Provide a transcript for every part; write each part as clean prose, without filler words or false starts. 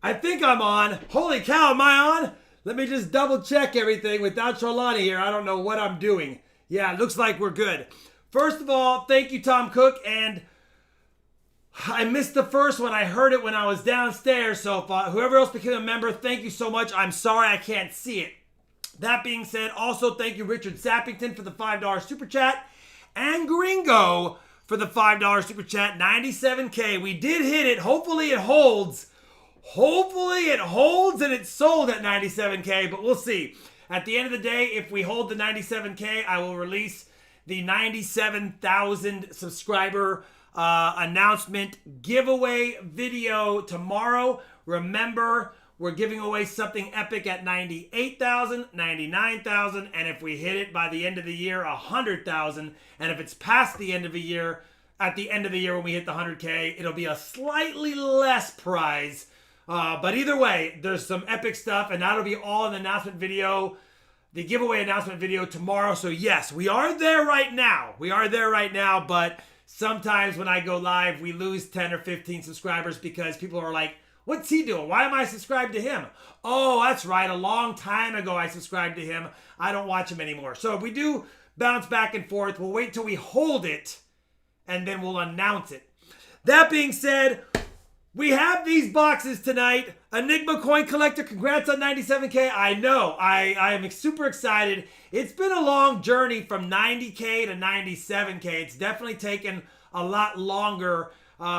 I think I'm on. Holy cow, am I on? Let me just double check everything without Charlani here. I don't know what I'm doing. Yeah, it looks like we're good. First of all, thank you, Tom Cook. And I missed the first one. I heard it when I was downstairs. So whoever else became a member, thank you so much. I'm sorry I can't see it. That being said, also thank you, Richard Sappington, for the $5 super chat. And Gringo for the $5 super chat. 97K. We did hit it. Hopefully it holds. Hopefully it holds and it's sold at 97K, but we'll see. At the end of the day, if we hold the 97K, I will release the 97,000 subscriber announcement giveaway video tomorrow. Remember, we're giving away something epic at 98,000, 99,000, and if we hit it by the end of the year, 100,000. And if it's past the end of the year, at the end of the year when we hit the 100K, it'll be a slightly less prize. But either way, there's some epic stuff, and that'll be all in the announcement video, the giveaway announcement video tomorrow. So yes, we are there right now. We are there right now, but sometimes when I go live, we lose 10 or 15 subscribers because people are like, what's he doing? Why am I subscribed to him? Oh, that's right. A long time ago, I subscribed to him. I don't watch him anymore. So if we do bounce back and forth, we'll wait till we hold it, and then we'll announce it. That being said, we have these boxes tonight. Enigma Coin Collector, congrats on 97K. I know, I am super excited. It's been a long journey from 90K to 97K. It's definitely taken a lot longer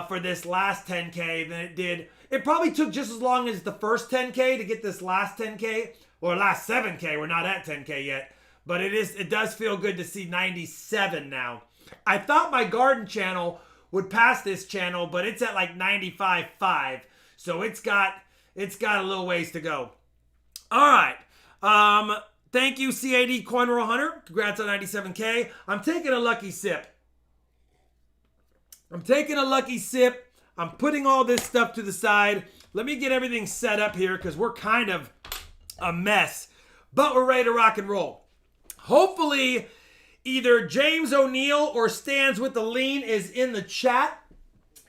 for this last 10K than it did. It probably took just as long as the first 10K to get this last 10K, or last 7K. We're not at 10K yet, but it does feel good to see 97 now. I thought my garden channel would pass this channel, but it's at like 95.5, so it's got a little ways to go. All right, thank you, CAD Coin Roll Hunter. Congrats on 97K. I'm taking a lucky sip. I'm putting all this stuff to the side. Let me get everything set up here because we're kind of a mess, but we're ready to rock and roll. Hopefully, either James O'Neill or Stands with the Lean is in the chat.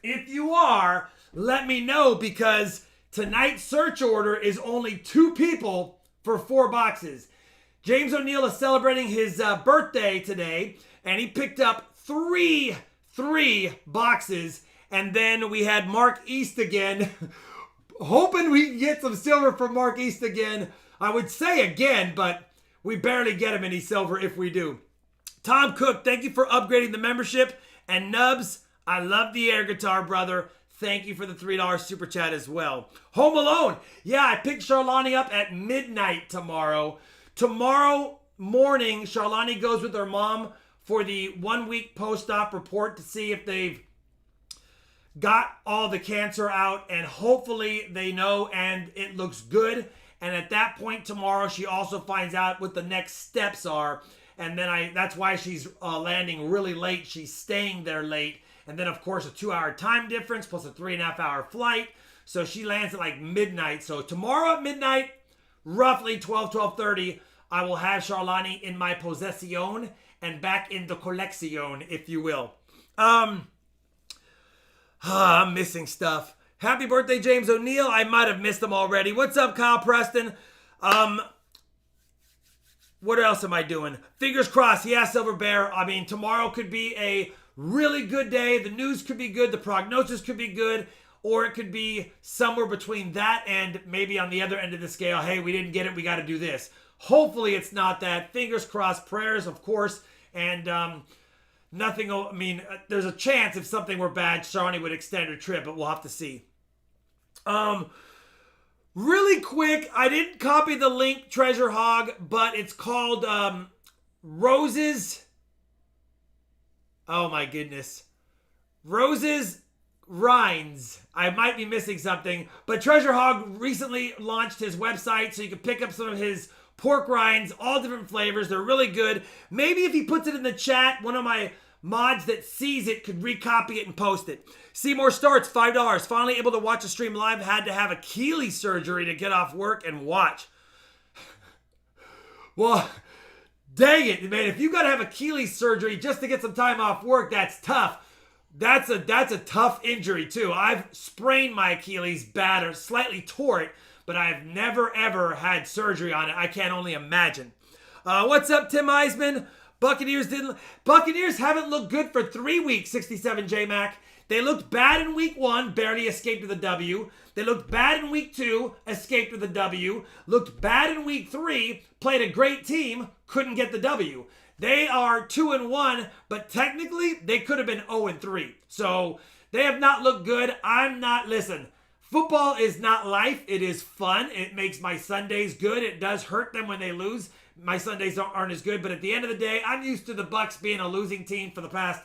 If you are, let me know because tonight's search order is only 2 people for 4 boxes. James O'Neill is celebrating his birthday today, and he picked up three boxes. And then we had Mark East again, hoping we can get some silver from Mark East again. I would say again, but we barely get him any silver if we do. Tom Cook, thank you for upgrading the membership. And Nubs, I love the air guitar, brother. Thank you for the $3 super chat as well. Home Alone. Yeah, I picked Charlani up at midnight tomorrow. Tomorrow morning, Charlani goes with her mom for the 1-week post-op report to see if they've got all the cancer out, and hopefully they know and it looks good. And at that point tomorrow, she also finds out what the next steps are. And then that's why she's landing really late. She's staying there late. And then, of course, a 2-hour time difference plus a 3.5-hour flight. So she lands at like midnight. So tomorrow at midnight, roughly 12:30, I will have Charlani in my possession and back in the collection, if you will. I'm missing stuff. Happy birthday, James O'Neill. I might have missed them already. What's up, Kyle Preston? What else am I doing? Fingers crossed. Yeah, Silver Bear. I mean, tomorrow could be a really good day. The news could be good. The prognosis could be good. Or it could be somewhere between that and maybe on the other end of the scale. Hey, we didn't get it. We got to do this. Hopefully it's not that. Fingers crossed. Prayers, of course. And nothing. I mean, there's a chance if something were bad, Charlani would extend her trip, but we'll have to see. Really quick, I didn't copy the link, Treasure Hog, but it's called Roses. Oh my goodness. Roses Rinds. I might be missing something, but Treasure Hog recently launched his website so you can pick up some of his pork rinds, all different flavors. They're really good. Maybe if he puts it in the chat, one of my mods that sees it could recopy it and post it. Seymour Starts, $5. Finally able to watch a stream live. Had to have Achilles surgery to get off work and watch. Well, dang it, man. If you got to have Achilles surgery just to get some time off work, that's tough. That's a tough injury too. I've sprained my Achilles bad or slightly tore it, but I've never ever had surgery on it. I can't only imagine. What's up, Tim Eisman? Buccaneers haven't looked good for 3 weeks, 67 J-Mac. They looked bad in week 1, barely escaped with a W. They looked bad in week 2, escaped with a W. Looked bad in week 3, played a great team, couldn't get the W. They are 2-1, but technically they could have been 0-3. So they have not looked good. Listen, football is not life. It is fun. It makes my Sundays good. It does hurt them when they lose. My Sundays aren't as good, but at the end of the day, I'm used to the Bucs being a losing team for the past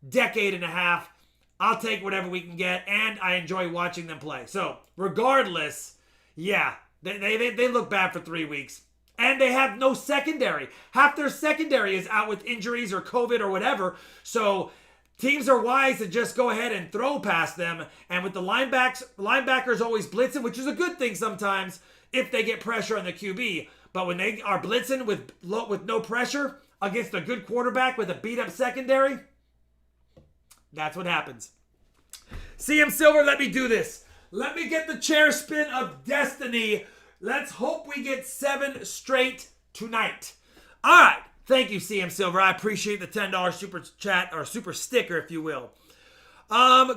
decade and a half. I'll take whatever we can get, and I enjoy watching them play. So regardless, yeah, they look bad for 3 weeks. And they have no secondary. Half their secondary is out with injuries or COVID or whatever. So teams are wise to just go ahead and throw past them. And with the linebackers always blitzing, which is a good thing sometimes if they get pressure on the QB. But when they are blitzing with no pressure against a good quarterback with a beat-up secondary, that's what happens. CM Silver, let me do this. Let me get the chair spin of destiny. Let's hope we get 7 straight tonight. All right. Thank you, CM Silver. I appreciate the $10 super chat or super sticker, if you will.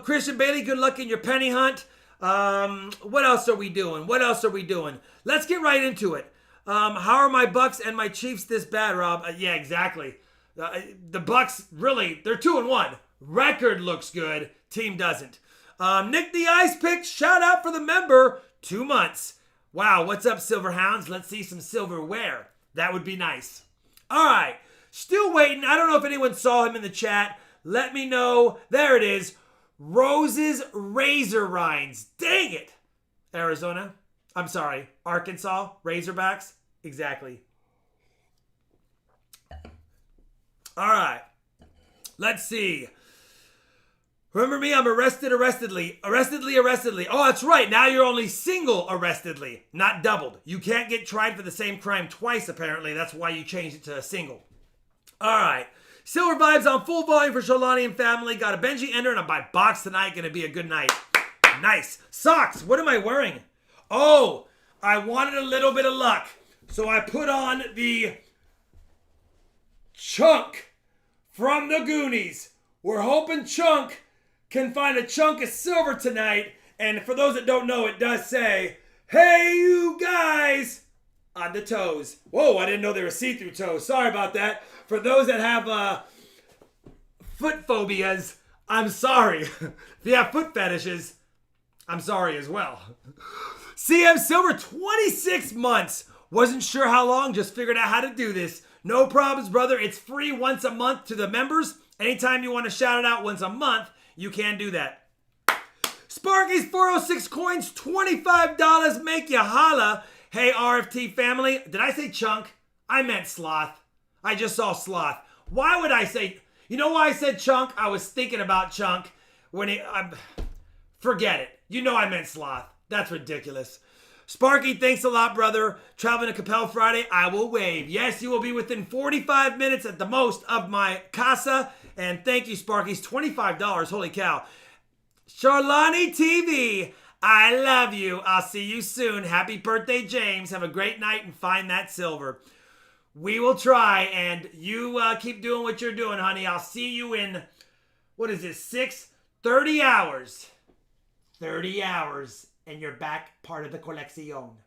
Christian Bailey, good luck in your penny hunt. What else are we doing? Let's get right into it. How are my Bucks and my Chiefs this bad, Rob? Yeah, exactly. The Bucks, really, they're 2-1. Record looks good. Team doesn't. Nick the Ice Pick, shout out for the member. 2 months. Wow, what's up, Silver Hounds? Let's see some silverware. That would be nice. All right, still waiting. I don't know if anyone saw him in the chat. Let me know. There it is. Rose's Razor Rinds. Dang it. Arizona. I'm sorry. Arkansas. Razorbacks. Exactly. All right. Let's see. Remember me? I'm arrestedly. Oh, that's right. Now you're only single arrestedly, not doubled. You can't get tried for the same crime twice, apparently. That's why you changed it to a single. All right. Silver vibes on full volume for Sholani and family. Got a Benji Ender and a buy box tonight. Gonna be a good night. Nice. Socks. What am I wearing? Oh, I wanted a little bit of luck. So I put on the Chunk from the Goonies. We're hoping Chunk can find a chunk of silver tonight. And for those that don't know, it does say, "Hey, you guys," on the toes. Whoa, I didn't know they were see-through toes. Sorry about that. For those that have foot phobias, I'm sorry. If you have foot fetishes, I'm sorry as well. CM Silver, 26 months. Wasn't sure how long, just figured out how to do this. No problems, brother. It's free once a month to the members. Anytime you want to shout it out once a month, you can do that. Sparky's 406 coins, $25. Make you holla. Hey, RFT family. Did I say chunk? I meant sloth. I just saw sloth. Why would I say... You know why I said chunk? I was thinking about chunk. Forget it. You know I meant sloth. That's ridiculous. Sparky, thanks a lot, brother. Traveling to Capel Friday, I will wave. Yes, you will be within 45 minutes at the most of my casa. And thank you, Sparky's $25. Holy cow. Charlani TV, I love you. I'll see you soon. Happy birthday, James. Have a great night and find that silver. We will try, and you keep doing what you're doing, honey. I'll see you in, 30 hours. 30 hours, and you're back part of the collection.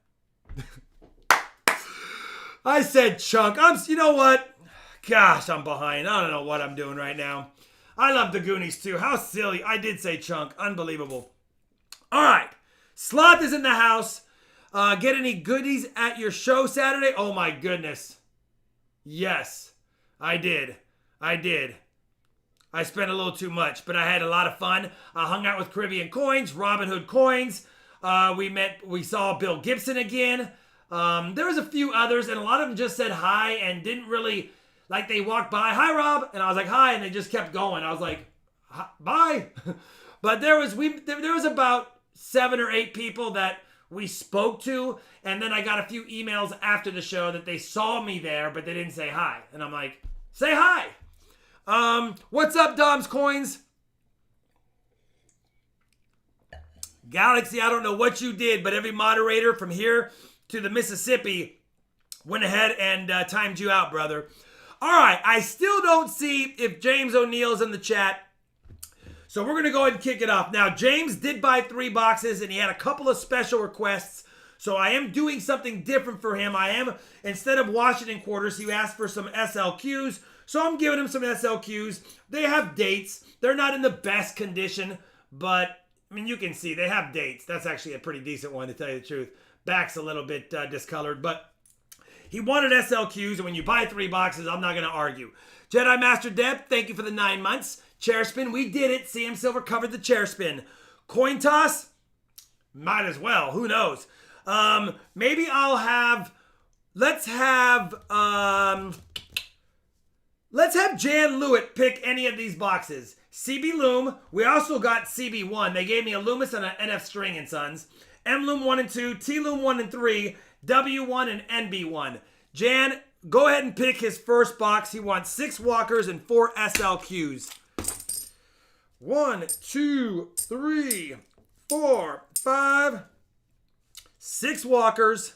I said chunk. You know what? Gosh, I'm behind. I don't know what I'm doing right now. I love the Goonies too. How silly. I did say chunk. Unbelievable. All right. Sloth is in the house. Get any goodies at your show Saturday? Oh my goodness. Yes, I did. I spent a little too much, but I had a lot of fun. I hung out with Caribbean Coins, Robin Hood Coins. We saw Bill Gibson again. There was a few others, and a lot of them just said hi and didn't really... Like, they walked by, "Hi, Rob," and I was like, "Hi," and they just kept going. I was like, "Bye." But there was about 7 or 8 people that we spoke to, and then I got a few emails after the show that they saw me there, but they didn't say hi. And I'm like, "Say hi." What's up, Dom's Coins? Galaxy, I don't know what you did, but every moderator from here to the Mississippi went ahead and timed you out, brother. All right, I still don't see if James O'Neill's in the chat. So we're going to go ahead and kick it off. Now, James did buy 3 boxes, and he had a couple of special requests. So I am doing something different for him. Instead of Washington quarters, he asked for some SLQs. So I'm giving him some SLQs. They have dates. They're not in the best condition, but, I mean, you can see they have dates. That's actually a pretty decent one, to tell you the truth. Back's a little bit discolored, but he wanted SLQs, and when you buy 3 boxes, I'm not going to argue. Jedi Master Deb, thank you for the 9 months. Chair spin, we did it. CM Silver covered the chair spin. Coin toss, might as well. Who knows? Maybe I'll have. Let's have Jan Lewitt pick any of these boxes. CB Loom. We also got CB1. They gave me a Loomis and an NF String and Sons. M Loom 1 and 2. T Loom 1 and 3. W1 and NB1. Jan, go ahead and pick his first box. He wants 6 walkers and 4 SLQs. 1, 2, 3, 4, 5, 6 walkers,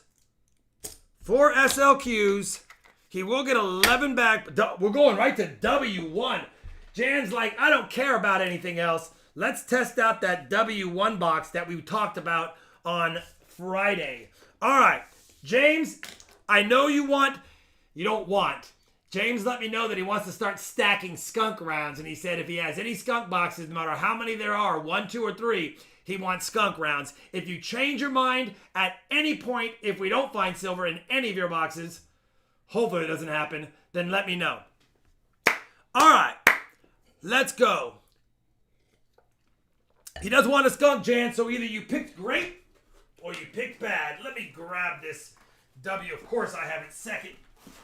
4 SLQs. He will get 11 back. We're going right to W1. Jan's like, I don't care about anything else. Let's test out that W1 box that we talked about on Friday. All right, James, I know you don't want. James let me know that he wants to start stacking skunk rounds, and he said if he has any skunk boxes, no matter how many there are, 1, 2, or 3, he wants skunk rounds. If you change your mind at any point, if we don't find silver in any of your boxes, hopefully it doesn't happen, then let me know. All right, let's go. He does want a skunk, Jan, so either you picked great or you picked bad. Let me grab this W. Of course, I have it second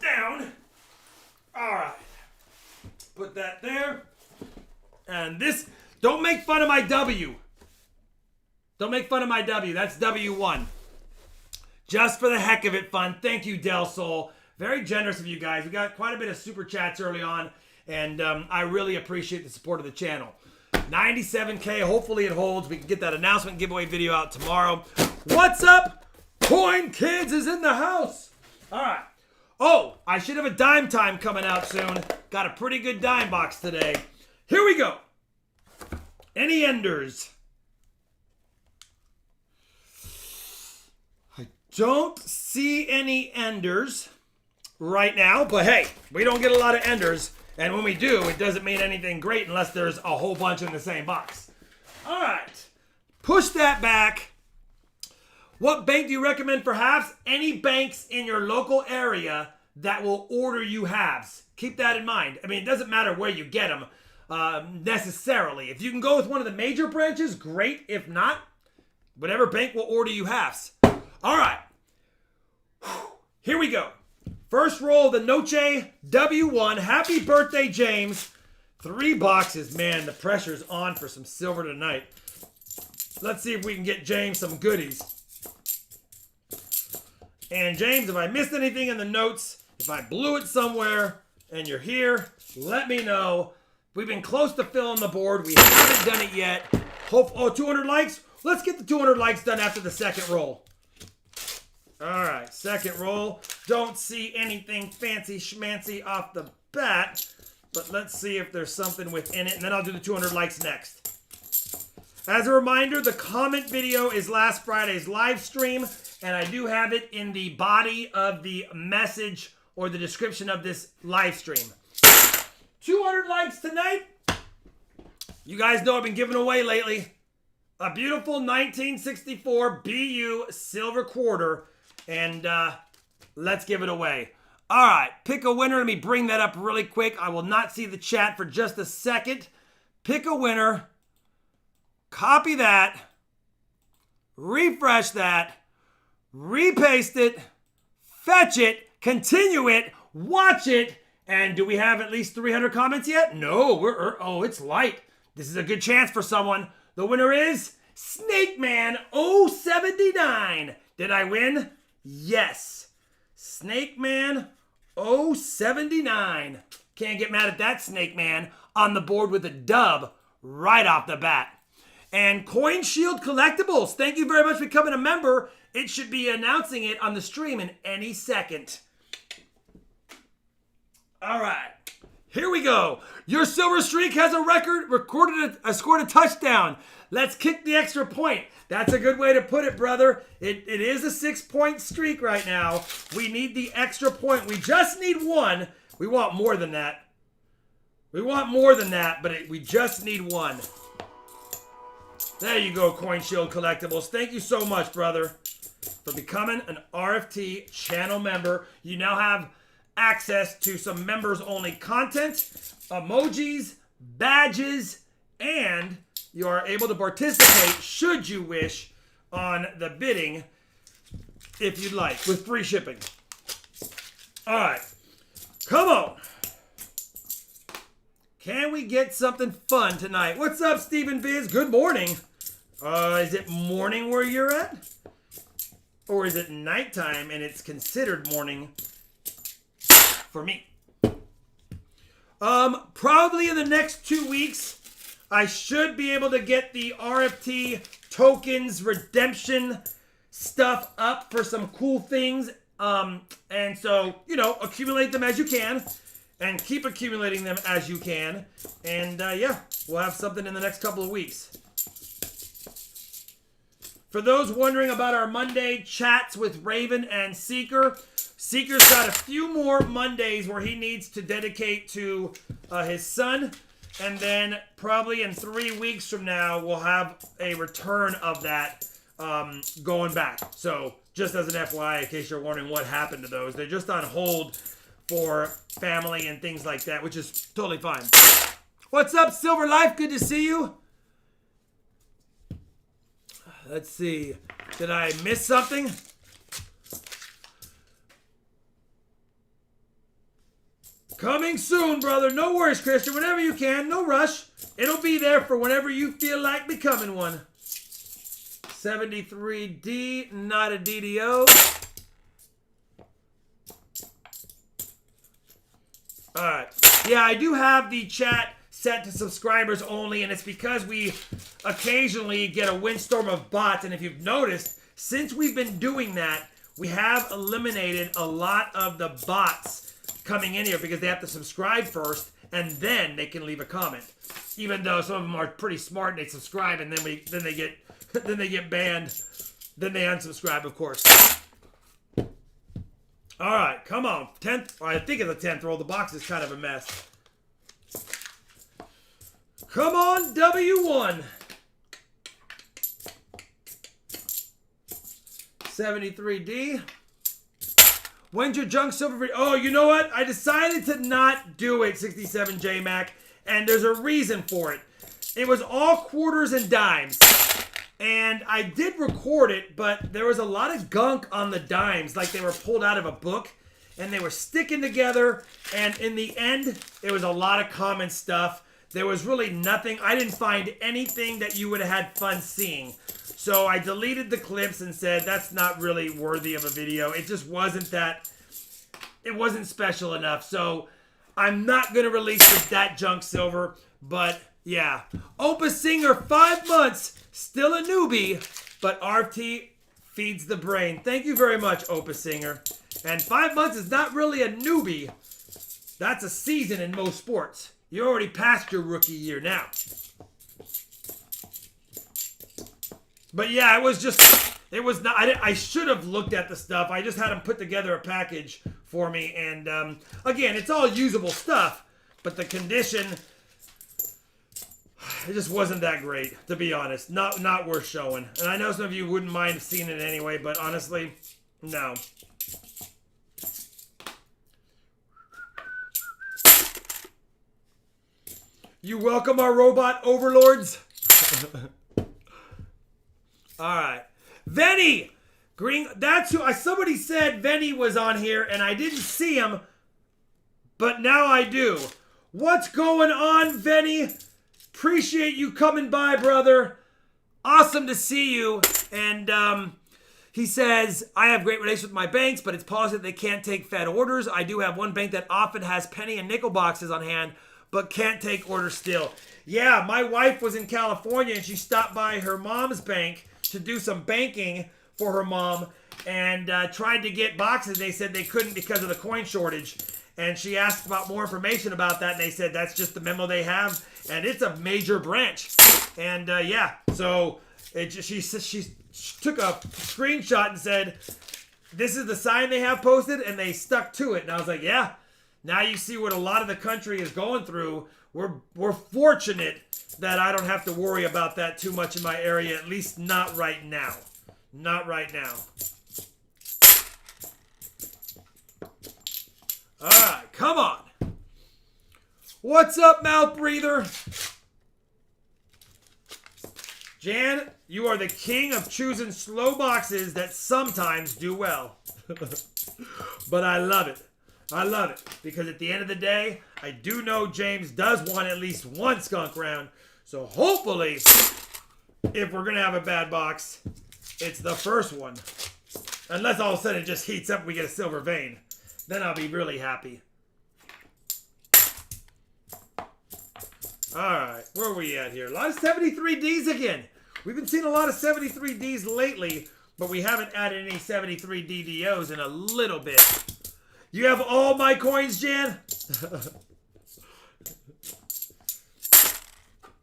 down. All right, put that there. And this, don't make fun of my W. Don't make fun of my W. That's W1. Just for the heck of it, fun. Thank you, Del Sol. Very generous of you guys. We got quite a bit of super chats early on, and I really appreciate the support of the channel. 97K. Hopefully it holds. We can get that announcement giveaway video out tomorrow. What's up? Coin Kids is in the house. All right. Oh, I should have a dime time coming out soon. Got a pretty good dime box today. Here we go. Any enders? I don't see any enders right now, but hey, we don't get a lot of enders. And when we do, it doesn't mean anything great unless there's a whole bunch in the same box. All right. Push that back. What bank do you recommend for halves? Any banks in your local area that will order you halves. Keep that in mind. I mean, it doesn't matter where you get them necessarily. If you can go with one of the major branches, great. If not, whatever bank will order you halves. All right. Here we go. First roll, the Noche W1. Happy birthday, James. 3 boxes. Man, the pressure's on for some silver tonight. Let's see if we can get James some goodies. And James, if I missed anything in the notes, if I blew it somewhere and you're here, let me know. We've been close to filling the board. We haven't done it yet. 200 likes? Let's get the 200 likes done after the second roll. All right, second roll. Don't see anything fancy schmancy off the bat, but let's see if there's something within it, and then I'll do the 200 likes next. As a reminder, the comment video is last Friday's live stream, and I do have it in the body of the message or the description of this live stream. 200 likes tonight. You guys know I've been giving away lately a beautiful 1964 BU silver quarter, and let's give it away. All right, pick a winner. Let me bring that up really quick. I will not see the chat for just a second. Pick a winner. Copy that. Refresh that. Repaste it. Fetch it. Continue it. Watch it. And do we have at least 300 comments yet? No, oh, it's light. This is a good chance for someone. The winner is Snake Man 079. Did I win? Yes. Snake Man 079. Can't get mad at that, Snake Man. On the board with a dub right off the bat. And Coin Shield Collectibles, thank you very much for becoming a member. It should be announcing it on the stream in any second. All right, here we go. Your silver streak has a record, scored a touchdown. Let's kick the extra point. That's a good way to put it, brother. It is a 6-point streak right now. We need the extra point. We just need one. We want more than that. We want more than that, but we just need one. There you go, Coin Shield Collectibles. Thank you so much, brother, for becoming an RFT channel member. You now have access to some members-only content, emojis, badges, and you are able to participate, should you wish, on the bidding, if you'd like, with free shipping. All right, come on. Can we get something fun tonight? What's up, Stephen Biz? Good morning. Is it morning where you're at? Or is it nighttime and it's considered morning for me? Probably in the next 2 weeks, I should be able to get the RFT tokens redemption stuff up for some cool things. And so, accumulate them as you can. And keep accumulating them as you can. And yeah, we'll have something in the next couple of weeks. For those wondering about our Monday chats with Raven and Seeker, Seeker's got a few more Mondays where he needs to dedicate to his son. And then probably in 3 weeks from now, we'll have a return of that going back. So just as an FYI, in case you're wondering what happened to those, they're just on hold for family and things like that, which is totally fine. What's up, Silver Life? Good to see you. Let's see. Did I miss something? Coming soon, brother. No worries, Christian. Whenever you can. No rush. It'll be there for whenever you feel like becoming one. 73D, not a DDO. Alright. Yeah, I do have the chat set to subscribers only, and it's because we occasionally get a windstorm of bots, and if you've noticed, since we've been doing that, we have eliminated a lot of the bots coming in here because they have to subscribe first, and then they can leave a comment. Even though some of them are pretty smart and they subscribe, and then they get banned, then they unsubscribe, of course. All right, come on. 10th, I think it's a 10th roll. The box is kind of a mess. Come on, W1. 73D. When's your junk silver? Oh, you know what? I decided to not do it, 67J Mac, and there's a reason for it. It was all quarters and dimes. And I did record it, but there was a lot of gunk on the dimes, like they were pulled out of a book, and they were sticking together, and in the end, it was a lot of common stuff. There was really nothing. I didn't find anything that you would have had fun seeing. So I deleted the clips and said, that's not really worthy of a video. It just wasn't that, it wasn't special enough. So I'm not going to release that junk silver, but yeah. Opus Singer, 5 months. Still a newbie, but RT feeds the brain. Thank you very much, Opus Singer. And 5 months is not really a newbie. That's a season in most sports. You already passed your rookie year now. But yeah, it was not, I should have looked at the stuff. I just had them put together a package for me. And again, it's all usable stuff, but the condition, it just wasn't that great, to be honest. Not worth showing. And I know some of you wouldn't mind seeing it anyway, but honestly, no. You welcome our robot overlords. All right. Venny! Green, that's who, somebody said Venny was on here, and I didn't see him, but now I do. What's going on, Venny? Appreciate you coming by, brother. Awesome to see you. And he says, I have great relations with my banks, but it's policy that they can't take Fed orders. I do have one bank that often has penny and nickel boxes on hand, but can't take orders still. Yeah, my wife was in California and she stopped by her mom's bank to do some banking for her mom and tried to get boxes. They said they couldn't because of the coin shortage. And she asked about more information about that, and they said that's just the memo they have, and it's a major branch. And yeah, so she took a screenshot and said, this is the sign they have posted, and they stuck to it. And I was like, yeah, now you see what a lot of the country is going through. We're fortunate that I don't have to worry about that too much in my area, at least not right now. Not right now. All right, come on. What's up, mouth breather? Jan, you are the king of choosing slow boxes that sometimes do well. But I love it. I love it. Because at the end of the day, I do know James does want at least one skunk round. So hopefully, if we're going to have a bad box, it's the first one. Unless all of a sudden it just heats up and we get a silver vein. Then I'll be really happy. Alright, where are we at here? A lot of 73Ds again. We've been seeing a lot of 73Ds lately, but we haven't added any 73 DDOs in a little bit. You have all my coins, Jan?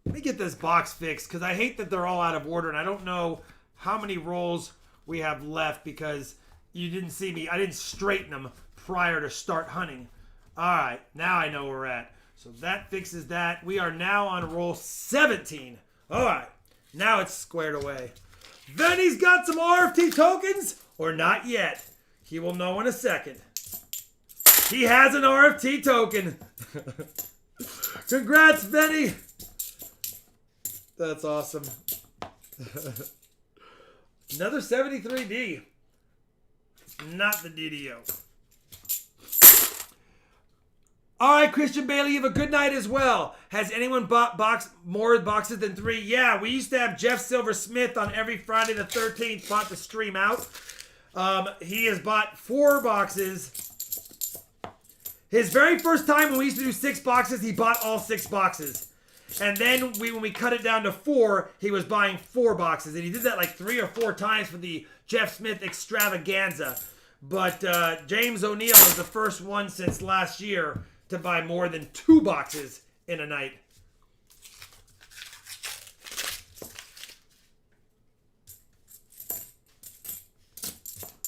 Let me get this box fixed, because I hate that they're all out of order, and I don't know how many rolls we have left, because you didn't see me. I didn't straighten them prior to start hunting. Alright, now I know where we're at. So that fixes that. We are now on roll 17. Alright, now it's squared away. Benny's got some RFT tokens, or not yet. He will know in a second. He has an RFT token. Congrats, Benny. That's awesome. Another 73D. Not the DDO. All right, Christian Bailey, you have a good night as well. Has anyone bought more boxes than 3? Yeah, we used to have Jeff Silver Smith on every Friday the 13th, bought the stream out. He has bought 4 boxes. His very first time when we used to do 6 boxes, he bought all 6 boxes. And then when we cut it down to 4, he was buying 4 boxes. And he did that like 3 or 4 times for the Jeff Smith extravaganza. But James O'Neill was the first one since last year to buy more than 2 boxes in a night.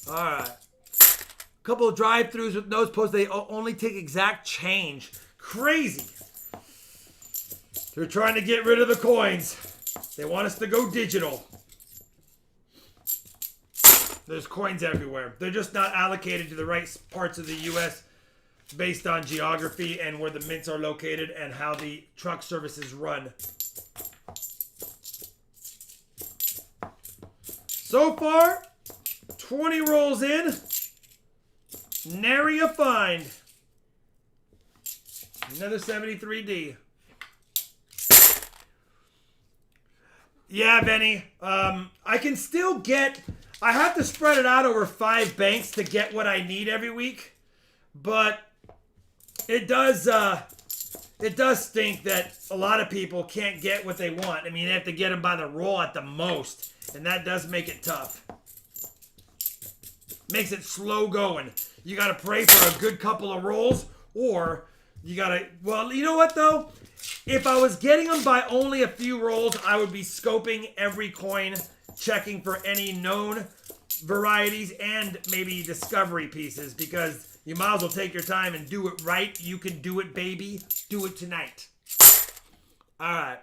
Alright. Couple of drive-thrus with nose posts. They only take exact change. Crazy. They're trying to get rid of the coins. They want us to go digital. There's coins everywhere. They're just not allocated to the right parts of the U.S. based on geography and where the mints are located and how the truck services run. So far, 20 rolls in. Nary a find. Another 73D. Yeah, Benny. I can still get... I have to spread it out over 5 banks to get what I need every week. But it does stink that a lot of people can't get what they want. I mean, they have to get them by the roll at the most. And that does make it tough. Makes it slow going. You got to pray for a good couple of rolls. Or you got to... Well, you know what, though? If I was getting them by only a few rolls, I would be scoping every coin, checking for any known varieties and maybe discovery pieces, because you might as well take your time and do it right. You can do it, baby. Do it tonight. All right.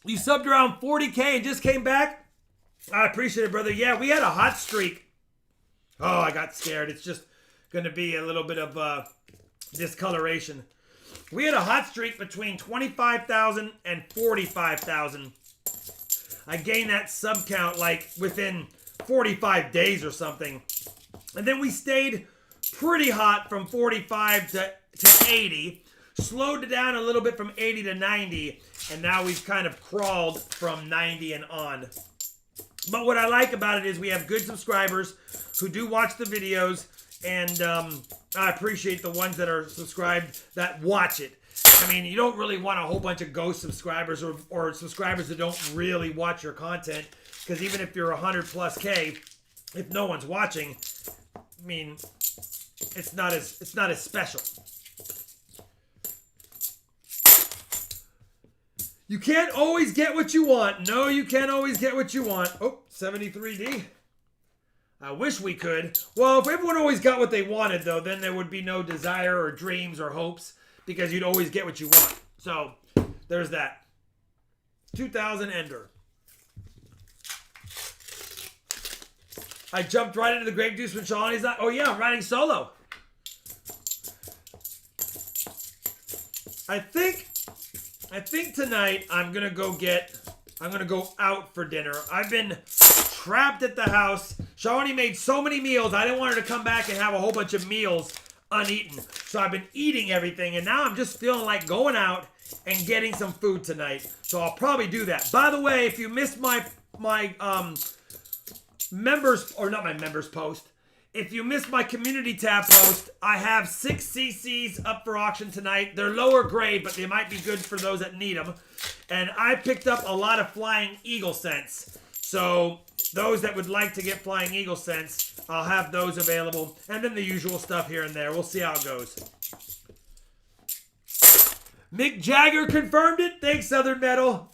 You subbed around 40K and just came back? I appreciate it, brother. Yeah, we had a hot streak. Oh, I got scared. It's just going to be a little bit of discoloration. We had a hot streak between 25,000 and 45,000. I gained that sub count like within 45 days or something. And then we stayed pretty hot from 45 to 80. Slowed it down a little bit from 80 to 90. And now we've kind of crawled from 90 and on. But what I like about it is we have good subscribers who do watch the videos And I appreciate the ones that are subscribed that watch it. I mean, you don't really want a whole bunch of ghost subscribers or subscribers that don't really watch your content. Because even if you're 100 plus K, if no one's watching, I mean, it's not as special. You can't always get what you want. No, you can't always get what you want. Oh, 73D. I wish we could. Well, if everyone always got what they wanted, though, then there would be no desire or dreams or hopes because you'd always get what you want. So, there's that. 2000 Ender. I jumped right into the grape juice when Shalani's not. Oh, yeah, I'm riding solo. I think tonight I'm going to go out for dinner. I've been trapped at the house. Shalani made so many meals. I didn't want her to come back and have a whole bunch of meals uneaten. So I've been eating everything, and now I'm just feeling like going out and getting some food tonight. So I'll probably do that. By the way, if you missed my members, or not my members post, if you missed my community tab post, I have 6 CCs up for auction tonight. They're lower grade, but they might be good for those that need them. And I picked up a lot of Flying Eagle scents. So those that would like to get Flying Eagle scents, I'll have those available. And then the usual stuff here and there. We'll see how it goes. Mick Jagger confirmed it. Thanks, Southern Metal.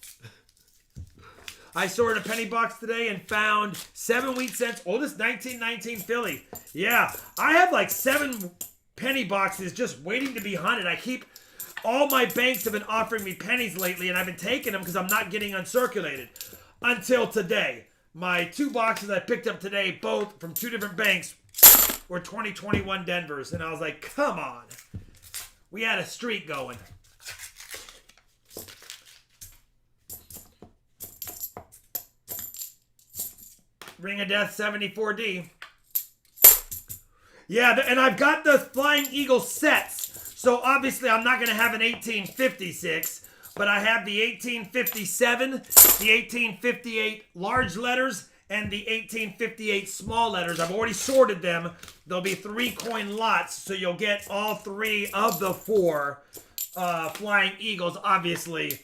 I saw in a penny box today and found 7 wheat cents, oldest 1919 Philly. Yeah, I have like 7 penny boxes just waiting to be hunted. All my banks have been offering me pennies lately, and I've been taking them because I'm not getting uncirculated. Until today. My 2 boxes I picked up today, both from 2 different banks, were 2021 Denvers. And I was like, come on. We had a streak going. Ring of Death 74D. Yeah, and I've got the Flying Eagle sets. So obviously I'm not going to have an 1856, but I have the 1857, the 1858 large letters, and the 1858 small letters. I've already sorted them. There'll be 3 coin lots, so you'll get all 3 of the 4 Flying Eagles. Obviously,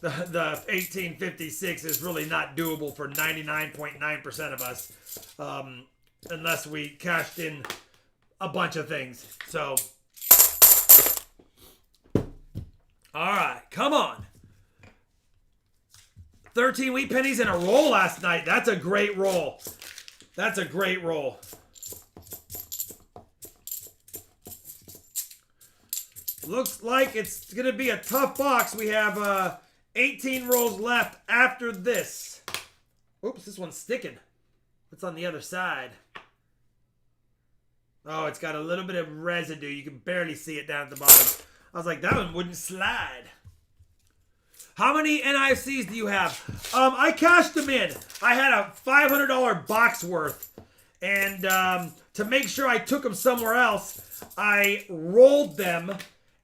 the 1856 is really not doable for 99.9% of us, unless we cashed in a bunch of things. So, all right, come on. 13 wheat pennies in a roll last night. That's a great roll. That's a great roll. Looks like it's going to be a tough box. We have 18 rolls left after this. Oops, this one's sticking. What's on the other side? Oh, it's got a little bit of residue. You can barely see it down at the bottom. I was like, that one wouldn't slide. How many NIFCs do you have? I cashed them in. I had a $500 box worth. And to make sure I took them somewhere else, I rolled them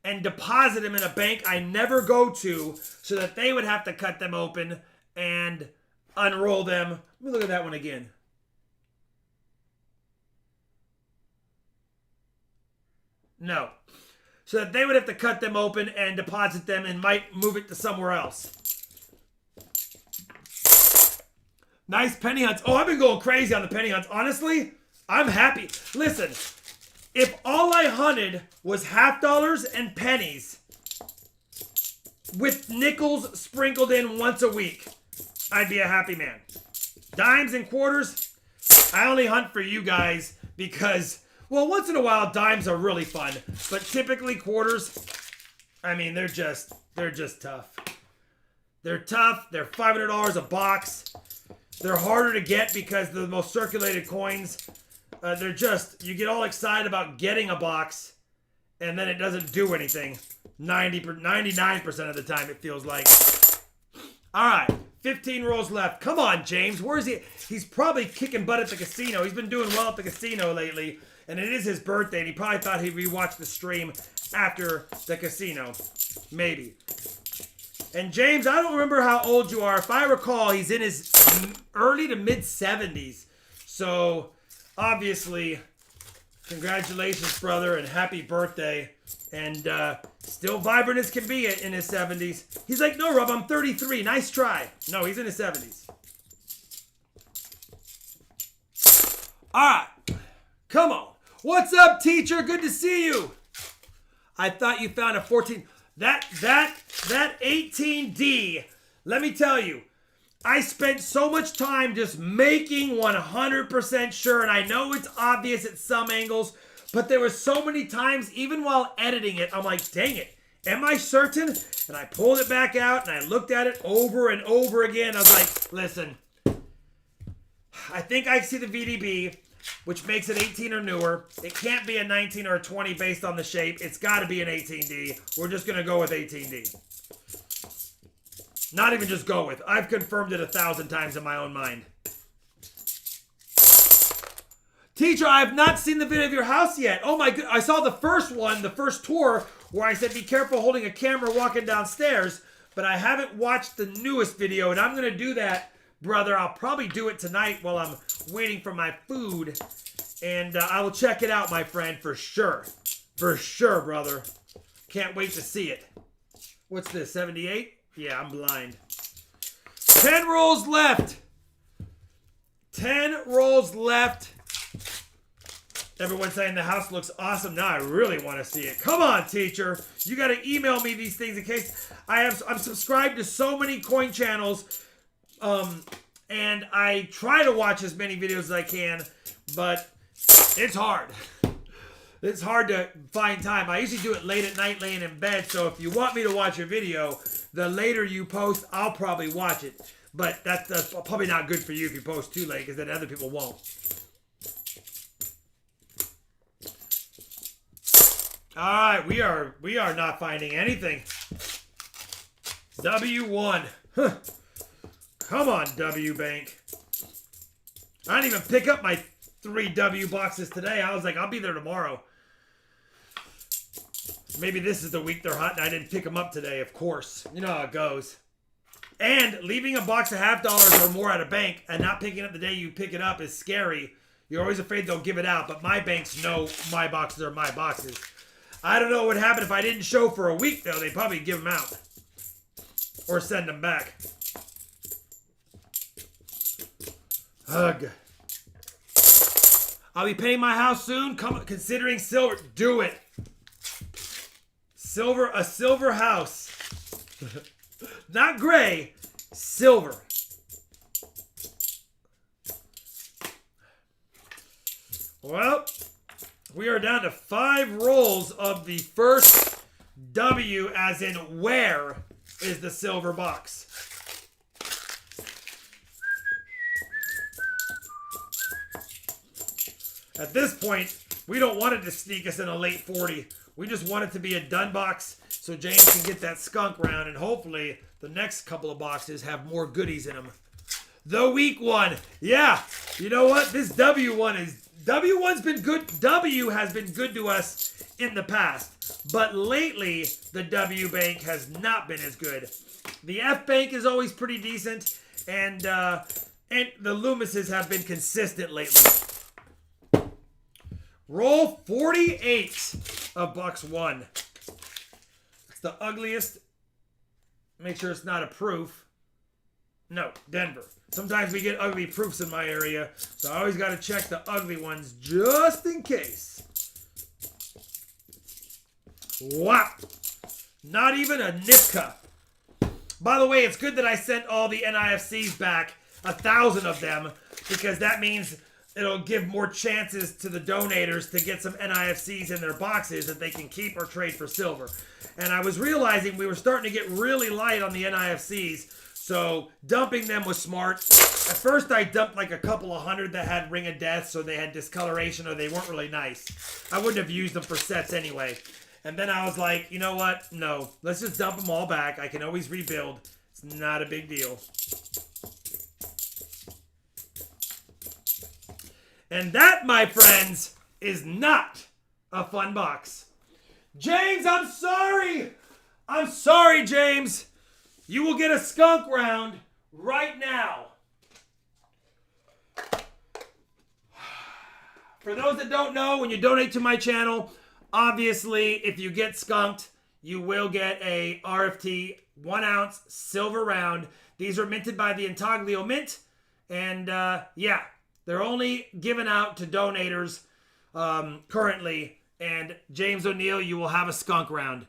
and deposit them in a bank I never go to so that they would have to cut them open and unroll them. Let me look at that one again. No. So that they would have to cut them open and deposit them and might move it to somewhere else. Nice penny hunts. Oh, I've been going crazy on the penny hunts. Honestly, I'm happy. Listen, if all I hunted was half dollars and pennies with nickels sprinkled in once a week, I'd be a happy man. Dimes and quarters, I only hunt for you guys because, well, once in a while dimes are really fun, but typically quarters, I mean, they're just tough. They're tough. They're $500 a box. They're harder to get because they're the most circulated coins. They're just, you get all excited about getting a box, and then it doesn't do anything. 99% of the time, it feels like. All right, 15 rolls left. Come on, James. Where is he? He's probably kicking butt at the casino. He's been doing well at the casino lately, and it is his birthday, and he probably thought he'd rewatch the stream after the casino. Maybe. And James, I don't remember how old you are. If I recall, he's in his early to mid 70s. So, obviously, Congratulations, brother, and happy birthday. And still vibrant as can be in his 70s. He's like, no, Rob, I'm 33. Nice try. No, he's in his 70s. All right. Come on. What's up, teacher? Good to see you. I thought you found a 14. That 18D, let me tell you, I spent so much time just making 100% sure, and I know it's obvious at some angles, but there were so many times, even while editing it, I'm like, dang it, am I certain? And I pulled it back out, and I looked at it over and over again. I was like, listen, I think I see the VDB, which makes it 18 or newer. It can't be a 19 or a 20 based on the shape. It's got to be an 18D. We're just going to go with 18D. Not even just go with. I've confirmed it 1,000 times in my own mind. Teacher, I have not seen the video of your house yet. Oh my god. I saw the first one, the first tour, where I said be careful holding a camera walking downstairs. But I haven't watched the newest video, and I'm going to do that, brother. I'll probably do it tonight while I'm waiting for my food. And I will check it out, my friend, for sure. For sure, brother. Can't wait to see it. What's this, 78? Yeah, I'm blind. 10 rolls left. 10 rolls left. Everyone's saying the house looks awesome. Now I really want to see it. Come on, teacher. You got to email me these things in case I'm subscribed to so many coin channels. And I try to watch as many videos as I can, but it's hard. It's hard to find time. I usually do it late at night laying in bed, so if you want me to watch a video, the later you post, I'll probably watch it. But that's probably not good for you if you post too late, because then other people won't. All right, we are not finding anything. W1. Huh. Come on, W Bank. I didn't even pick up my 3 W boxes today. I was like, I'll be there tomorrow. Maybe this is the week they're hot and I didn't pick them up today, of course. You know how it goes. And leaving a box of $50 or more at a bank and not picking up the day you pick it up is scary. You're always afraid they'll give it out, but my banks know my boxes are my boxes. I don't know what would happen if I didn't show for a week, though. They'd probably give them out. Or send them back. Ugh. I'll be painting my house soon. Considering silver. Do it. A silver house. Not gray. Silver. Well, we are down to 5 rolls of the first W, as in where is the silver box. At this point, we don't want it to sneak us in a late 40. We just want it to be a done box so James can get that skunk round, and hopefully the next couple of boxes have more goodies in them. The weak one. Yeah, you know what? This W1's been good. W has been good to us in the past, but lately the W bank has not been as good. The F bank is always pretty decent, and the Loomises have been consistent lately. Roll 48 of box 1. It's the ugliest. Make sure it's not a proof. No, Denver. Sometimes we get ugly proofs in my area, so I always got to check the ugly ones just in case. Wow. Not even a Nipka. By the way, it's good that I sent all the NIFCs back, 1,000 of them, because that means it'll give more chances to the donators to get some NIFCs in their boxes that they can keep or trade for silver. And I was realizing we were starting to get really light on the NIFCs, so dumping them was smart. At first I dumped like a couple of hundred that had Ring of Death, so they had discoloration or they weren't really nice. I wouldn't have used them for sets anyway. And then I was like, you know what? No, let's just dump them all back. I can always rebuild. It's not a big deal. And that, my friends, is not a fun box. James, I'm sorry. I'm sorry, James. You will get a skunk round right now. For those that don't know, when you donate to my channel, obviously, if you get skunked, you will get a RFT 1 ounce silver round. These are minted by the Intaglio Mint. And yeah, they're only given out to donators currently. And James O'Neill, you will have a skunk round.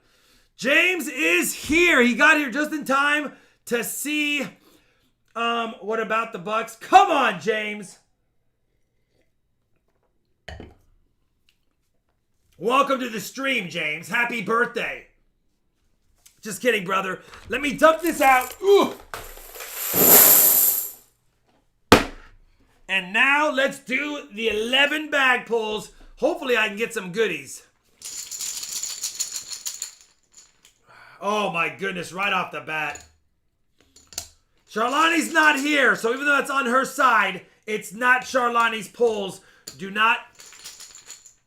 James is here. He got here just in time to see what about the Bucks. Come on, James. Welcome to the stream, James. Happy birthday. Just kidding, brother. Let me dump this out. Ooh. And now let's do the 11 bag pulls. Hopefully I can get some goodies. Oh my goodness, right off the bat. Charlani's not here, so even though it's on her side, it's not Charlani's pulls. Do not...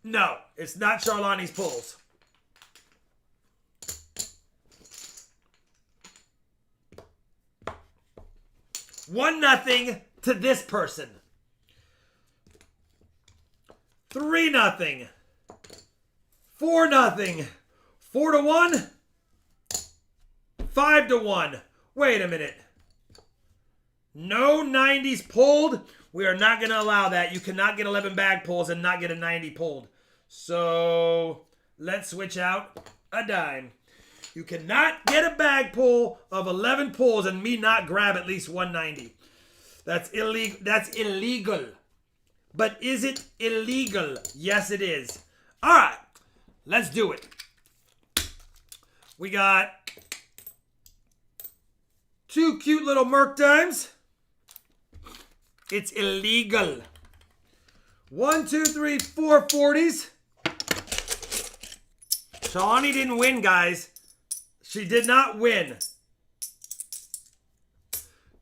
No, it's not Charlani's pulls. 1-0 to this person. 3-0. 4-0. 4-1. 5-1. Wait a minute. No 90s pulled. We are not going to allow that. You cannot get 11 bag pulls and not get a 90 pulled. So let's switch out a dime. You cannot get a bag pull of 11 pulls and me not grab at least 190. That's illegal. That's illegal. But is it illegal? Yes, it is. All right. Let's do it. We got 2 cute little Merc dimes. It's illegal. 1, 2, 3, 4 40s. Shawani didn't win, guys. She did not win.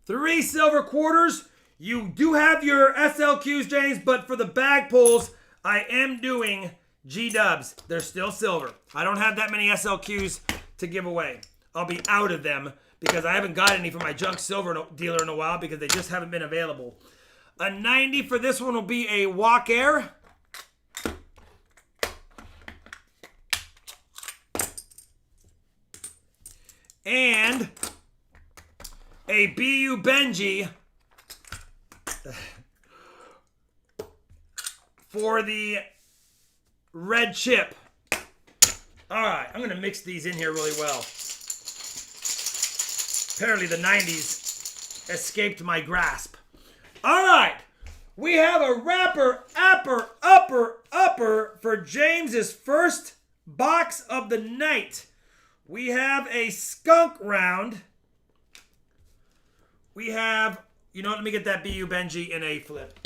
3 silver quarters. You do have your SLQs, James, but for the bag pulls, I am doing G-dubs. They're still silver. I don't have that many SLQs to give away. I'll be out of them because I haven't got any from my junk silver dealer in a while because they just haven't been available. A 90 for this one will be a Walk Air. And a BU Benji for the red chip. All right, I'm going to mix these in here really well. Apparently the 90s escaped my grasp. All right, we have a rapper, upper for James's first box of the night. We have a skunk round. We have, you know what, let me get that BU Benji in a flip.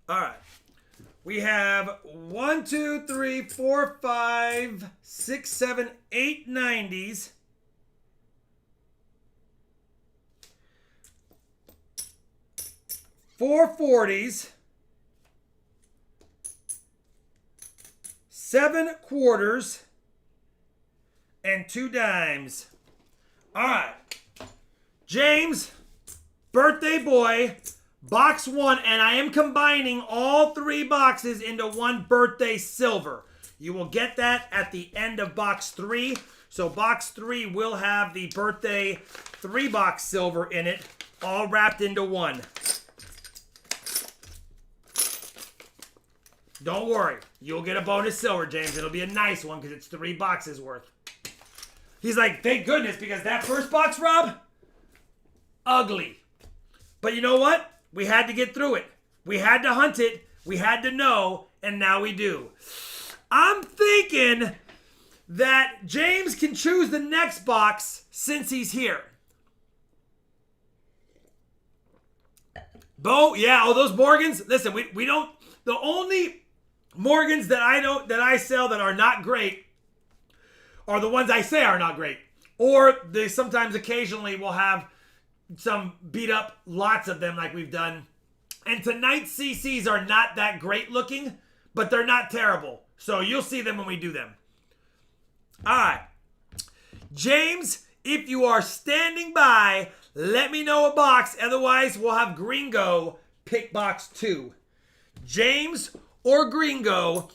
All right. We have 1, 2, 3, 4, 5, 6, 7, 8 90s. 4 40s. 7 quarters. And 2 dimes. All right. James, birthday boy. Box 1, and I am combining all 3 boxes into 1 birthday silver. You will get that at the end of box 3. So box 3 will have the birthday 3-box silver in it, all wrapped into 1. Don't worry. You'll get a bonus silver, James. It'll be a nice one because it's 3 boxes worth. He's like, thank goodness, because that first box, Rob, ugly. But you know what? We had to get through it. We had to hunt it. We had to know, and now we do. I'm thinking that James can choose the next box since he's here. Bo, yeah, oh, those Morgans. Listen, we don't. The only Morgans that I sell that are not great are the ones I say are not great, or they sometimes occasionally will have some beat up lots of them like we've done. And tonight's CCs are not that great looking, but they're not terrible. So you'll see them when we do them. All right. James If you are standing by, let me know a box. Otherwise, we'll have Gringo pick box 2. James or Gringo.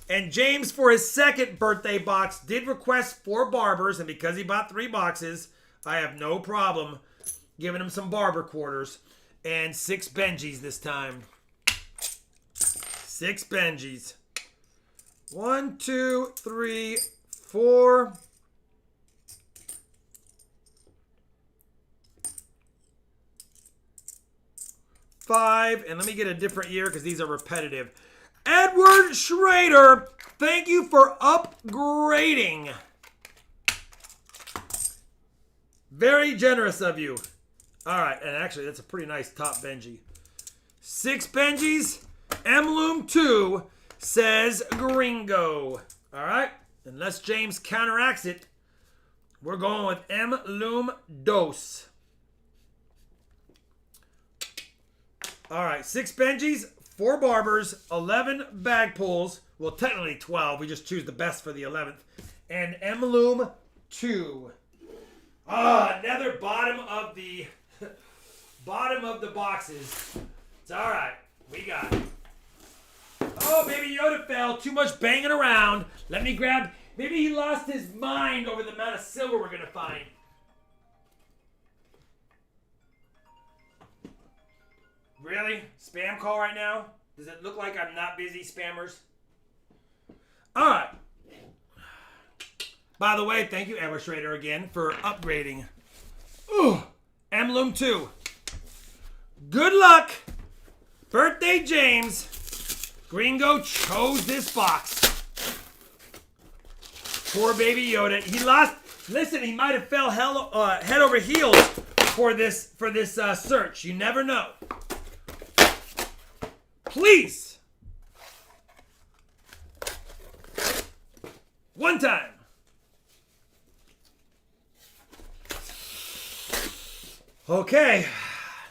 And James, for his second birthday box, did request 4 barbers. And because he bought 3 boxes, I have no problem giving him some barber quarters. And 6 Benjis this time. 6 Benjis. 1, 2, 3, 4. 5. And let me get a different year because these are repetitive. Edward Schrader, thank you for upgrading. Very generous of you. All right, and actually, that's a pretty nice top Benji. 6 Benjis. Emloom 2 says Gringo. All right, unless James counteracts it, we're going with Emloom Dos. All right, 6 Benjis, 4 barbers, 11 bag pulls. Well, technically 12. We just choose the best for the 11th. And Emloom 2. Another bottom of the boxes. It's all right. We got it. Oh, Baby Yoda fell. Too much banging around. Let me grab. Maybe he lost his mind over the amount of silver we're gonna find. Really? Spam call right now? Does it look like I'm not busy, spammers? All right. By the way, thank you, Edward Schrader, again, for upgrading. Ooh, Emloom 2. Good luck. Birthday, James. Gringo chose this box. Poor Baby Yoda. He lost. Listen, he might have fell head over heels for this search. You never know. Please. One time. Okay.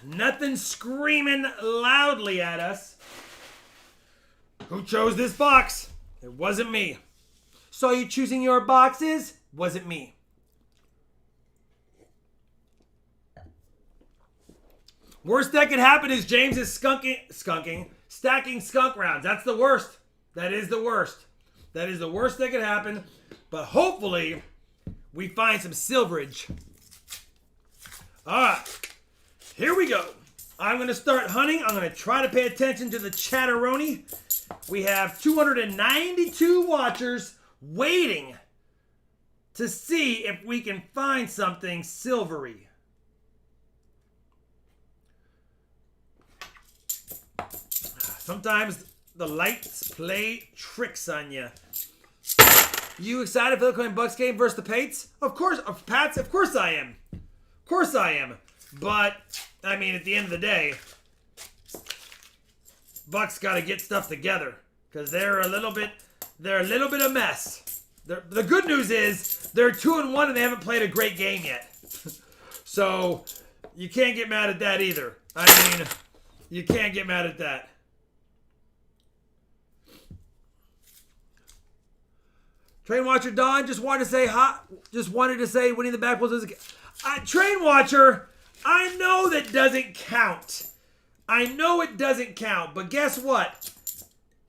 Nothing screaming loudly at us. Who chose this box? It wasn't me. So you choosing your boxes? Wasn't me. Worst that could happen is James is stacking skunk rounds. That's the worst. That is the worst. That is the worst that could happen. But hopefully, we find some silverage. All right. Here we go. I'm going to start hunting. I'm going to try to pay attention to the chatteroni. We have 292 watchers waiting to see if we can find something silvery. Sometimes the lights play tricks on you. You excited for the upcoming Bucks game versus the Pates? Of course, Pats. Of course I am. Of course I am. But I mean, at the end of the day, Bucks got to get stuff together because they're a little bit a mess. The good news is they're 2-1 and they haven't played a great game yet. So you can't get mad at that either. I mean, you can't get mad at that. Train Watcher Don just wanted to say winning the back pulls is Train Watcher, I know that doesn't count. I know it doesn't count, but guess what?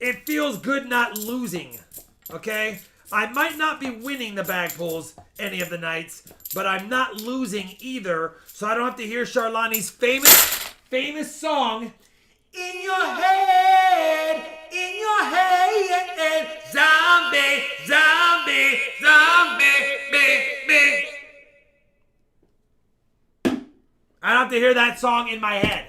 It feels good not losing. Okay? I might not be winning the bag pulls any of the nights, but I'm not losing either, so I don't have to hear Charlani's famous song, In Your Head, in your head, zombie, zombie, zombie, be. I don't have to hear that song in my head.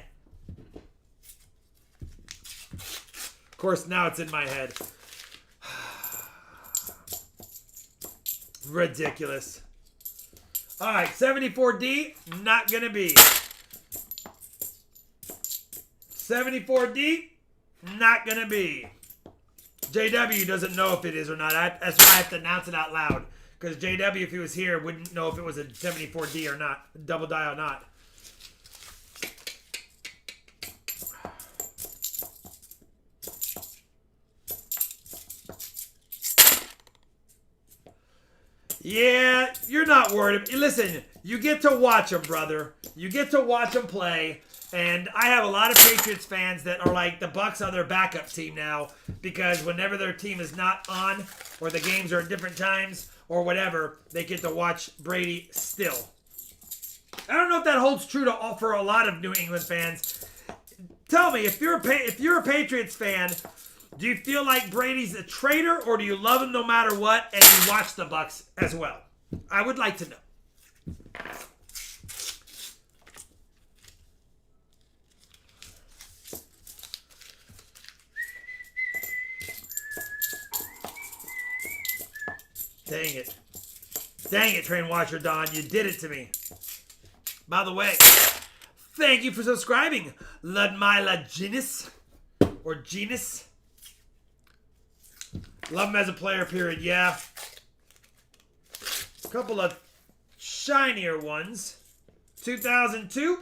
Of course, now it's in my head. Ridiculous. All right, 74D, not going to be. 74D, not going to be. JW doesn't know if it is or not. That's why I have to announce it out loud. Because JW, if he was here, wouldn't know if it was a 74D or not. Double die or not. Yeah, you're not worried. Listen, you get to watch them, brother. You get to watch them play. And I have a lot of Patriots fans that are like the Bucks are their backup team now because whenever their team is not on or the games are at different times or whatever, they get to watch Brady still. I don't know if that holds true for a lot of New England fans. Tell me, if you're a Patriots fan, do you feel like Brady's a traitor or do you love him no matter what and you watch the Bucks as well? I would like to know. Dang it. Dang it, Train Watcher Don. You did it to me. By the way, thank you for subscribing, Ludmila Genus. Or Genus. Love him as a player, period. Yeah. A couple of shinier ones. 2002.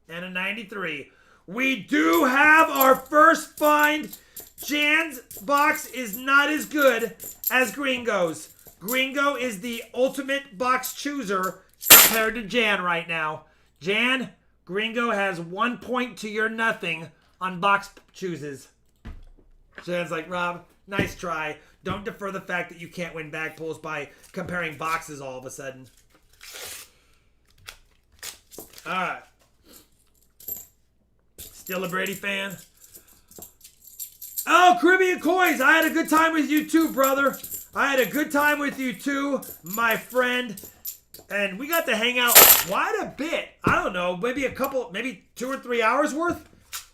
And a 93. We do have our first find. Jan's box is not as good as Gringo's. Gringo is the ultimate box chooser compared to Jan right now. Jan, Gringo has 1 point to your nothing on box chooses. Jan's like, Rob, nice try. Don't defer the fact that you can't win bag pulls by comparing boxes all of a sudden. All right. Still a Brady fan? Oh, Caribbean Coins. I had a good time with you too, brother. I had a good time with you too, my friend. And we got to hang out quite a bit. I don't know, maybe 2 or 3 hours worth.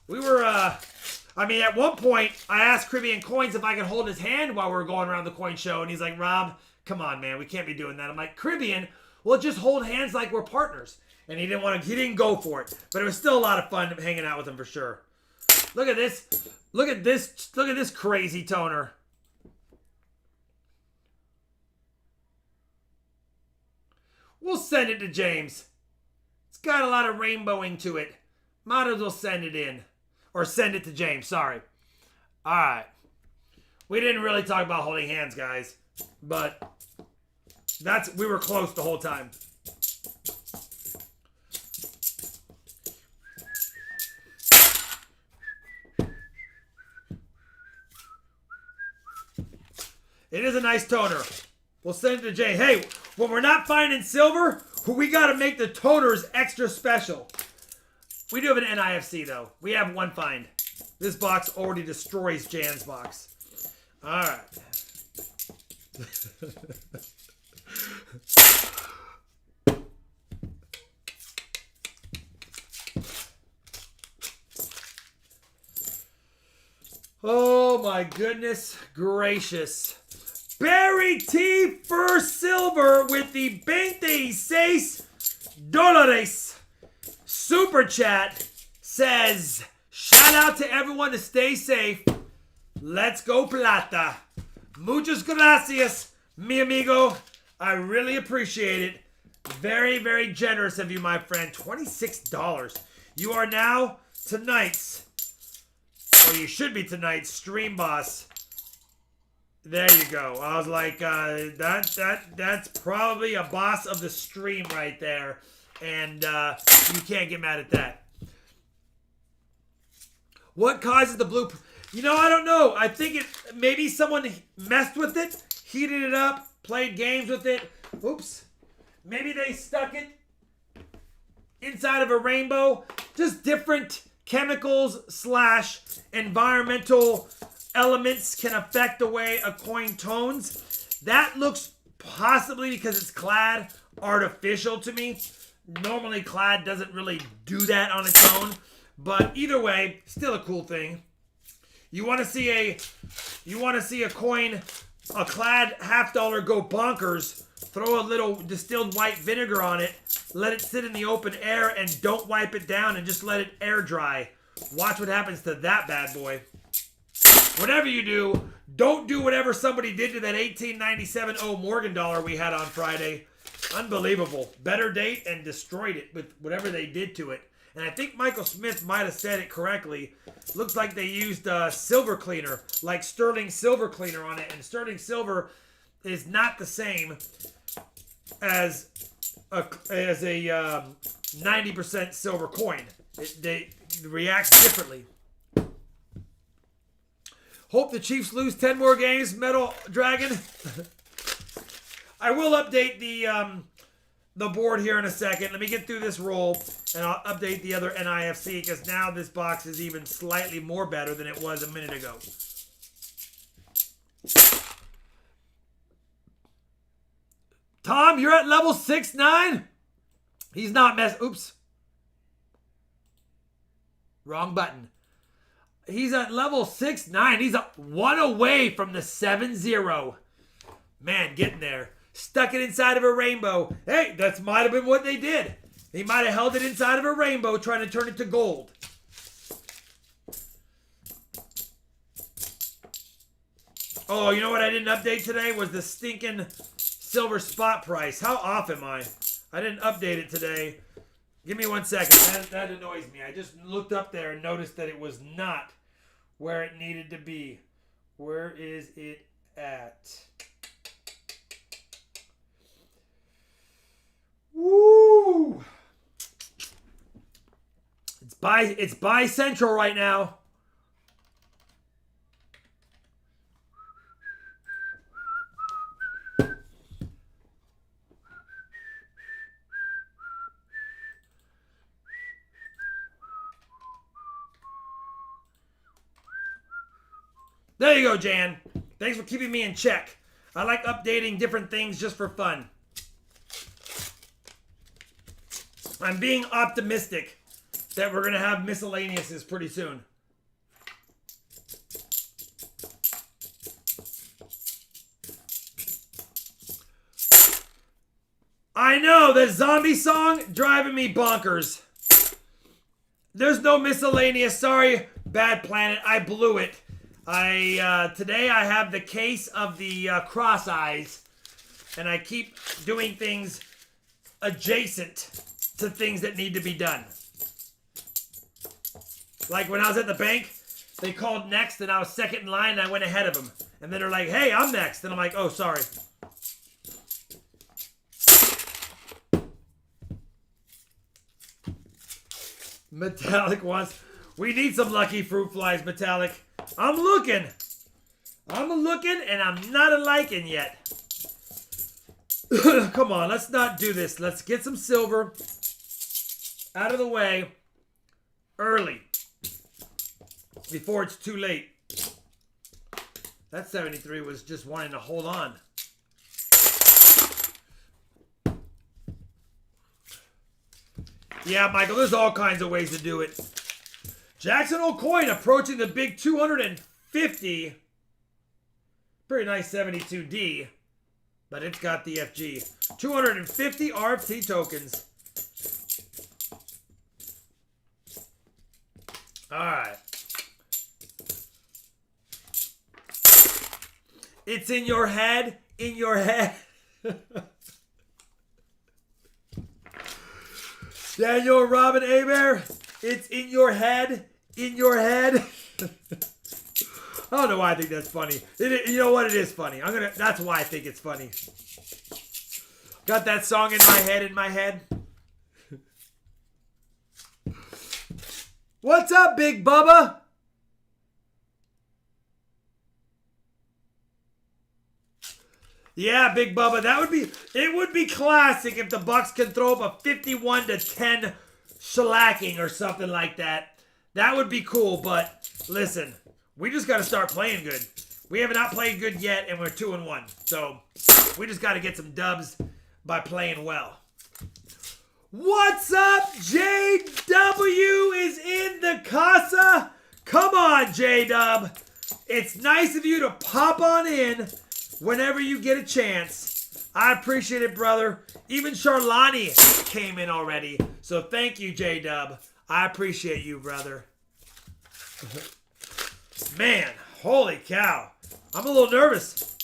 We were, at one point, I asked Caribbean Coins if I could hold his hand while we were going around the coin show. And he's like, Rob, come on, man. We can't be doing that. I'm like, Caribbean, we'll just hold hands like we're partners. And he didn't go for it. But it was still a lot of fun hanging out with him for sure. Look at this. Look at this crazy toner. We'll send it to James. It's got a lot of rainbowing to it. Might as well send it in. Or send it to James, sorry. Alright. We didn't really talk about holding hands, guys. But we were close the whole time. It is a nice toner. We'll send it to Jay. Hey, when we're not finding silver, we got to make the toners extra special. We do have an NIFC, though. We have one find. This box already destroys Jan's box. All right. Oh, my goodness gracious. Barry T for silver with the $26. Super Chat says, shout out to everyone to stay safe. Let's go plata. Muchas gracias, mi amigo. I really appreciate it. Very, very generous of you, my friend. $26. You are now tonight's, or you should be tonight's stream boss. There you go. I was like, that's probably a boss of the stream right there. And you can't get mad at that. What causes the blue? You know, I don't know. I think maybe someone messed with it, heated it up, played games with it. Oops. Maybe they stuck it inside of a rainbow. Just different chemicals / environmental elements can affect the way a coin tones. That looks possibly, because it's clad, artificial to me. Normally clad doesn't really do that on its own, but either way, still a cool thing. You want to see a coin, a clad $50 go bonkers, throw a little distilled white vinegar on it, let it sit in the open air and don't wipe it down and just let it air dry. Watch what happens to that bad boy. Whatever you do, don't do whatever somebody did to that 1897 Morgan dollar we had on Friday. Unbelievable. Better date and destroyed it with whatever they did to it. And I think Michael Smith might have said it correctly. Looks like they used silver cleaner, like sterling silver cleaner on it. And sterling silver is not the same as a 90% silver coin. They react differently. Hope the Chiefs lose 10 more games, Metal Dragon. I will update the board here in a second. Let me get through this roll, and I'll update the other NIFC, because now this box is even slightly more better than it was a minute ago. Tom, you're at level 6-9? He's not oops. Wrong button. He's at level 6-9. He's a 1 away from the 7-0. Man, getting there. Stuck it inside of a rainbow. Hey, that might have been what they did. They might have held it inside of a rainbow trying to turn it to gold. Oh, you know what I didn't update today was the stinking silver spot price. How off am I? I didn't update it today. Give me 1 second. That annoys me. I just looked up there and noticed that it was not where it needed to be. Where is it at? Woo! It's buy central right now. There you go, Jan. Thanks for keeping me in check. I like updating different things just for fun. I'm being optimistic that we're going to have miscellaneouses pretty soon. I know, the zombie song driving me bonkers. There's no miscellaneous. Sorry, Bad Planet. I blew it. Today I have the case of the cross eyes, and I keep doing things adjacent to things that need to be done. Like when I was at the bank, they called next, and I was second in line, and I went ahead of them. And then they're like, hey, I'm next. And I'm like, oh, sorry. Metallic wants... We need some lucky fruit flies, Metallic. I'm looking, and I'm not a-liking yet. Come on, let's not do this. Let's get some silver out of the way early before it's too late. That 73 was just wanting to hold on. Yeah, Michael, there's all kinds of ways to do it. Jackson O'Coin approaching the big 250. Pretty nice 72D, but it's got the FG. 250 RFT tokens. All right. It's in your head, in your head. Daniel Robin Aber, it's in your head. In your head. I don't know why I think that's funny. You know what? It is funny. That's why I think it's funny. Got that song in my head. What's up, Big Bubba? Yeah, Big Bubba. It would be classic if the Bucks can throw up a 51-10 shellacking or something like that. That would be cool, but listen, we just got to start playing good. We have not played good yet, and we're 2-1. So we just got to get some dubs by playing well. What's up, JW is in the casa. Come on, J-Dub. It's nice of you to pop on in whenever you get a chance. I appreciate it, brother. Even Charlani came in already. So thank you, J-Dub. I appreciate you, brother. Man, holy cow. I'm a little nervous.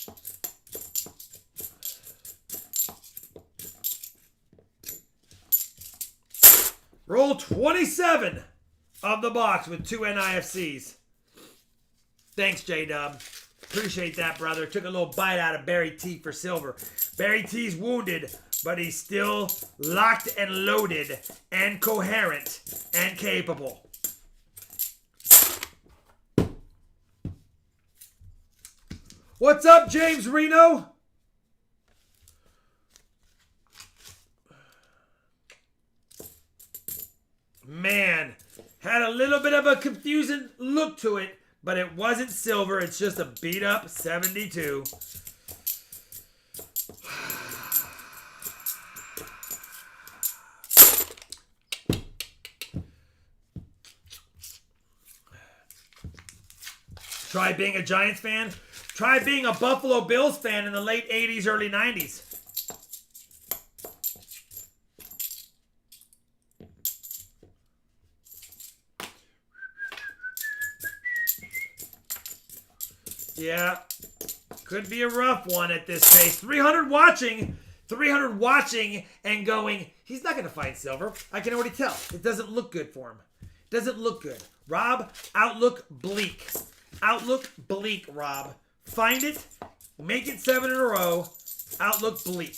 Roll 27 of the box with 2 NIFCs. Thanks, J-Dub. Appreciate that, brother. Took a little bite out of Barry T for silver. Barry T's wounded, but he's still locked and loaded and coherent and capable. What's up, James Reno? Man, had a little bit of a confusing look to it, but it wasn't silver. It's just a beat up 72. Try being a Giants fan. Try being a Buffalo Bills fan in the late 80s, early 90s. Yeah, could be a rough one at this pace. 300 watching and going, he's not going to find silver. I can already tell. It doesn't look good for him. Doesn't look good. Rob, outlook bleak. Outlook bleak, Rob. Find it. Make it 7 in a row. Outlook bleak.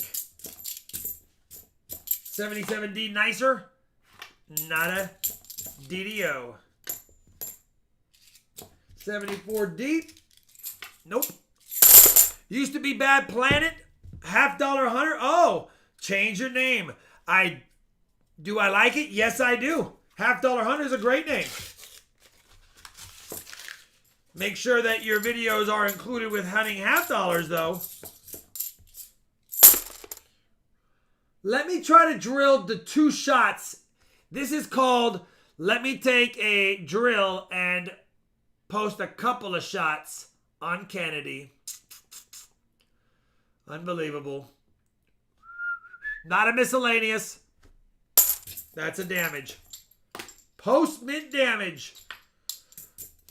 77D nicer. Not a DDO. 74D. Nope. Used to be Bad Planet. $50 hunter. Oh, change your name. Do I like it? Yes, I do. $50 hunter is a great name. Make sure that your videos are included with hunting $50 though. Let me try to drill the 2 shots. This is called, let me take a drill and post a couple of shots on Kennedy. Unbelievable. Not a miscellaneous. That's a damage. Post-mint damage.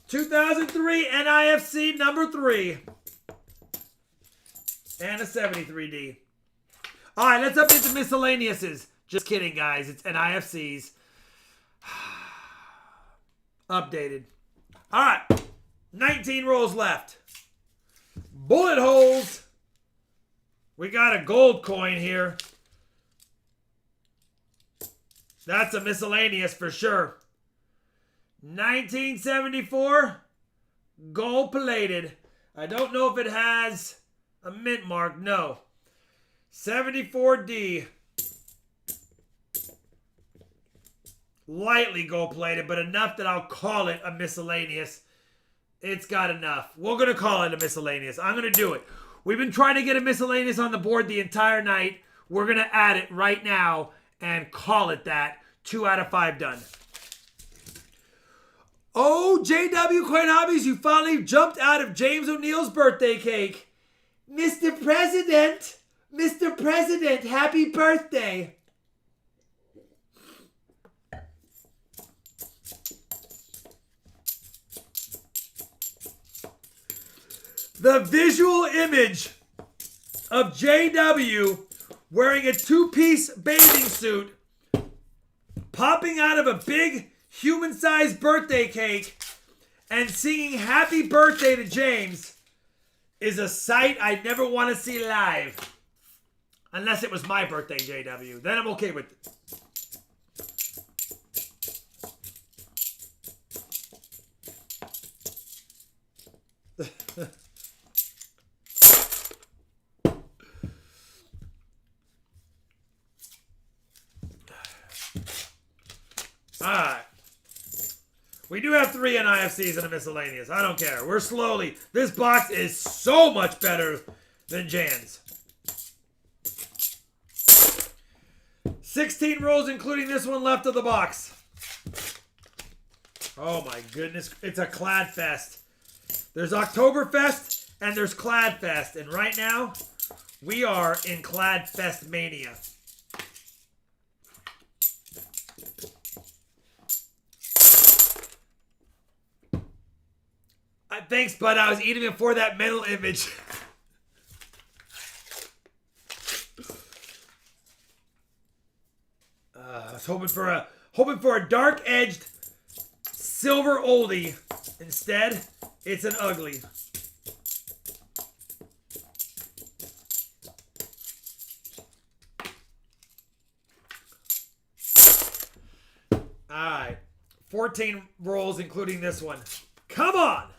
2003 NIFC number 3. And a 73D. All right, let's update the miscellaneouses. Just kidding, guys. It's NIFCs. Updated. All right. 19 rolls left. Bullet holes. We got a gold coin here. That's a miscellaneous for sure. 1974. Gold plated. I don't know if it has a mint mark. No. 74D. Lightly gold plated, but enough that I'll call it a miscellaneous. It's got enough. We're going to call it a miscellaneous. I'm going to do it. We've been trying to get a miscellaneous on the board the entire night. We're going to add it right now and call it that. 2 out of 5 done. Oh, JW Coin Hobbies, you finally jumped out of James O'Neill's birthday cake. Mr. President, Mr. President, happy birthday. The visual image of JW wearing a 2-piece bathing suit, popping out of a big human-sized birthday cake, and singing happy birthday to James is a sight I never want to see live. Unless it was my birthday, JW. Then I'm okay with it. Alright. We do have 3 NIFCs and a miscellaneous. I don't care. We're slowly. This box is so much better than Jan's. 16 rolls, including this one left of the box. Oh my goodness. It's a Clad Fest. There's Oktoberfest and there's Clad Fest. And right now, we are in Clad Fest mania. Thanks, bud. I was eating before that mental image. I was hoping for a dark-edged silver oldie. Instead, it's an ugly. All right. 14 rolls, including this one. Come on!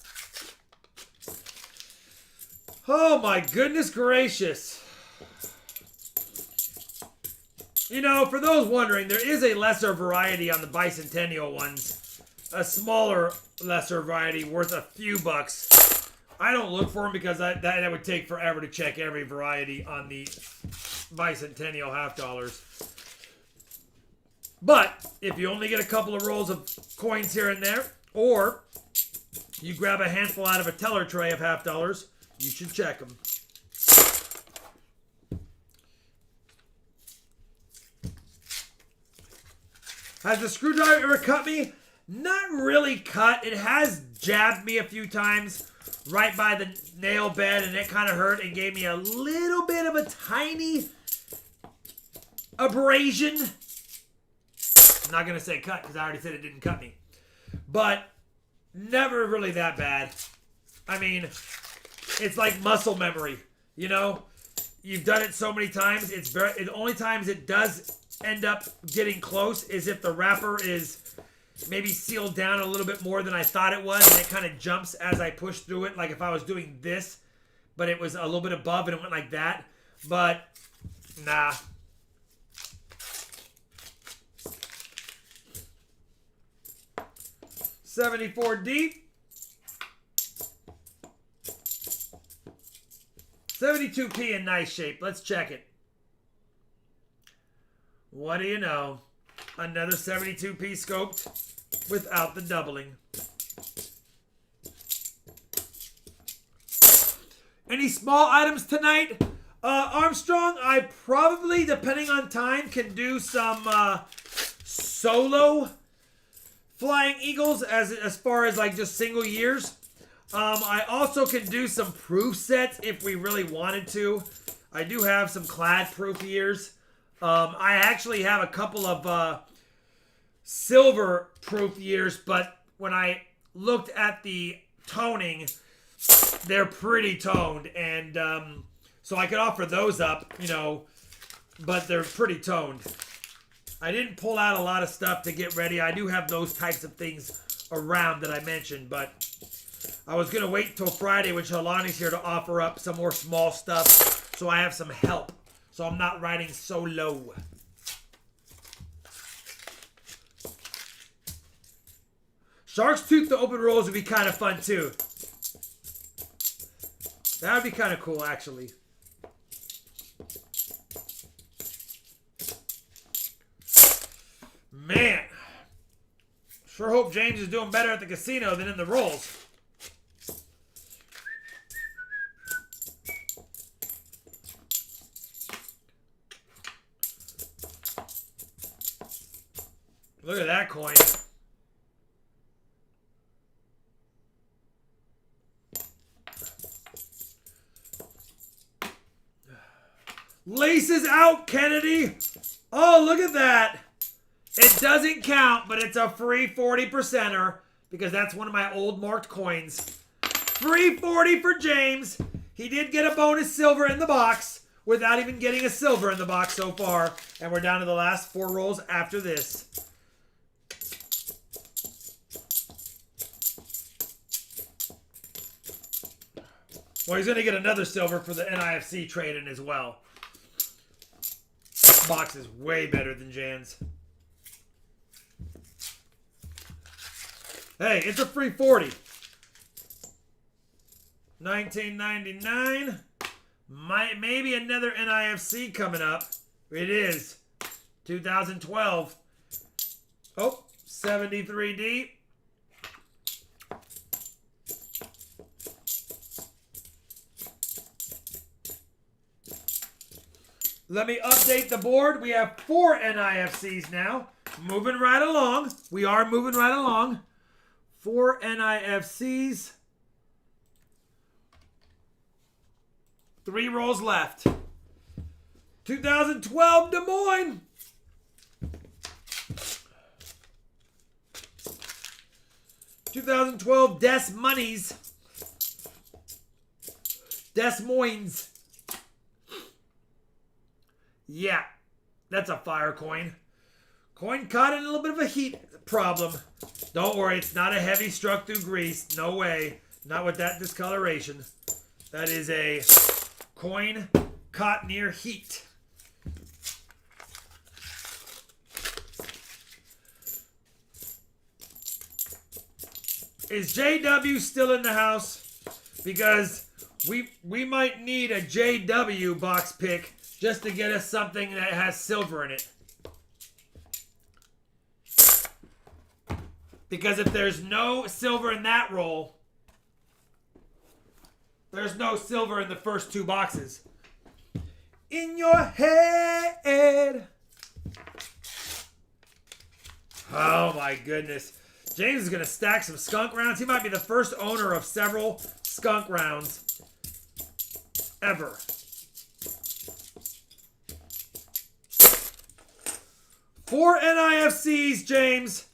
Oh my goodness gracious. You know, for those wondering, there is a lesser variety on the bicentennial ones. A smaller, lesser variety worth a few bucks. I don't look for them because that would take forever to check every variety on the bicentennial half dollars. But if you only get a couple of rolls of coins here and there, or you grab a handful out of a teller tray of half dollars, you should check them. Has the screwdriver ever cut me? Not really cut. It has jabbed me a few times right by the nail bed, and it kind of hurt and gave me a little bit of a tiny abrasion. I'm not going to say cut because I already said it didn't cut me. But never really that bad. I mean, it's like muscle memory, you know? You've done it so many times. The only times it does end up getting close is if the wrapper is maybe sealed down a little bit more than I thought it was, and it kind of jumps as I push through it, like if I was doing this, but it was a little bit above and it went like that. But, nah. $74 deep. 72p in nice shape. Let's check it. What do you know? Another 72p scoped without the doubling. Any small items tonight? Armstrong, I probably, depending on time, can do some solo Flying Eagles as far as like just single years. I also can do some proof sets if we really wanted to. I do have some clad proof years. I actually have a couple of silver proof years, but when I looked at the toning, they're pretty toned, and so I could offer those up, you know, but they're pretty toned. I didn't pull out a lot of stuff to get ready. I do have those types of things around that I mentioned, but I was going to wait until Friday when Shalani's here to offer up some more small stuff so I have some help, so I'm not riding solo. Shark's Tooth to open rolls would be kind of fun too. That would be kind of cool, actually. Man, sure hope James is doing better at the casino than in the rolls. Look at that coin. Laces out, Kennedy. Oh, look at that. It doesn't count, but it's a free 40%er because that's one of my old marked coins. Free 40 for James. He did get a bonus silver in the box without even getting a silver in the box so far. And we're down to the last 4 rolls after this. Well, he's going to get another silver for the NIFC trade-in as well. This box is way better than Jan's. Hey, it's a free 40. 1999. Maybe another NIFC coming up. It is. 2012. Oh, 73D. Let me update the board. We have 4 NIFCs now. Moving right along. We are moving right along. 4 NIFCs. 3 rolls left. 2012 Des Moines. (2012) Des Moines. Des Moines. Yeah, that's a fire coin. Coin caught in a little bit of a heat problem. Don't worry, it's not a heavy struck through grease. No way. Not with that discoloration. That is a coin caught near heat. Is JW still in the house? Because we might need a JW box pick just to get us something that has silver in it. Because if there's no silver in that roll, there's no silver in the first two boxes. In your head. Oh my goodness. James is going to stack some skunk rounds. He might be the first owner of several skunk rounds ever. Four NIFCs, James.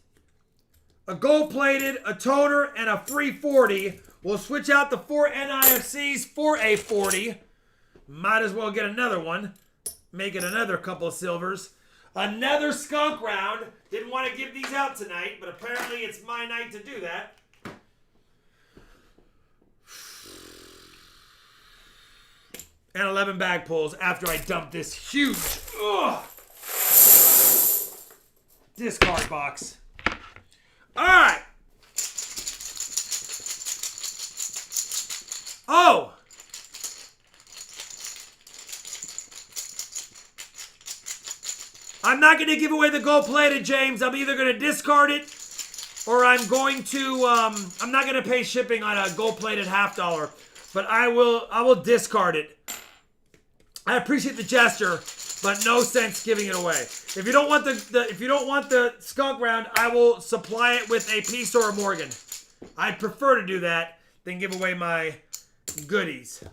A gold-plated, a toner, and a free 40. We'll switch out the 4 NIFCs for a 40. Might as well get another one. Make it another couple of silvers. Another skunk round. Didn't want to give these out tonight, but apparently it's my night to do that. And 11 bag pulls after I dump this huge discard box. All right. Oh. I'm not going to give away the gold-plated, James. I'm either going to discard it or I'm going to, I'm not going to pay shipping on a gold-plated $50, but I will discard it. I appreciate the gesture, but no sense giving it away. If you don't want the skunk round, I will supply it with a piece or a Morgan. I'd prefer to do that than give away my goodies.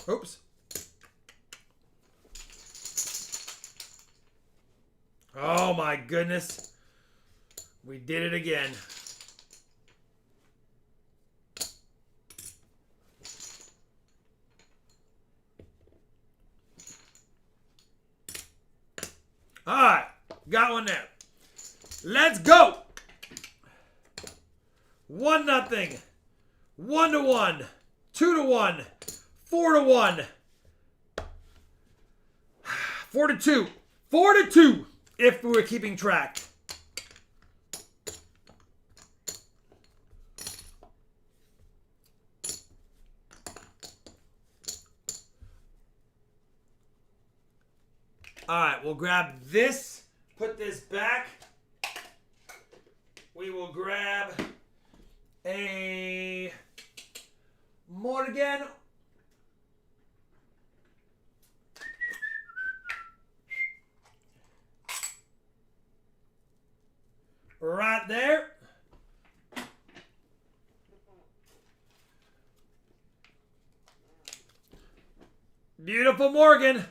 Oops. Oh my goodness. We did it again. All right, got one there. Let's go. 1-0, 1-1, 2-1, 4-1, 4-2, 4-2. If we were keeping track. All right, we'll grab this, put this back. We will grab a Morgan. Right there. Beautiful Morgan.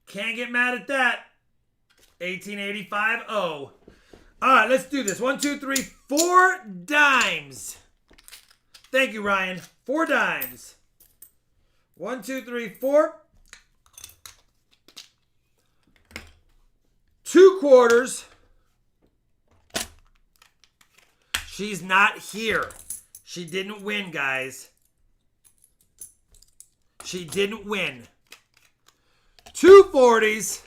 Can't get mad at that. 1885-0. All right, let's do this. 1, 2, 3, 4 dimes. Thank you, Ryan. 4 dimes. 1, 2, 3, 4. 2 quarters. She's not here. She didn't win, guys. She didn't win. 2 40s.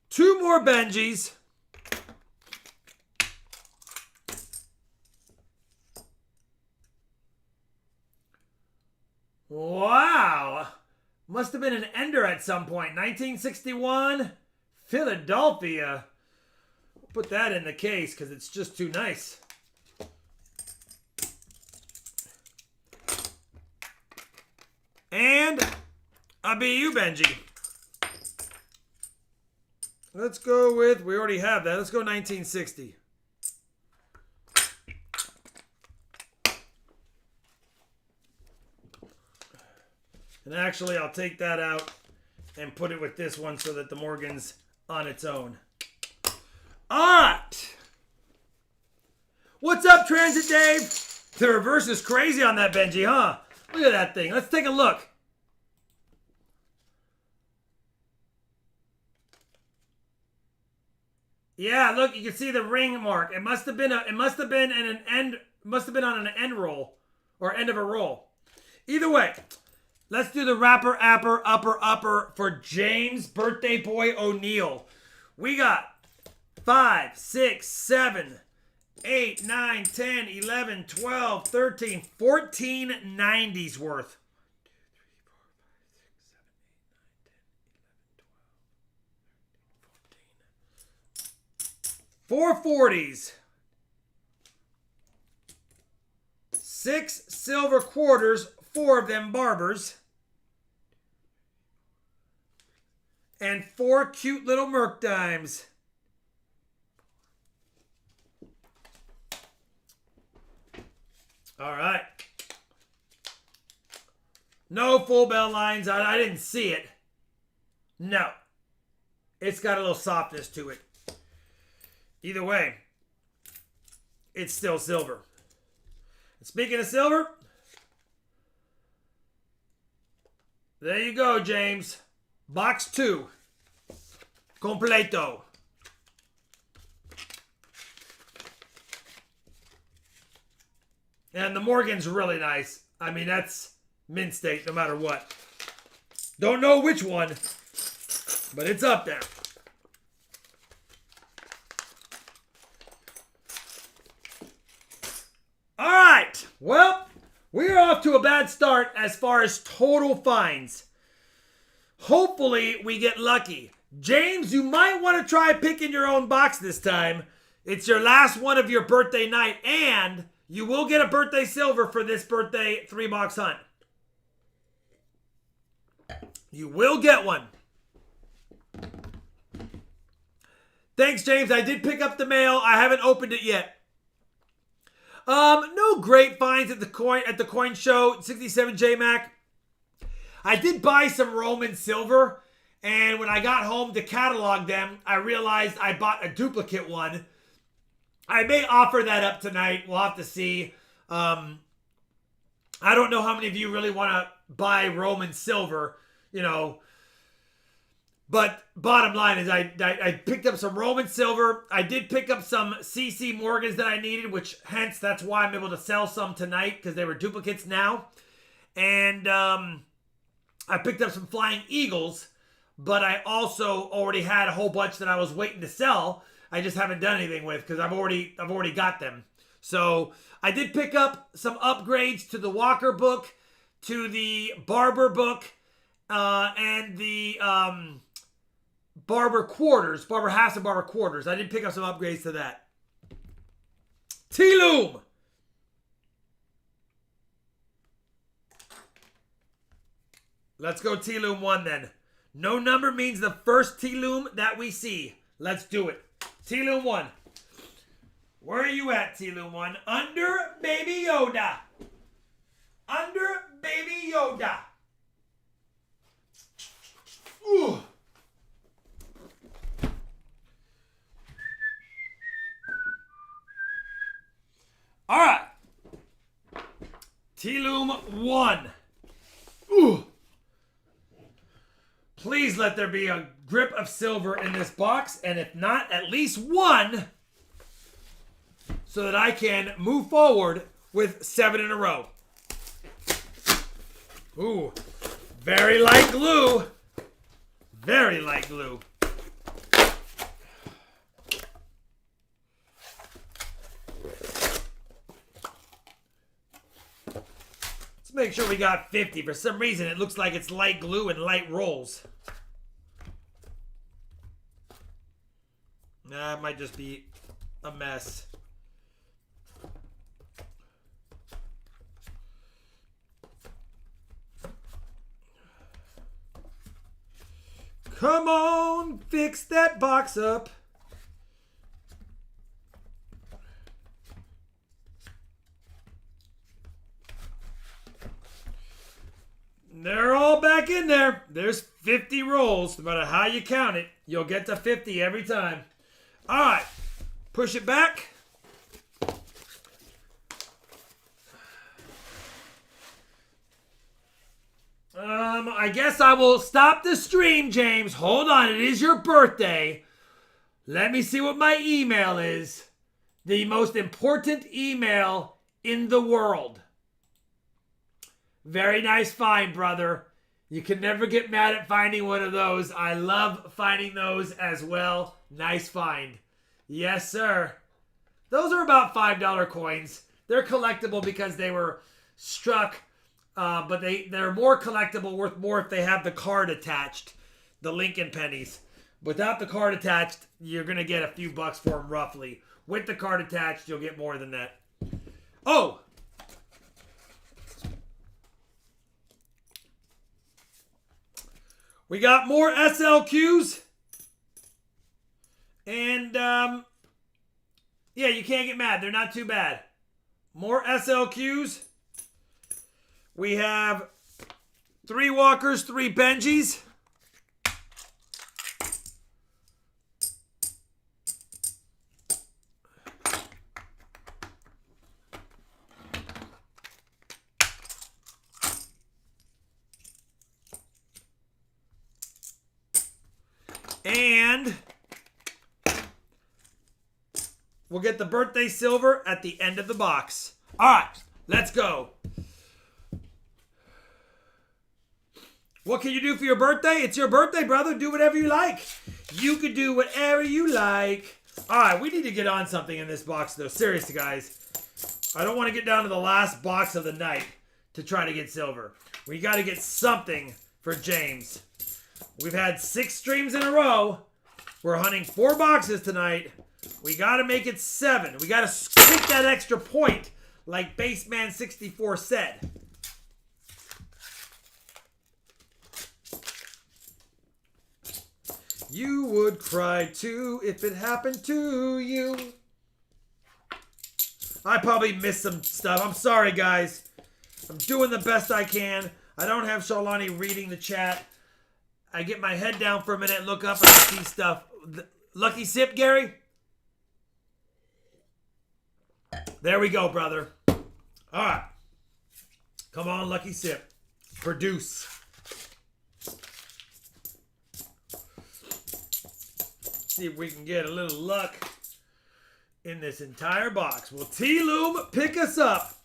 2 more Benjis. Wow. Must have been an ender at some point. 1961. Philadelphia. Put that in the case because it's just too nice. And a BU Benji. Let's go with, we already have that. Let's go 1960. And actually, I'll take that out and put it with this one so that the Morgan's on its own. All right. What's up, Transit Dave? The reverse is crazy on that Benji, huh? Look at that thing. Let's take a look. Yeah, look, you can see the ring mark. It must have been on an end roll or end of a roll. Either way, let's do the rapper, upper for James Birthday Boy O'Neal. We got 5, 6, 7, 8, 9, 10, 11, 12, 13, 14 90s worth. 4 40s. 6 silver quarters, 4 of them barbers. And 4 cute little Merc dimes. All right. No full bell lines. I didn't see it. No. It's got a little softness to it. Either way, it's still silver. And speaking of silver, there you go, James. Box 2. Completo. And the Morgan's really nice. I mean, that's mint state no matter what. Don't know which one, but it's up there. All right. Well, we're off to a bad start as far as total finds. Hopefully, we get lucky. James, you might want to try picking your own box this time. It's your last one of your birthday night, and you will get a birthday silver for this birthday 3-box hunt. You will get one. Thanks, James. I did pick up the mail. I haven't opened it yet. No great finds at the coin show, 67 JMac. I did buy some Roman silver, and when I got home to catalog them, I realized I bought a duplicate one. I may offer that up tonight. We'll have to see. I don't know how many of you really want to buy Roman silver, you know. But bottom line is I picked up some Roman silver. I did pick up some CC Morgans that I needed, which hence that's why I'm able to sell some tonight because they were duplicates now. And I picked up some Flying Eagles, but I also already had a whole bunch that I was waiting to sell. I just haven't done anything with because I've already got them. So I did pick up some upgrades to the Walker book, to the Barber book, and the Barber quarters, Barber halves and Barber quarters. I did pick up some upgrades to that. T-Loom. Let's go T-Loom 1 then. No number means the first T-Loom that we see. Let's do it. T-Loom 1. Where are you at, T-Loom 1? Under Baby Yoda. Under Baby Yoda. Ooh. All right. T-Loom 1. Ooh. Please let there be a grip of silver in this box, and if not, at least one, so that I can move forward with 7 in a row. Ooh, very light glue. Very light glue. Let's make sure we got 50. For some reason, it looks like it's light glue and light rolls. Nah, it might just be a mess. Come on, fix that box up. They're all back in there. There's 50 rolls. No matter how you count it, you'll get to 50 every time. All right, push it back. I guess I will stop the stream, James. Hold on, it is your birthday. Let me see what my email is. The most important email in the world. Very nice find, brother. You can never get mad at finding one of those. I love finding those as well. Nice find. Yes, sir. Those are about $5 coins. They're collectible because they were struck, but they're more collectible, worth more if they have the card attached, the Lincoln pennies. Without the card attached, you're going to get a few bucks for them roughly. With the card attached, you'll get more than that. Oh! We got more SLQs. And, yeah, you can't get mad. They're not too bad. More SLQs. We have 3 Walkers, 3 Benjis. And we'll get the birthday silver at the end of the box. All right, let's go. What can you do for your birthday? It's your birthday, brother. Do whatever you like. You could do whatever you like. All right, we need to get on something in this box, though. Seriously, guys. I don't want to get down to the last box of the night to try to get silver. We got to get something for James. We've had 6 streams in a row. We're hunting 4 boxes tonight. We got to make it 7. We got to take that extra point, like Baseman64 said. You would cry too if it happened to you. I probably missed some stuff. I'm sorry, guys. I'm doing the best I can. I don't have Shalani reading the chat. I get my head down for a minute, look up, and I see stuff. Lucky sip, Gary? There we go, brother. All right. Come on, lucky sip. Produce. See if we can get a little luck in this entire box. Will T-Loom pick us up?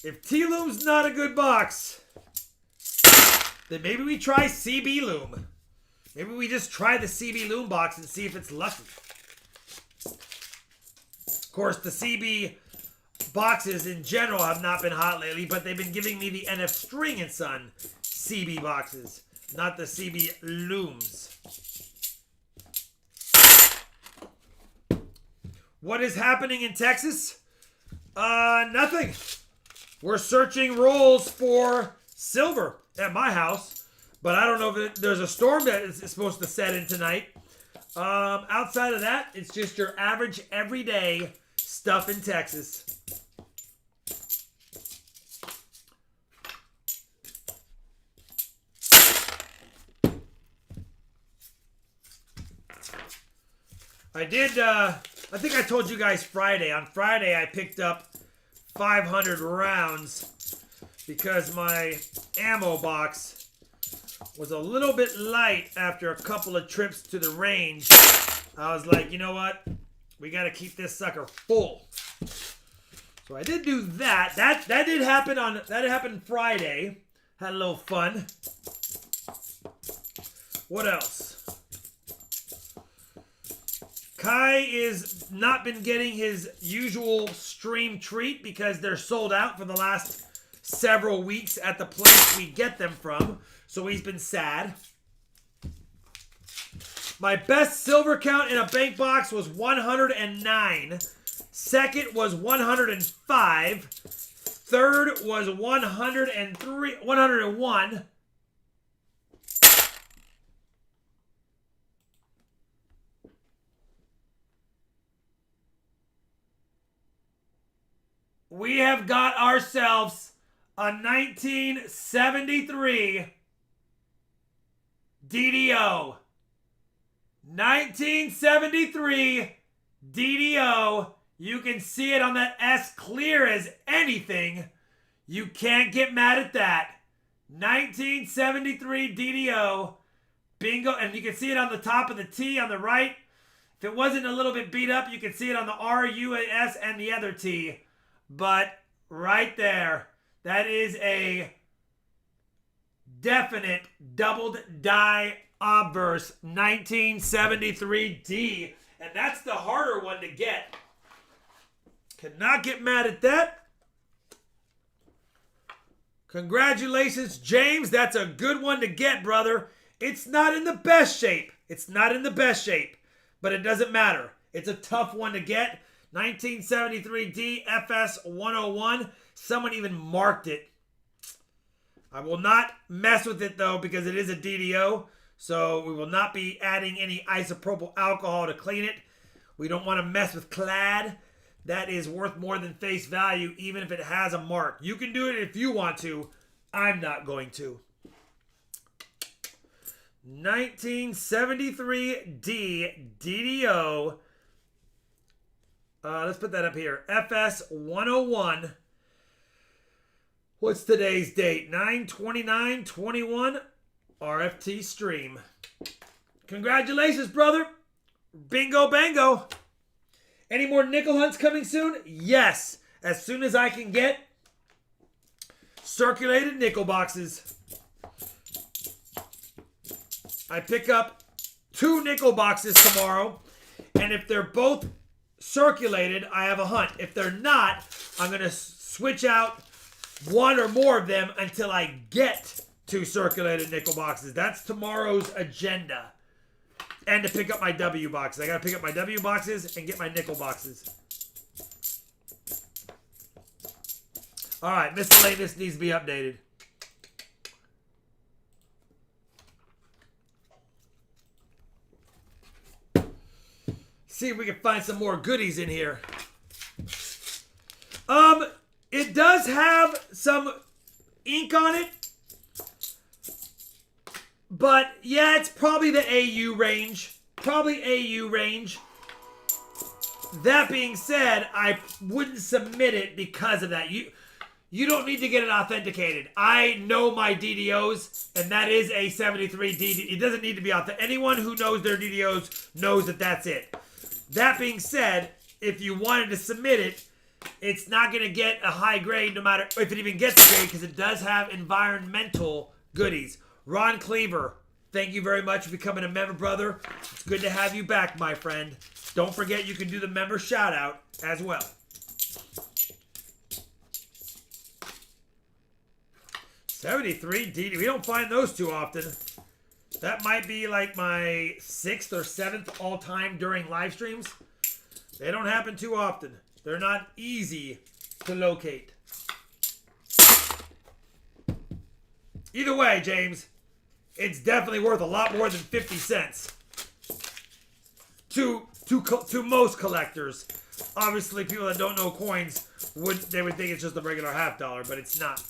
If T-Loom's not a good box, then maybe we try CB Loom. Maybe we just try the CB Loom box and see if it's lucky. Of course, the CB boxes in general have not been hot lately, but they've been giving me the NF String and Son CB boxes, not the CB Looms. What is happening in Texas? Nothing. We're searching rolls for silver at my house, but I don't know if there's a storm that is supposed to set in tonight. Outside of that, it's just your average everyday stuff in Texas. I think I told you guys Friday. On Friday, I picked up 500 rounds because my ammo box was a little bit light after a couple of trips to the range. I was like, you know what? We got to keep this sucker full. So I did do that. That did happen Friday. Had a little fun. What else? Kai is not been getting his usual stream treat because they're sold out for the last several weeks at the place we get them from. So he's been sad. My best silver count in a bank box was 109. Second was 105. Third was 101. We have got ourselves a 1973 DDO. 1973 DDO. You can see it on that S clear as anything. You can't get mad at that. 1973 DDO. Bingo. And you can see it on the top of the T on the right. If it wasn't a little bit beat up, you could see it on the R, U, S, and the other T. But right there, that is a definite doubled die obverse 1973D. And that's the harder one to get. Cannot get mad at that. Congratulations, James. That's a good one to get, brother. It's not in the best shape. It's not in the best shape. But it doesn't matter. It's a tough one to get. 1973D FS 101. Someone even marked it. I will not mess with it, though, because it is a DDO. So we will not be adding any isopropyl alcohol to clean it. We don't want to mess with clad. That is worth more than face value, even if it has a mark. You can do it if you want to. I'm not going to. 1973D DDO. Let's put that up here. FS 101. What's today's date? 9/29/21. RFT stream. Congratulations, brother. Bingo bango. Any more nickel hunts coming soon? Yes. As soon as I can get circulated nickel boxes. I pick up 2 nickel boxes tomorrow. And if they're both circulated, I have a hunt. If they're not, I'm going to switch out 1 or more of them until I get 2 circulated nickel boxes. That's tomorrow's agenda. And to pick up my W boxes. I got to pick up my W boxes and get my nickel boxes. All right, miscellaneous needs to be updated. See if we can find some more goodies in here. It does have some ink on it. But, yeah, it's probably the AU range. Probably AU range. That being said, I wouldn't submit it because of that. You don't need to get it authenticated. I know my DDOs, and that is a 73 DD. It doesn't need to be authenticated. Anyone who knows their DDOs knows that that's it. That being said, if you wanted to submit it, it's not going to get a high grade no matter if it even gets a grade because it does have environmental goodies. Ron Cleaver, thank you very much for becoming a member, brother. It's good to have you back, my friend. Don't forget you can do the member shout out as well. '73 DD. We don't find those too often. That might be like my 6th or 7th all-time during live streams. They don't happen too often. They're not easy to locate. Either way, James, it's definitely worth a lot more than 50 cents to most collectors. Obviously, people that don't know coins would think it's just a regular $50, but it's not.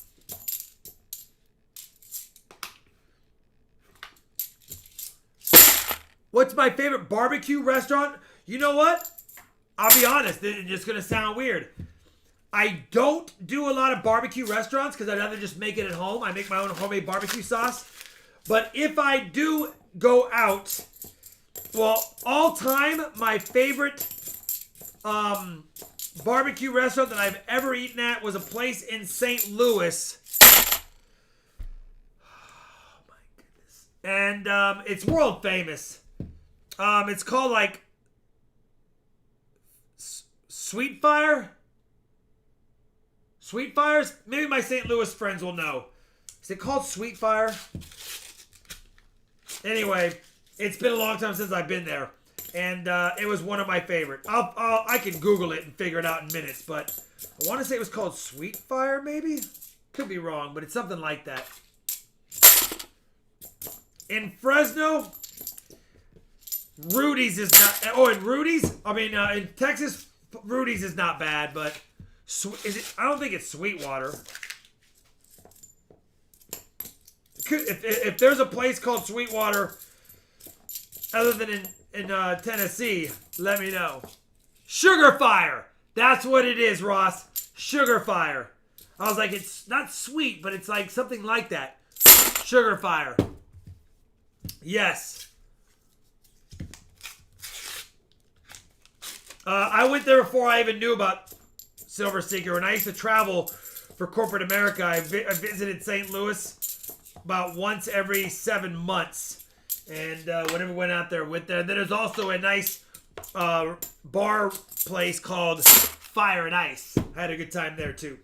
What's my favorite barbecue restaurant? You know what? I'll be honest, it's just going to sound weird. I don't do a lot of barbecue restaurants because I'd rather just make it at home. I make my own homemade barbecue sauce. But if I do go out, well, all time, my favorite barbecue restaurant that I've ever eaten at was a place in St. Louis. Oh, my goodness. And it's world famous. It's called like Sweet Fire? Sweet Fires? Maybe my St. Louis friends will know. Is it called Sweet Fire? Anyway, it's been a long time since I've been there. And it was one of my favorite. I can Google it and figure it out in minutes. But I want to say it was called Sweet Fire, maybe? Could be wrong, but it's something like that. In Fresno, Rudy's is not... Oh, in Rudy's? I mean, in Texas, Rudy's is not bad, but... Is it? I don't think it's Sweetwater. If there's a place called Sweetwater other than in Tennessee, let me know. Sugar Fire. That's what it is, Ross. Sugar Fire. I was like, it's not sweet, but it's like something like that. Sugar Fire. Yes. I went there before I even knew about Silver Seeker. When I used to travel for corporate America, I visited St. Louis about once every 7 months. And whenever we went out there, went there. And then there's also a nice bar place called Fire and Ice. I had a good time there too.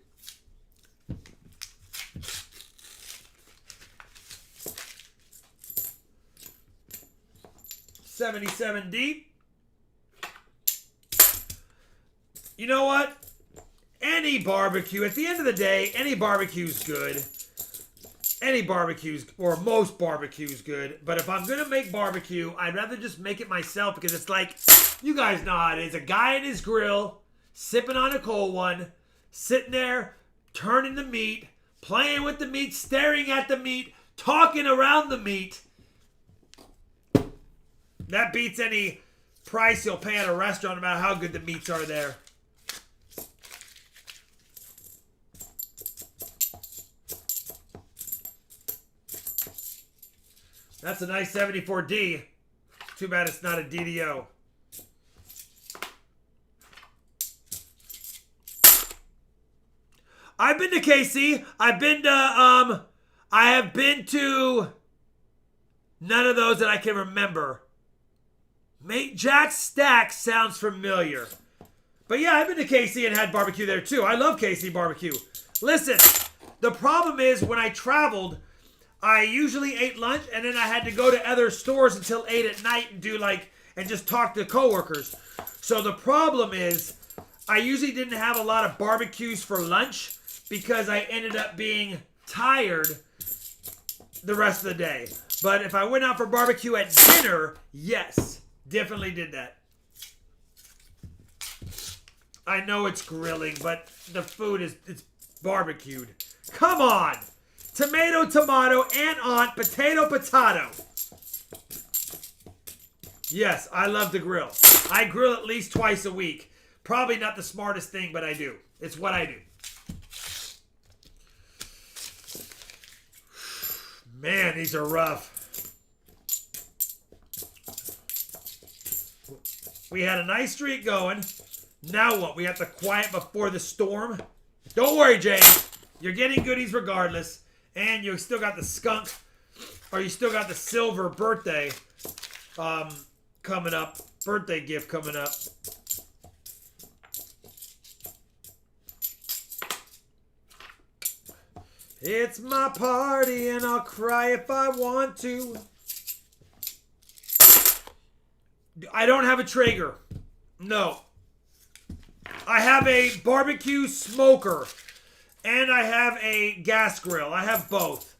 $77 deep. You know what? Any barbecue, at the end of the day, any barbecue's good. Any barbecue's, or most barbecue's good. But if I'm going to make barbecue, I'd rather just make it myself because it's like, you guys know how it is. A guy in his grill, sipping on a cold one, sitting there, turning the meat, playing with the meat, staring at the meat, talking around the meat. That beats any price you'll pay at a restaurant about how good the meats are there. That's a nice 74D. Too bad it's not a DDO. I've been to KC. I've been to, I have been to none of those that I can remember. Mate, Jack Stack sounds familiar. But yeah, I've been to KC and had barbecue there too. I love KC barbecue. Listen, the problem is when I traveled, I usually ate lunch and then I had to go to other stores until 8 at night and do and just talk to coworkers. So the problem is I usually didn't have a lot of barbecues for lunch because I ended up being tired the rest of the day. But if I went out for barbecue at dinner, yes, definitely did that. I know it's grilling, but the food it's barbecued. Come on! Tomato, tomato, and aunt, potato, potato. Yes, I love to grill. I grill at least twice a week. Probably not the smartest thing, but I do. It's what I do. Man, these are rough. We had a nice streak going. Now what? We have to quiet before the storm? Don't worry, James. You're getting goodies regardless. And you still got the skunk, or you still got the silver birthday coming up. Birthday gift coming up. It's my party and I'll cry if I want to. I don't have a Traeger. No. I have a barbecue smoker. And I have a gas grill. I have both.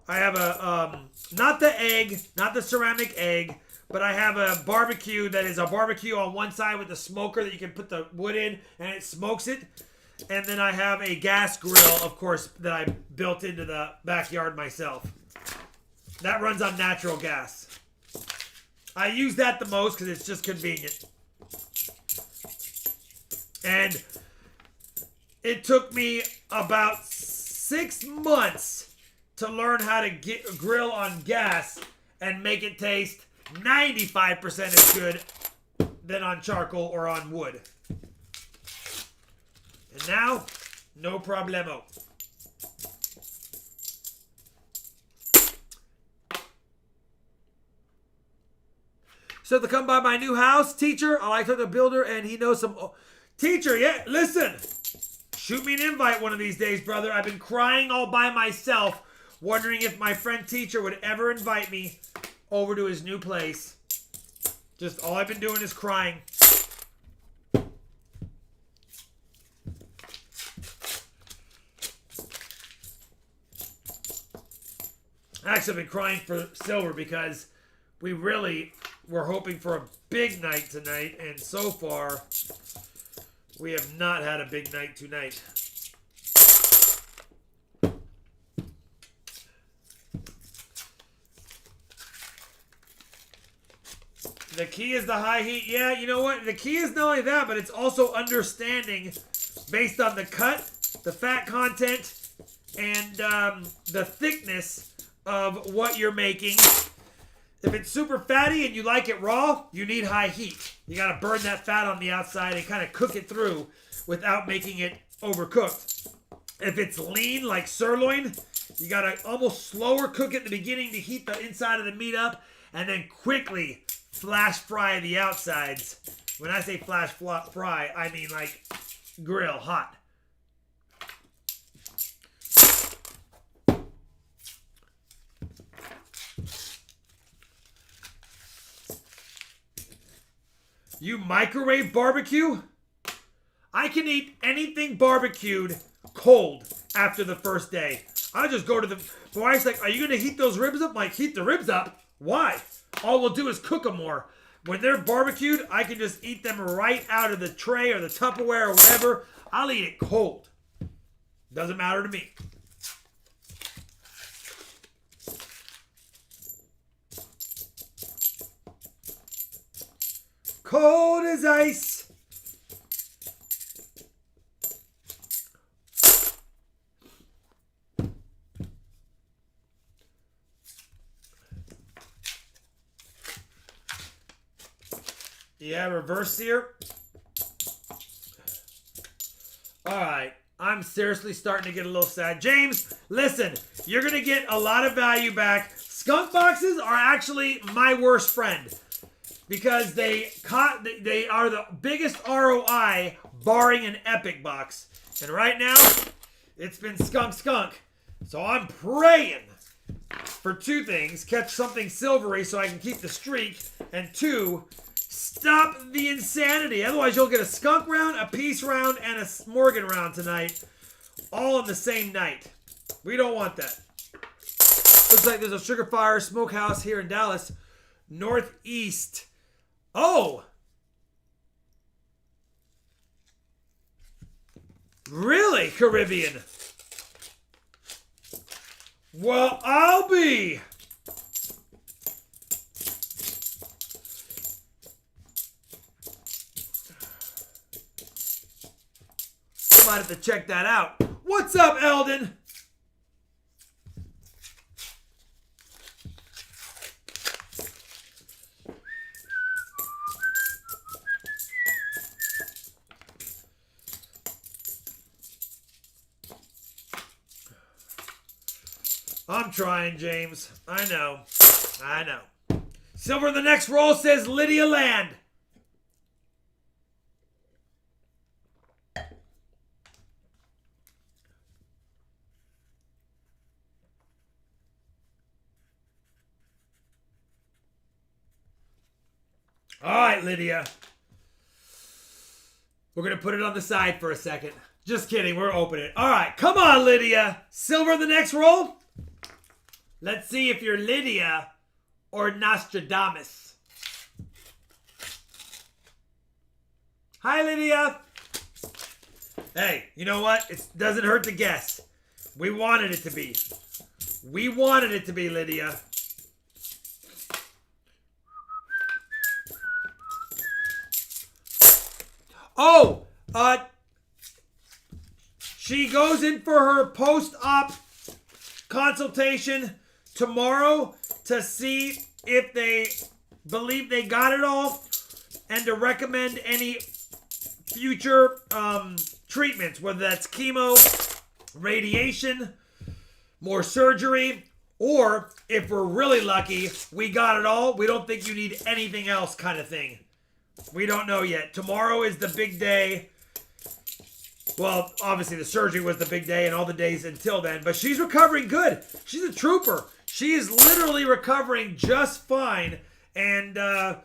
I have a, not the egg, not the ceramic egg, but I have a barbecue that is a barbecue on one side with the smoker that you can put the wood in and it smokes it. And then I have a gas grill, of course, that I built into the backyard myself. That runs on natural gas. I use that the most because it's just convenient. And it took me about 6 months to learn how to grill on gas and make it taste 95% as good than on charcoal or on wood. And now, no problemo. So to come by my new house, teacher, I like the builder and he knows some... Teacher, yeah, listen. Shoot me an invite one of these days, brother. I've been crying all by myself, wondering if my friend teacher would ever invite me over to his new place. Just all I've been doing is crying. Actually, I've been crying for Silver because we really were hoping for a big night tonight, and so far, we have not had a big night tonight. The key is the high heat. Yeah, you know what? The key is not only that, but it's also understanding based on the cut, the fat content, and the thickness of what you're making. If it's super fatty and you like it raw, you need high heat. You got to burn that fat on the outside and kind of cook it through without making it overcooked. If it's lean like sirloin, you got to almost slower cook it at the beginning to heat the inside of the meat up and then quickly flash fry the outsides. When I say flash fry, I mean like grill hot. You microwave barbecue? I can eat anything barbecued cold after the first day. I just go to the... My wife's like, are you going to heat those ribs up? I'm like, heat the ribs up? Why? All we'll do is cook them more. When they're barbecued, I can just eat them right out of the tray or the Tupperware or whatever. I'll eat it cold. Doesn't matter to me. Cold as ice. Yeah, reverse sear. All right. I'm seriously starting to get a little sad. James, listen, you're going to get a lot of value back. Skunk boxes are actually my worst friend because they are the biggest ROI barring an Epic box. And right now, it's been skunk. So I'm praying for two things. Catch something silvery so I can keep the streak. And two, stop the insanity. Otherwise, you'll get a skunk round, a peace round, and a Morgan round tonight. All on the same night. We don't want that. Looks like there's a Sugar Fire Smokehouse here in Dallas. Northeast. Oh! Really, Caribbean? Well, I'll be. Might have to check that out. What's up, Eldon? I'm trying, James. I know. Silver in the next roll, says Lydia Land. All right, Lydia. We're going to put it on the side for a second. Just kidding. We're opening it. All right. Come on, Lydia. Silver in the next roll. Let's see if you're Lydia or Nostradamus. Hi, Lydia. Hey, you know what? It doesn't hurt to guess. We wanted it to be. We wanted it to be, Lydia. Oh, she goes in for her post-op consultation tomorrow to see if they believe they got it all and to recommend any future treatments, whether that's chemo, radiation, more surgery, or if we're really lucky, we got it all. We don't think you need anything else kind of thing. We don't know yet. Tomorrow is the big day. Well, obviously the surgery was the big day and all the days until then. But she's recovering good. She's a trooper. She is literally recovering just fine. And now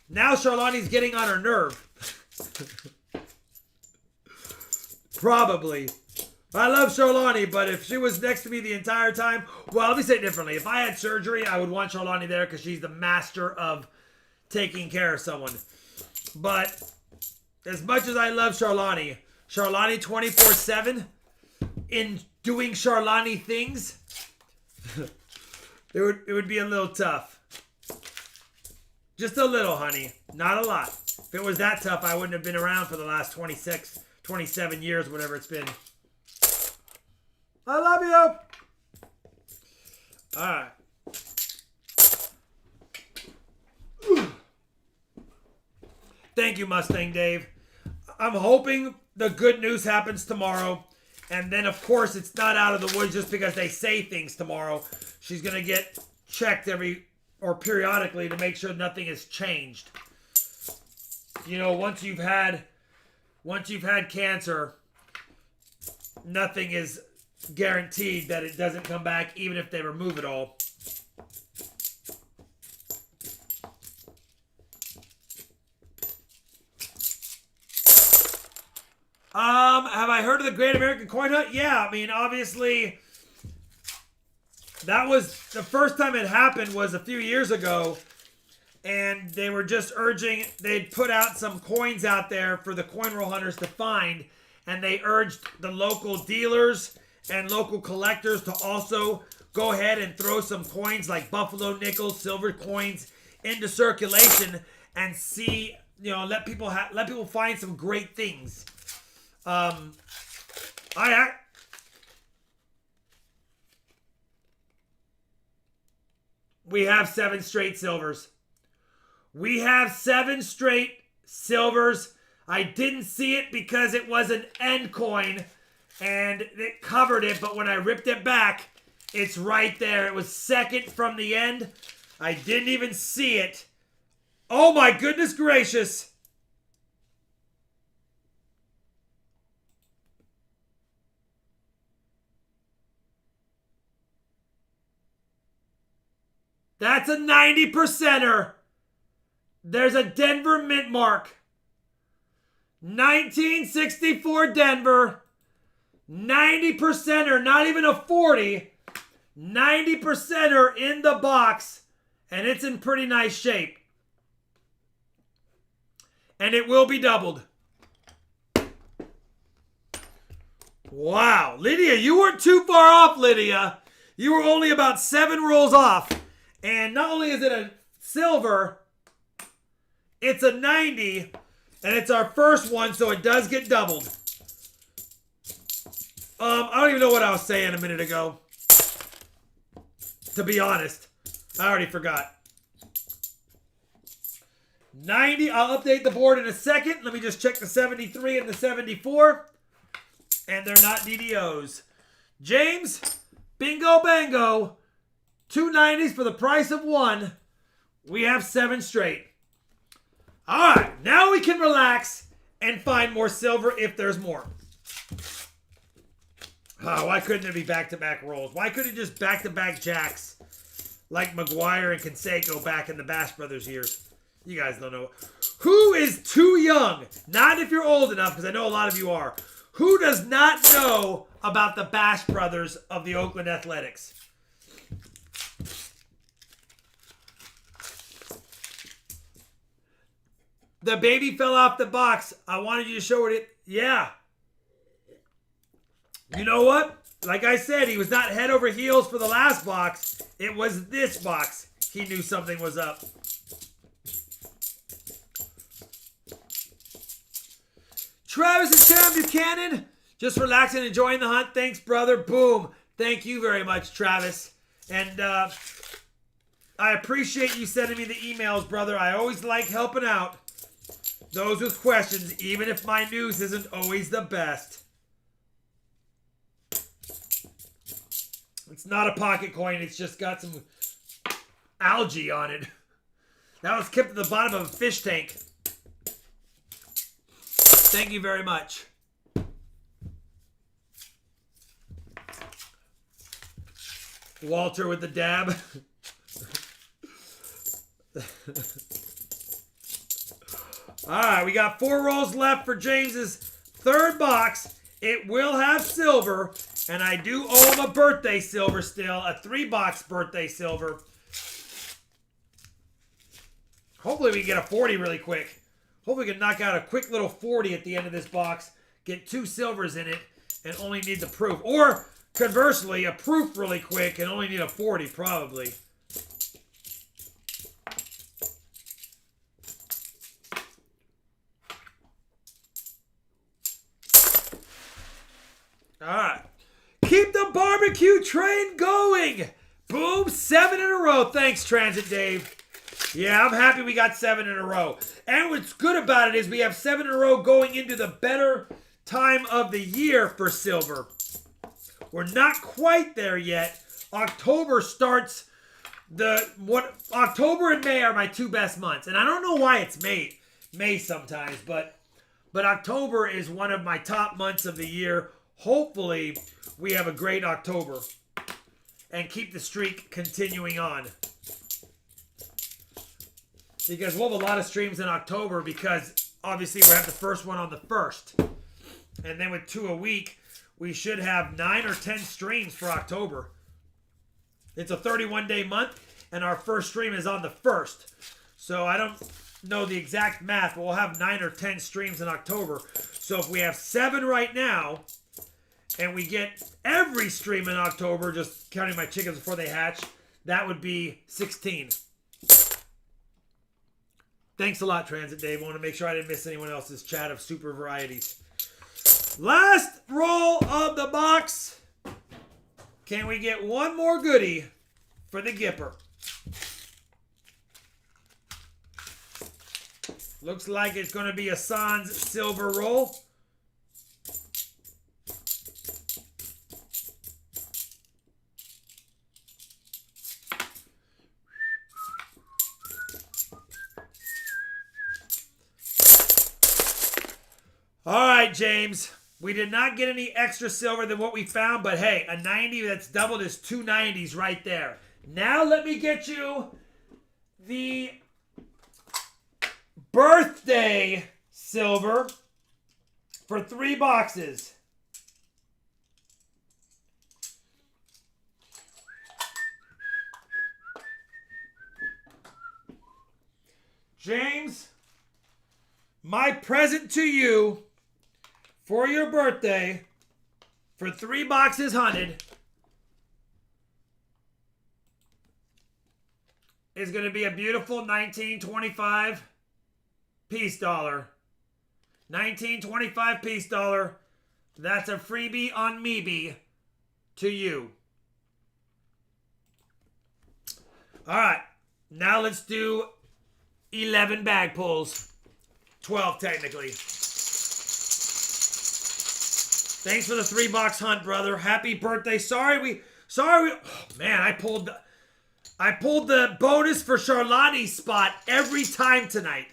Charlani's getting on her nerve. Probably. I love Charlani, but if she was next to me the entire time... Well, let me say it differently. If I had surgery, I would want Charlani there because she's the master of taking care of someone. But as much as I love Charlani 24/7 in doing Charlani things, it would be a little tough. Just a little, honey. Not a lot. If it was that tough, I wouldn't have been around for the last 27 years, whatever it's been. I love you. All right. Thank you, Mustang Dave. I'm hoping the good news happens tomorrow. And then, of course, it's not out of the woods just because they say things tomorrow. She's going to get checked periodically to make sure nothing has changed. You know, once you've had cancer, nothing is guaranteed that it doesn't come back, even if they remove it all. Have I heard of the Great American Coin Hunt? Yeah, I mean, obviously, that was the first time it happened was a few years ago, and they were just urging, they'd put out some coins out there for the coin roll hunters to find, and they urged the local dealers and local collectors to also go ahead and throw some coins like buffalo nickels, silver coins into circulation and see, you know, let people find some great things. We have 7 straight silvers. We have 7 straight silvers. I didn't see it because it was an end coin and it covered it, but when I ripped it back, it's right there. It was second from the end. I didn't even see it. Oh my goodness gracious. That's a 90%er. There's a Denver mint mark. 1964 Denver. 90%er, not even a 40. 90%er in the box. And it's in pretty nice shape. And it will be doubled. Wow. Lydia, you weren't too far off, Lydia. You were only about 7 rolls off. And not only is it a silver, it's a 90, and it's our first one, so it does get doubled. I don't even know what I was saying a minute ago. To be honest, I already forgot. 90, I'll update the board in a second. Let me just check the 73 and the 74. And they're not DDOs. James, bingo bango. 2 90s for the price of 1. We have 7 straight. All right, now we can relax and find more silver if there's more. Oh, why couldn't it be back-to-back rolls? Why couldn't it just back-to-back jacks like McGuire and Canseco back in the Bash Brothers years? You guys don't know. Who is too young? Not if you're old enough, because I know a lot of you are. Who does not know about the Bash Brothers of the Oakland Athletics? The baby fell off the box. I wanted you to show it. Yeah. You know what? Like I said, he was not head over heels for the last box. It was this box. He knew something was up. Travis and Sharon Buchanan. Just relaxing and enjoying the hunt. Thanks, brother. Boom. Thank you very much, Travis. And I appreciate you sending me the emails, brother. I always like helping out those with questions, even if my news isn't always the best. It's not a pocket coin. It's just got some algae on it. That was kept at the bottom of a fish tank. Thank you very much. Walter with the dab. All right, we got 4 rolls left for James's 3rd box. It will have silver, and I do owe him a birthday silver still, a 3-box birthday silver. Hopefully we can get a 40 really quick. Hopefully we can knock out a quick little 40 at the end of this box, get 2 silvers in it, and only need the proof. Or, conversely, a proof really quick and only need a 40 probably. All right. Keep the barbecue train going. Boom, 7 in a row. Thanks, Transit Dave. Yeah, I'm happy we got 7 in a row. And what's good about it is we have 7 in a row going into the better time of the year for silver. We're not quite there yet. October starts October and May are my 2 best months. And I don't know why it's May sometimes, but October is one of my top months of the year. Hopefully, we have a great October and keep the streak continuing on. Because we'll have a lot of streams in October because obviously we have the first one on the 1st. And then with 2 a week, we should have 9 or 10 streams for October. It's a 31-day month, and our first stream is on the 1st. So I don't know the exact math, but we'll have 9 or 10 streams in October. So if we have 7 right now, and we get every stream in October, just counting my chickens before they hatch, that would be 16. Thanks a lot, Transit Dave. I want to make sure I didn't miss anyone else's chat of super varieties. Last roll of the box. Can we get one more goodie for the Gipper? Looks like it's going to be a Sans silver roll. All right, James. We did not get any extra silver than what we found, but hey, a 90 that's doubled is 2 90s right there. Now let me get you the birthday silver for 3 boxes. James, my present to you for your birthday, for 3 boxes hunted, is going to be a beautiful 1925 piece dollar. 1925 piece dollar. That's a freebie on Meebie to you. All right. Now let's do 11 bag pulls. 12 technically. Thanks for the 3-box hunt, brother. Happy birthday. Oh, man, I pulled the bonus for Charlotte's spot every time tonight.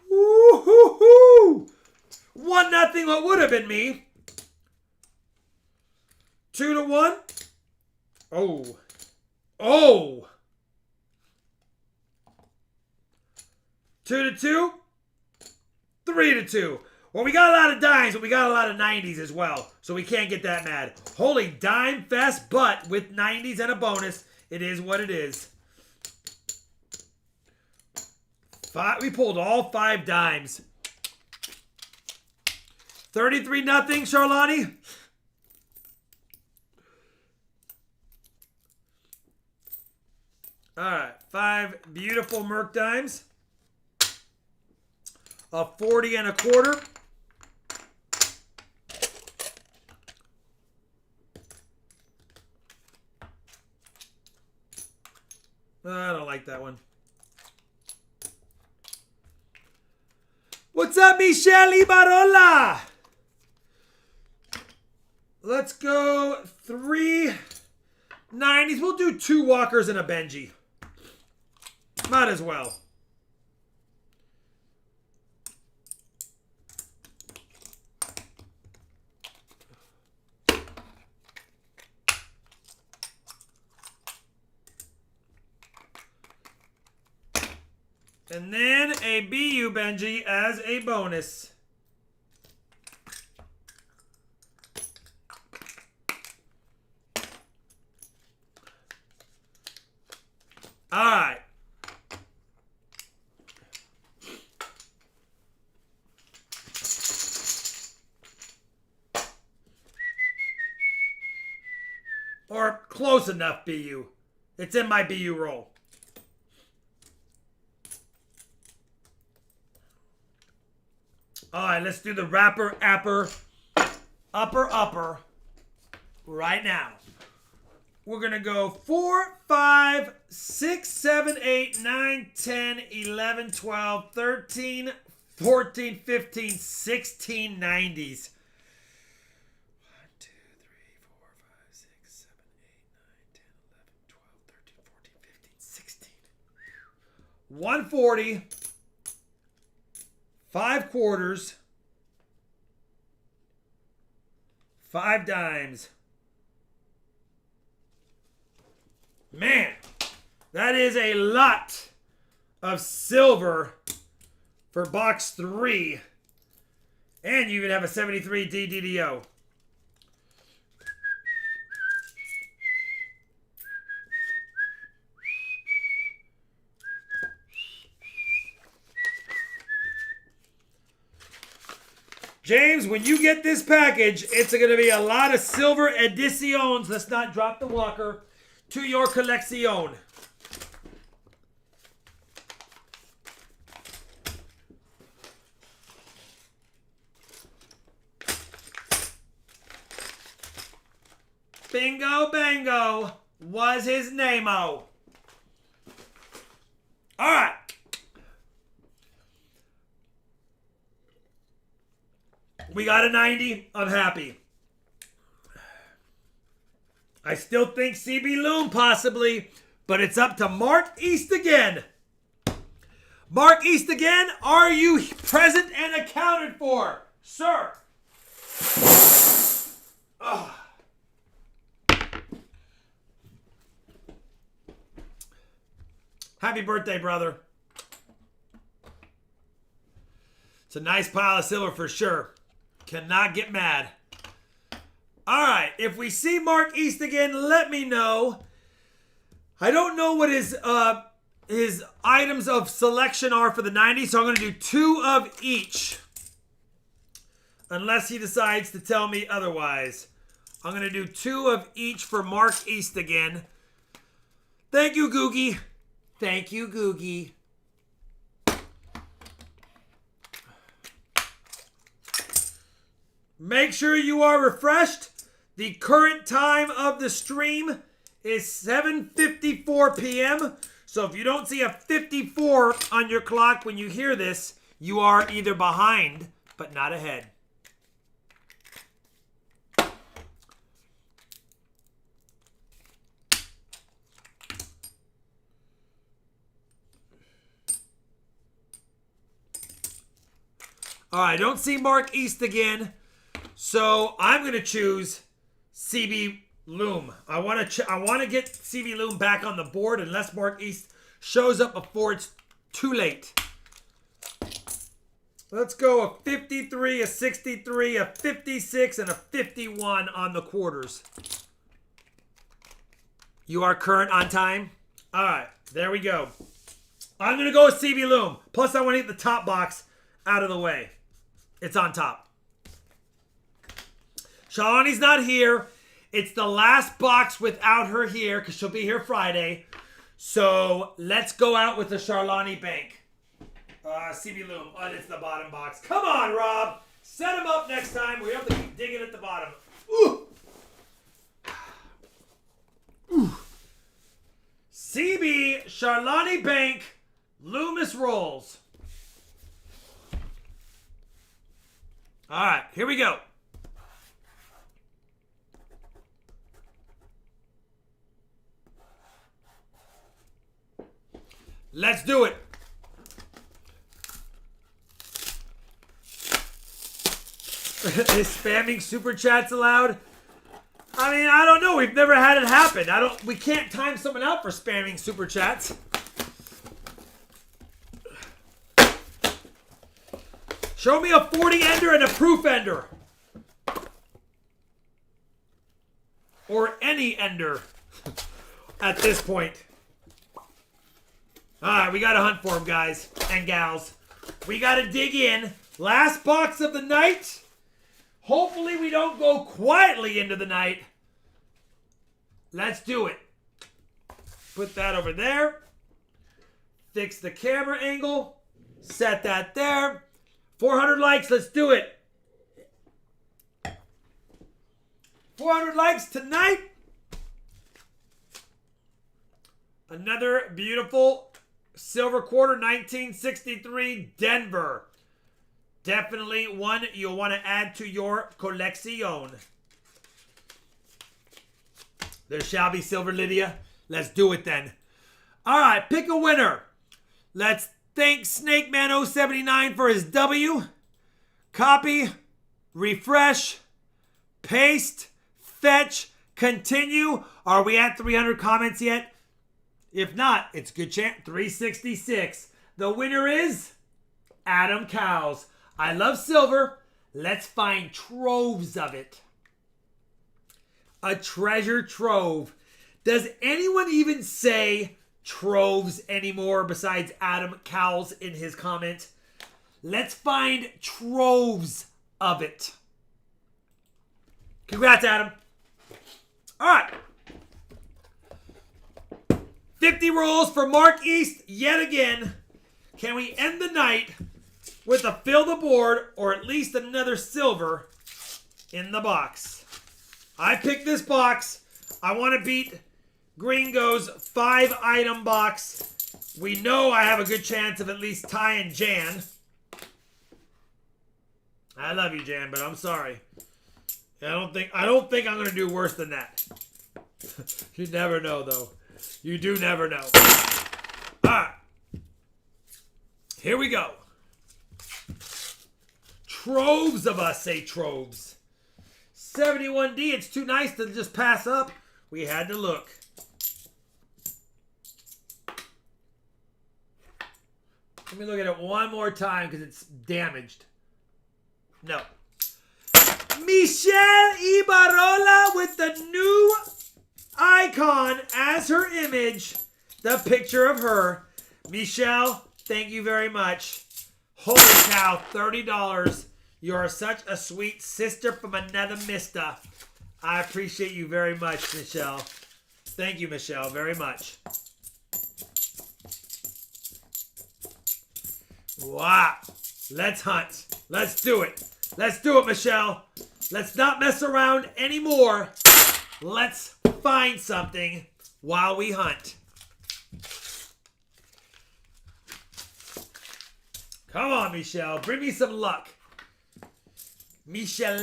Woo-hoo-hoo! 1-0, what would have been me. 2-1. Oh. 2-2. 3-2. Well, we got a lot of dimes, but we got a lot of 90s as well. So we can't get that mad. Holy dime fest, but with 90s and a bonus, it is what it is. We pulled all 5 dimes. 33-0, Charlotte. All right, 5 beautiful Merc dimes. A 40 and a quarter. I don't like that one. What's up, Michelle Ibarola? Let's go 3 90s. We'll do 2 Walkers and a Benji. Might as well. And then a BU Benji as a bonus. All right. Or close enough, BU. It's in my BU roll. All right, let's do the rapper, upper right now. We're going to go 4, 5, 6, 7, 8, 9, 10, 11, 12, 13, 14, 15, 16 90s. 1, 2, 3, 4, 5, 6, 7, 8, 9, 10, 11, 12, 13, 14, 15, 16. 140. 5 quarters. 5 dimes. Man, that is a lot of silver for box 3. And you even have a 73 DDDO. James, when you get this package, it's going to be a lot of silver editions. Let's not drop the walker. To your collection. Bingo Bango was his name-o. All right. We got a 90. I'm happy. I still think CB Loom possibly, but it's up to Mark East again. Mark East again, are you present and accounted for, sir? Oh. Happy birthday, brother. It's a nice pile of silver for sure. Cannot get mad. All right, if we see Mark East again, let me know. I don't know what his items of selection are for the 90s, so I'm going to do 2 of each. Unless he decides to tell me otherwise. I'm going to do 2 of each for Mark East again. Thank you, Googie. Thank you, Googie. Make sure you are refreshed. The current time of the stream is 7:54 p.m. So if you don't see a 54 on your clock when you hear this, you are either behind, but not ahead. All right, I don't see Mark East again. So I'm going to choose CB Loom. I want to get CB Loom back on the board unless Mark East shows up before it's too late. Let's go a 53, a 63, a 56, and a 51 on the quarters. You are current on time? All right, there we go. I'm going to go with CB Loom. Plus, I want to get the top box out of the way. It's on top. Shalani's not here. It's the last box without her here because she'll be here Friday. So let's go out with the Charlani Bank. CB Loom. Oh, it's the bottom box. Come on, Rob. Set him up next time. We have to keep digging at the bottom. Ooh. Ooh. CB Charlani Bank Loomis Rolls. All right, here we go. Let's do it. Is spamming super chats allowed? I mean, I don't know. We've never had it happen. We can't time someone out for spamming super chats. Show me a 40 ender and a proof ender. Or any ender at this point. Alright, we got to hunt for him, guys and gals. We got to dig in. Last box of the night. Hopefully we don't go quietly into the night. Let's do it. Put that over there. Fix the camera angle. Set that there. 400 likes. Let's do it. 400 likes tonight. Another beautiful silver quarter, 1963 Denver. Definitely one you'll want to add to your collection. There shall be silver, Lydia. Let's do it then. All right, pick a winner. Let's thank SnakeMan079 for his W. Copy, refresh, paste, fetch, continue. Are we at 300 comments yet? If not, it's a good chance. 366. The winner is Adam Cowles. I love silver. Let's find troves of it. A treasure trove. Does anyone even say troves anymore besides Adam Cowles in his comment? Let's find troves of it. Congrats, Adam. All right. 50 rolls for Mark East yet again. Can we end the night with a fill the board or at least another silver in the box? I picked this box. I want to beat Gringo's 5-item box. We know I have a good chance of at least tying Jan. I love you, Jan, but I'm sorry. I don't think I'm going to do worse than that. You never know, though. You do never know. All right. Here we go. Troves of us say troves. 71D, it's too nice to just pass up. We had to look. Let me look at it one more time because it's damaged. No. Michelle Ibarola with the new icon as her image. The picture of her. Michelle, thank you very much. Holy cow, $30. You are such a sweet sister from another mister. I appreciate you very much, Michelle. Thank you, Michelle, very much. Wow. Let's hunt. Let's do it. Let's do it, Michelle. Let's not mess around anymore. Let's find something while we hunt. Come on, Michelle. Bring me some luck. Michelle.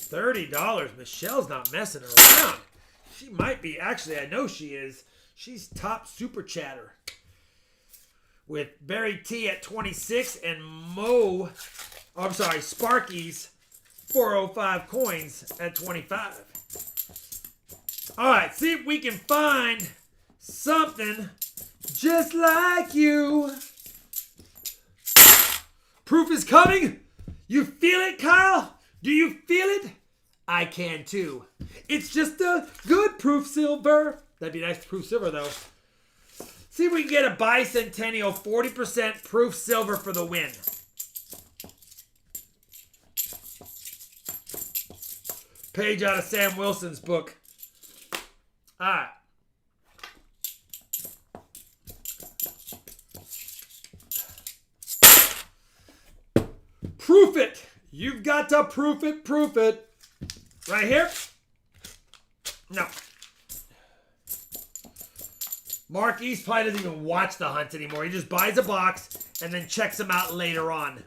$30. Michelle's not messing around. She might be. Actually, I know she is. She's top super chatter. With Barry T at 26 and Sparky's 405 coins at 25. All right, see if we can find something just like you. Proof is coming. You feel it, Kyle? Do you feel it? I can too. It's just a good proof silver. That'd be nice proof silver though. See if we can get a bicentennial 40% proof silver for the win. Page out of Sam Wilson's book. All right. Proof it. You've got to proof it, proof it. Right here? No. Mark East probably doesn't even watch the hunt anymore. He just buys a box and then checks them out later on.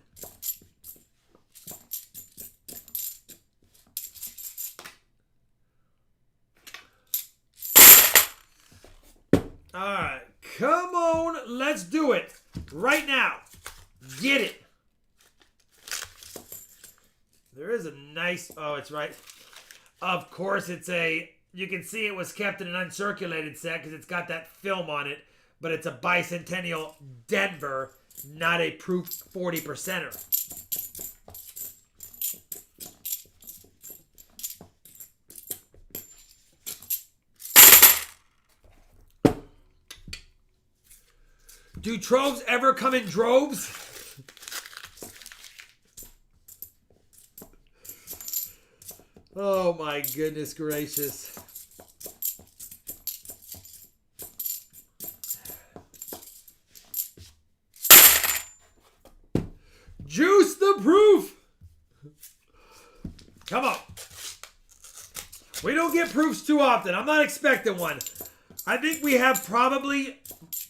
Alright, come on, let's do it. Right now. Get it. There is a nice, oh, it's right. Of course, it's a, you can see it was kept in an uncirculated set because it's got that film on it, but it's a bicentennial Denver, not a proof 40%er. Do troves ever come in droves? Oh my goodness gracious. proof. Come on. We don't get proofs too often. I'm not expecting one. I think we have probably,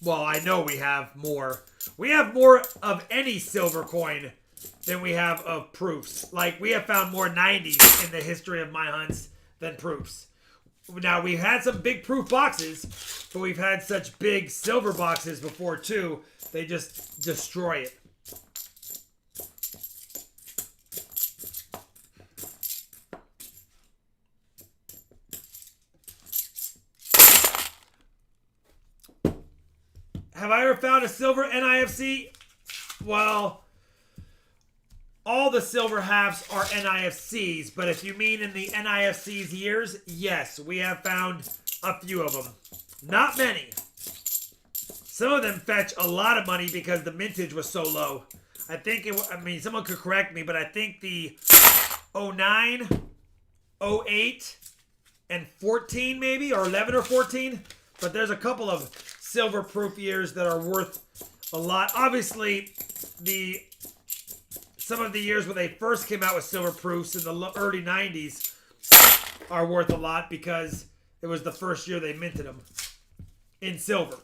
well, I know we have more. We have more of any silver coin than we have of proofs. Like, we have found more 90s in the history of my hunts than proofs. Now, we've had some big proof boxes, but we've had such big silver boxes before, too. They just destroy it. Have I ever found a silver NIFC? Well, all the silver halves are NIFCs, but if you mean in the NIFC's years, yes, we have found a few of them. Not many. Some of them fetch a lot of money because the mintage was so low. I think someone could correct me, but I think the 09, 08, and 14 maybe, or 11 or 14. But there's a couple of silver proof years that are worth a lot. Obviously, some of the years when they first came out with silver proofs in the early 90s are worth a lot because it was the first year they minted them in silver.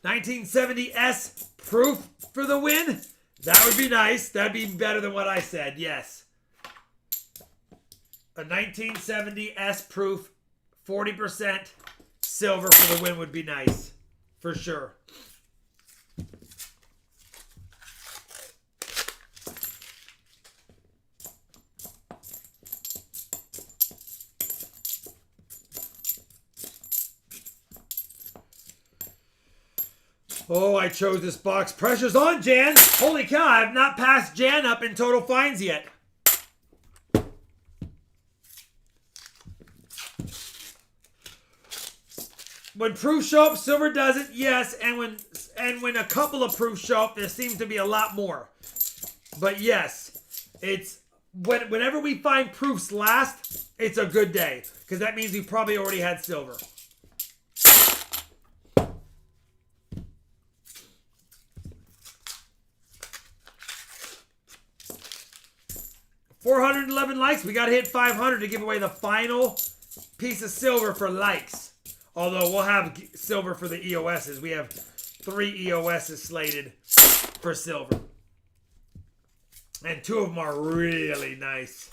$1970S proof for the win? That would be nice. That'd be better than what I said, yes. A 1970S proof, 40% silver for the win would be nice. For sure. Oh, I chose this box. Pressure's on, Jan. Holy cow, I have not passed Jan up in total finds yet. When proofs show up, silver doesn't. Yes, and when a couple of proofs show up, there seems to be a lot more. But yes, it's whenever we find proofs last, it's a good day because that means we probably already had silver. $411 likes. We got to hit 500 to give away the final piece of silver for likes. Although we'll have silver for the EOSs. We have 3 EOSs slated for silver. And 2 of them are really nice.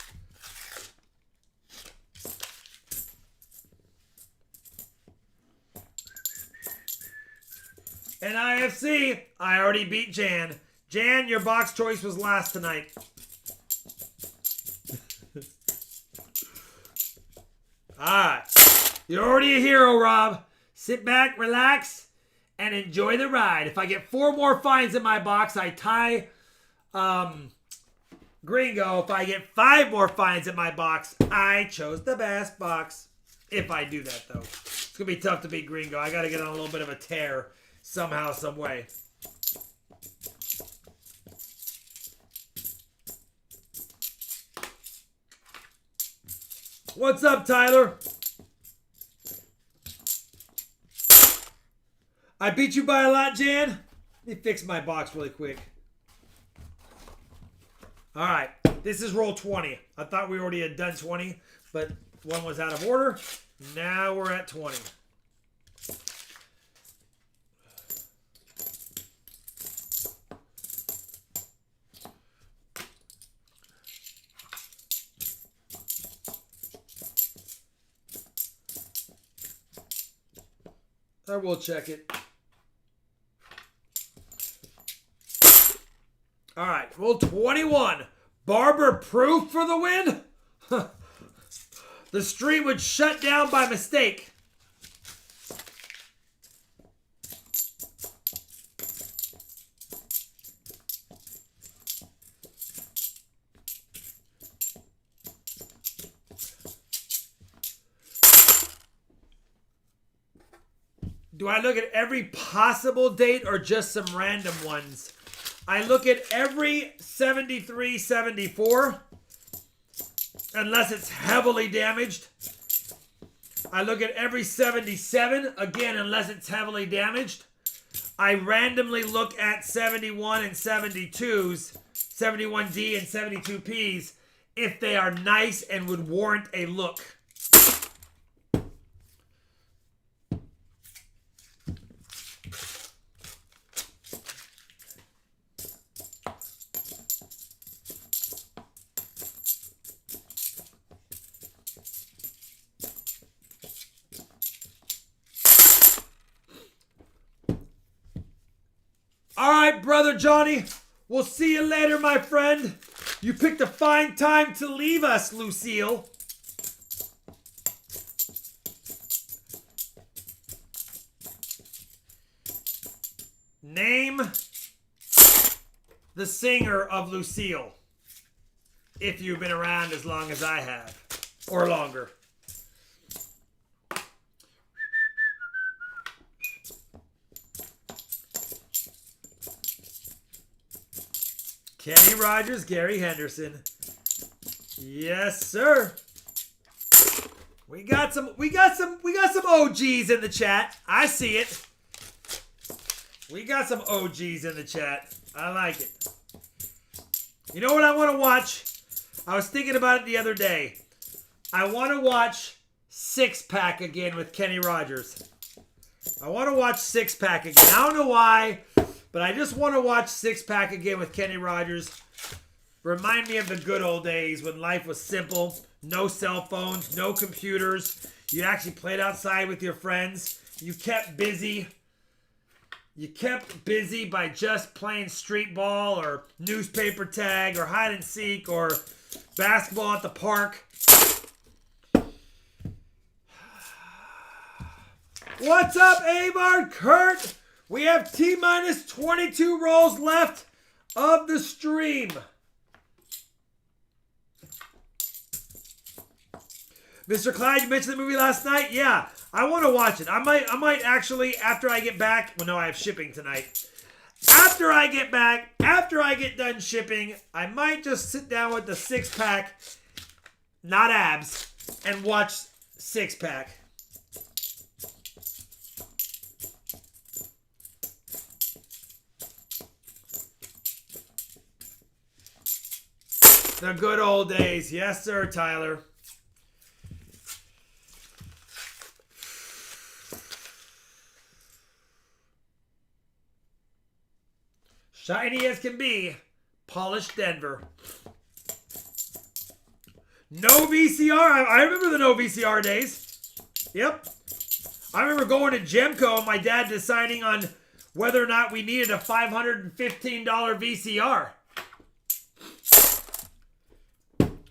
NIFC, I already beat Jan. Jan, your box choice was last tonight. Alright. You're already a hero, Rob. Sit back, relax, and enjoy the ride. If I get 4 more finds in my box, I tie Gringo. If I get 5 more finds in my box, I chose the best box. If I do that, though. It's going to be tough to beat Gringo. I got to get on a little bit of a tear somehow, some way. What's up, Tyler? I beat you by a lot, Jan. Let me fix my box really quick. All right. This is roll 20. I thought we already had done 20, but one was out of order. Now we're at 20. I will check it. All right, roll 21. Barber proof for the win? The stream would shut down by mistake. Do I look at every possible date or just some random ones? I look at every 73, 74, unless it's heavily damaged. I look at every 77, again, unless it's heavily damaged. I randomly look at 71 and 72s, 71D and 72Ps, if they are nice and would warrant a look. All right, Brother Johnny. We'll see you later, my friend. You picked a fine time to leave us, Lucille. Name the singer of Lucille, if you've been around as long as I have, or longer. Kenny Rogers, Gary Henderson. Yes, sir. We got some OGs in the chat. I see it. We got some OGs in the chat. I like it. You know what I want to watch? I was thinking about it the other day. I want to watch Six Pack again with Kenny Rogers. I want to watch Six Pack again. I don't know why, but I just want to watch Six Pack again with Kenny Rogers. Remind me of the good old days when life was simple. No cell phones, no computers. You actually played outside with your friends. You kept busy. You kept busy by just playing street ball or newspaper tag or hide and seek or basketball at the park. What's up, Avard Kurt? We have T-minus 22 rolls left of the stream. Mr. Clyde, you mentioned the movie last night? Yeah, I want to watch it. I might actually, after I get back, well, no, I have shipping tonight. After I get back, after I get done shipping, I might just sit down with the Six Pack, not abs, and watch Six Pack. The good old days. Yes, sir, Tyler. Shiny as can be. Polished Denver. No VCR. I remember the no VCR days. Yep. I remember going to Gemco and my dad deciding on whether or not we needed a $515 VCR.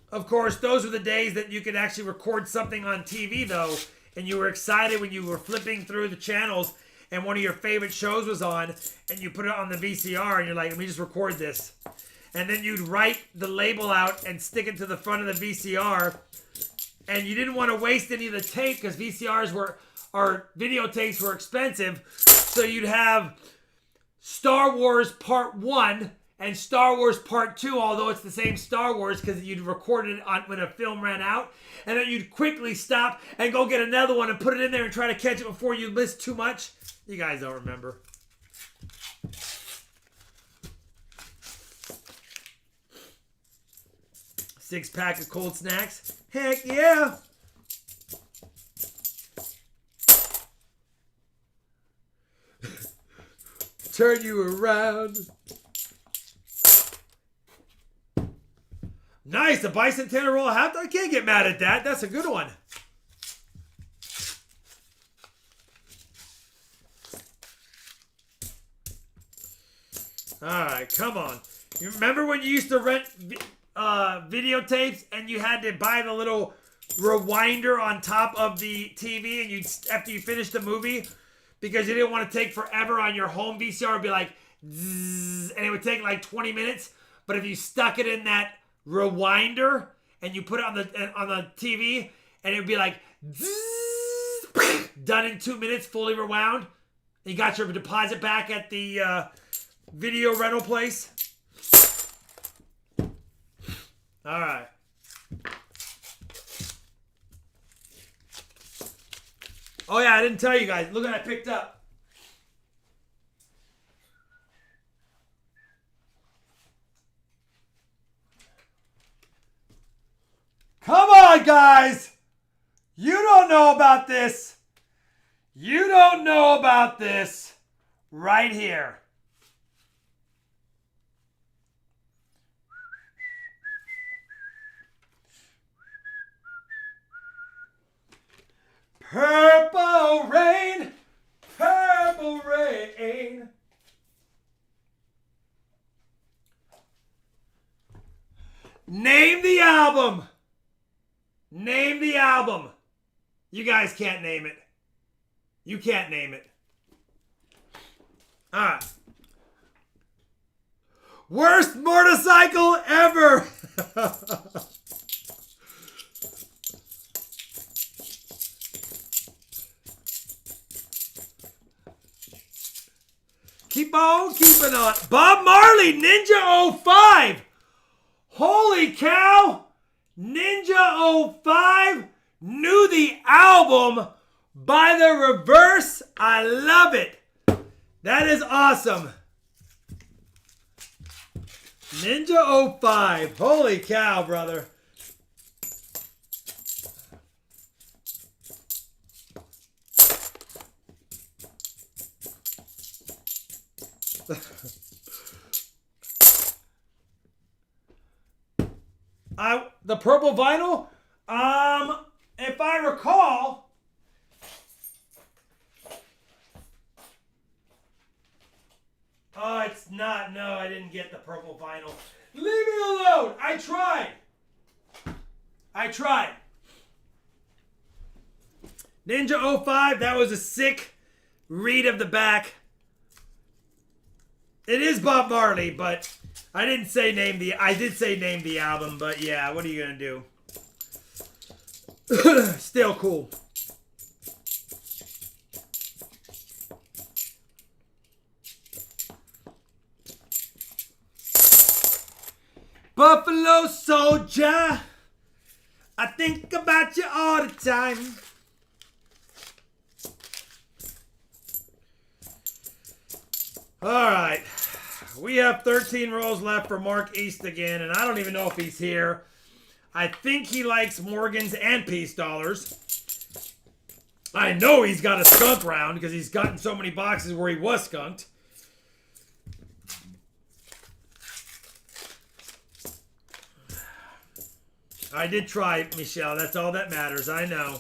Of course, those were the days that you could actually record something on TV, though, and you were excited when you were flipping through the channels and one of your favorite shows was on, and you put it on the VCR, and you're like, let me just record this. And then you'd write the label out and stick it to the front of the VCR, and you didn't want to waste any of the tape because VCRs or videotapes were expensive, so you'd have Star Wars Part 1 and Star Wars Part 2, although it's the same Star Wars because you'd recorded it on when a film ran out. And then you'd quickly stop and go get another one and put it in there and try to catch it before you missed too much. You guys don't remember. Six pack of cold snacks. Heck yeah. Turn you around. Nice, a bicentennial roll half. I can't get mad at that. That's a good one. All right, come on. You remember when you used to rent videotapes and you had to buy the little rewinder on top of the TV and you after you finished the movie because you didn't want to take forever on your home VCR, it'd be like zzz, and it would take like 20 minutes. But if you stuck it in that rewinder and you put it on the TV and it would be like zzz, done in 2 minutes, fully rewound. And you got your deposit back at the video rental place. All right. Oh yeah, I didn't tell you guys. Look what I picked up. Come on, guys. You don't know about this. You don't know about this right here. Purple rain, purple rain. Name the album. Name the album. You guys can't name it. You can't name it. All right. Worst motorcycle ever. Keep on keeping on. Bob Marley, Ninja 05. Holy cow. Ninja 05 knew the album by the reverse. I love it. That is awesome. Ninja 05. Holy cow, brother. The purple vinyl, if I recall, oh, it's not. No, I didn't get the purple vinyl. Leave me alone. I tried. Ninja 05, that was a sick read of the back. It is Bob Marley, but I didn't say name the... I did say name the album, but yeah, what are you going to do? Still cool. Buffalo Soldier, I think about you all the time. All right. We have 13 rolls left for Mark East again, and I don't even know if he's here. I think he likes Morgans and Peace Dollars. I know he's got a skunk round because he's gotten so many boxes where he was skunked. I did try, Michelle. That's all that matters. I know.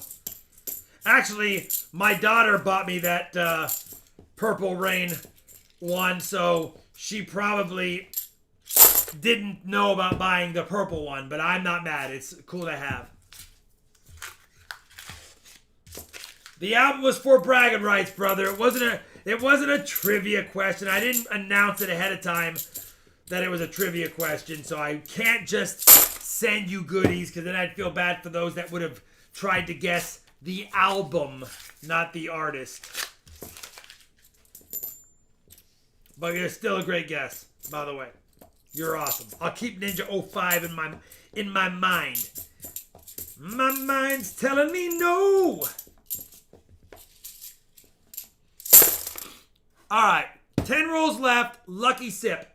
Actually, my daughter bought me that Purple Rain one, so she probably didn't know about buying the purple one, but I'm not mad. It's cool to have. The album was for bragging rights, brother. It wasn't a trivia question. I didn't announce it ahead of time that it was a trivia question, so I can't just send you goodies because then I'd feel bad for those that would have tried to guess the album, not the artist. But you're still a great guess, by the way. You're awesome. I'll keep Ninja 05 in my mind. My mind's telling me no. All right, 10 rolls left. Lucky sip.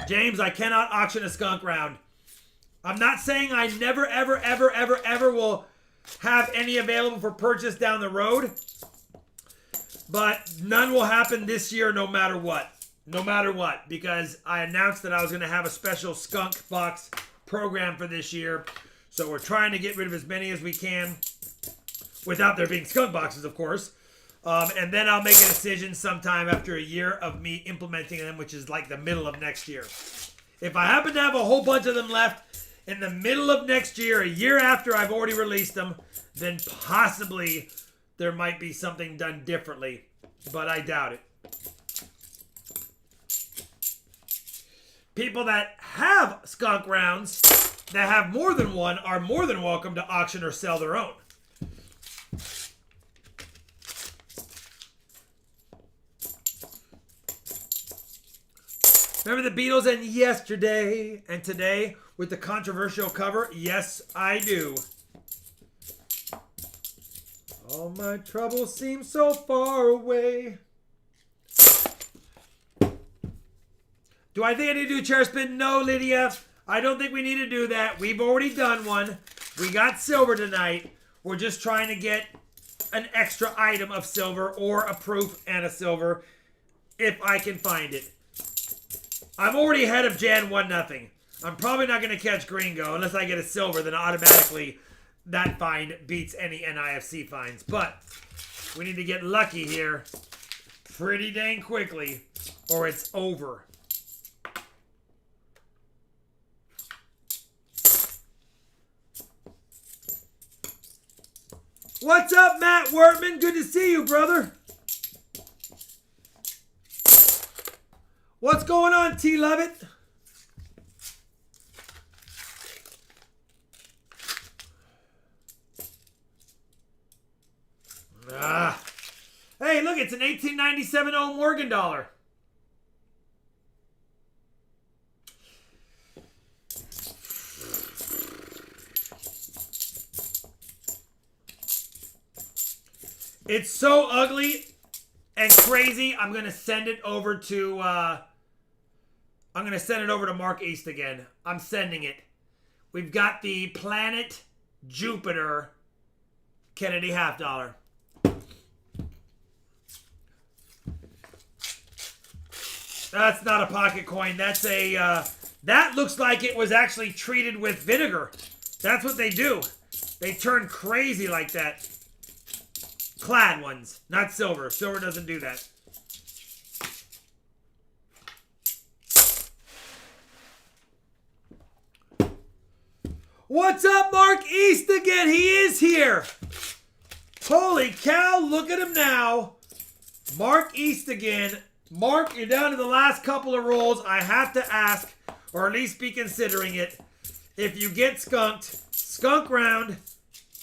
James, I cannot auction a skunk round. I'm not saying I never, ever, ever, ever, ever will have any available for purchase down the road. But none will happen this year no matter what. No matter what. Because I announced that I was going to have a special skunk box program for this year. So we're trying to get rid of as many as we can. Without there being skunk boxes, of course. And then I'll make a decision sometime after a year of me implementing them, which is like the middle of next year. If I happen to have a whole bunch of them left in the middle of next year, a year after I've already released them, then possibly there might be something done differently, but I doubt it. People that have skunk rounds that have more than one are more than welcome to auction or sell their own. Remember the Beatles and Yesterday and Today with the controversial cover? Yes, I do. All my troubles seem so far away. Do I think I need to do a chair spin? No, Lydia. I don't think we need to do that. We've already done one. We got silver tonight. We're just trying to get an extra item of silver or a proof and a silver if I can find it. I'm already ahead of Jan 1-0. I'm probably not going to catch Gringo unless I get a silver. Then automatically that find beats any NIFC finds. But we need to get lucky here pretty dang quickly or it's over. What's up, Matt Wortman? Good to see you, brother. What's going on, T. Lovett? Hey, look, it's an 1897 old Morgan dollar. It's so ugly and crazy. I'm gonna send it over to Mark East again. I'm sending it. We've got the planet Jupiter Kennedy half dollar. That's not a pocket coin. That's a that looks like it was actually treated with vinegar. That's what they do. They turn crazy like that. Clad ones, not silver. Silver doesn't do that. What's up, Mark East again? He is here. Holy cow, look at him now. Mark East again. Mark, you're down to the last couple of rolls. I have to ask, or at least be considering it. If you get skunked, skunk round,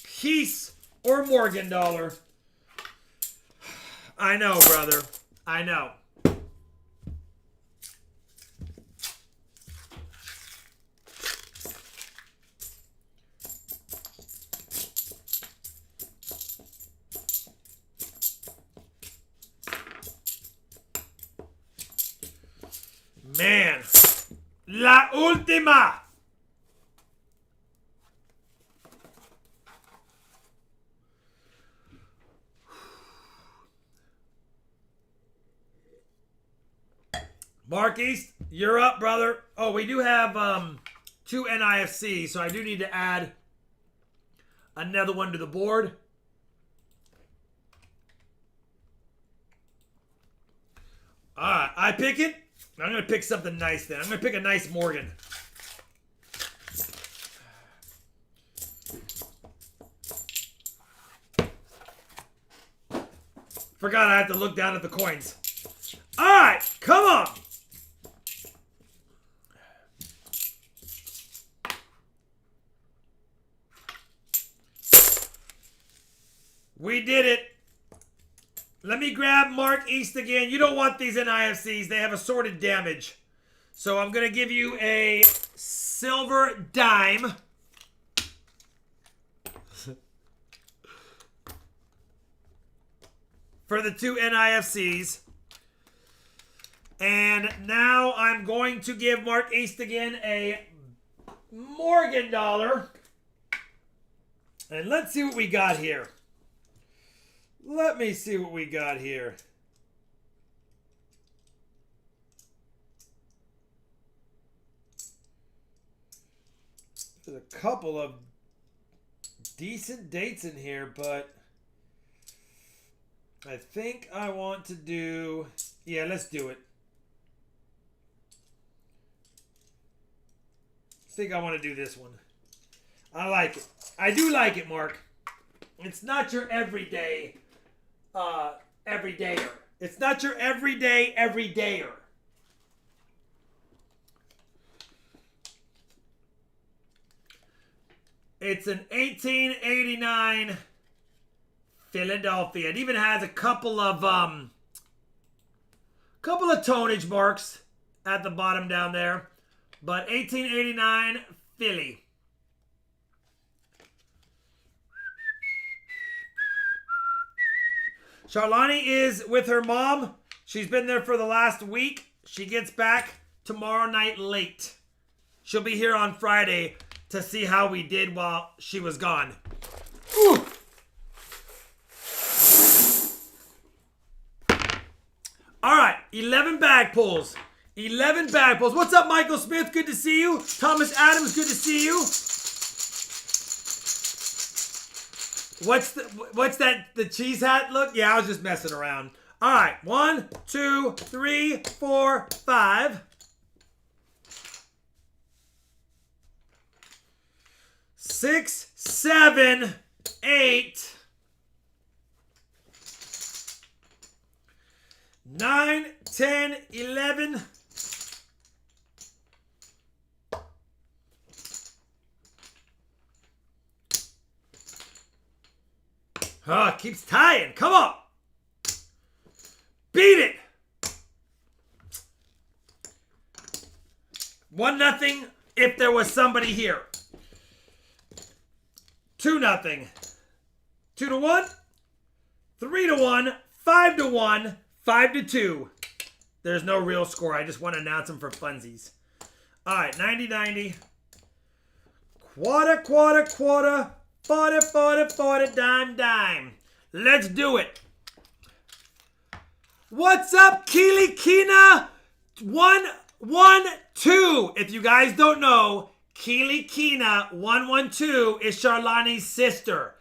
piece, or Morgan dollar. I know, brother. I know. Man. La última. Mark East, you're up, brother. Oh, we do have 2 NIFC, so I do need to add another one to the board. All right, I pick it. I'm going to pick something nice then. I'm going to pick a nice Morgan. Forgot I have to look down at the coins. All right, come on. We did it. Let me grab Mark East again. You don't want these NIFCs. They have assorted damage. So I'm going to give you a silver dime. For the 2 NIFCs. And now I'm going to give Mark East again a Morgan dollar. And let's see what we got here. Let me see what we got here. There's a couple of decent dates in here, but I think I want to do... Yeah, let's do it. I think I want to do this one. I like it. I do like it, Mark. It's not your everyday... everydayer. It's not your everyday everydayer. It's an 1889 Philadelphia. It even has a couple of tonnage marks at the bottom down there. But 1889 Philly. Charlani is with her mom. She's been there for the last week. She gets back tomorrow night late. She'll be here on Friday to see how we did while she was gone. Ooh. All right, 11 bag pulls. 11 bag pulls. What's up, Michael Smith? Good to see you. Thomas Adams, good to see you. What's that, the cheese hat look? Yeah, I was just messing around. All right, 1, 2, 3, 4, 5. 6, 7, 8. 9, 10, 11. Oh, it keeps tying. Come on. Beat it. 1-0 if there was somebody here. 2-0. 2-1. 3-1. 5-1. 5-2. There's no real score. I just want to announce them for funsies. All right, 90-90. Quarter, quarter, quarter. 40, 40, 40, dime, dime. Let's do it. What's up, Keely Kina? 112. If you guys don't know, Keely Kina 112 is Charlani's sister.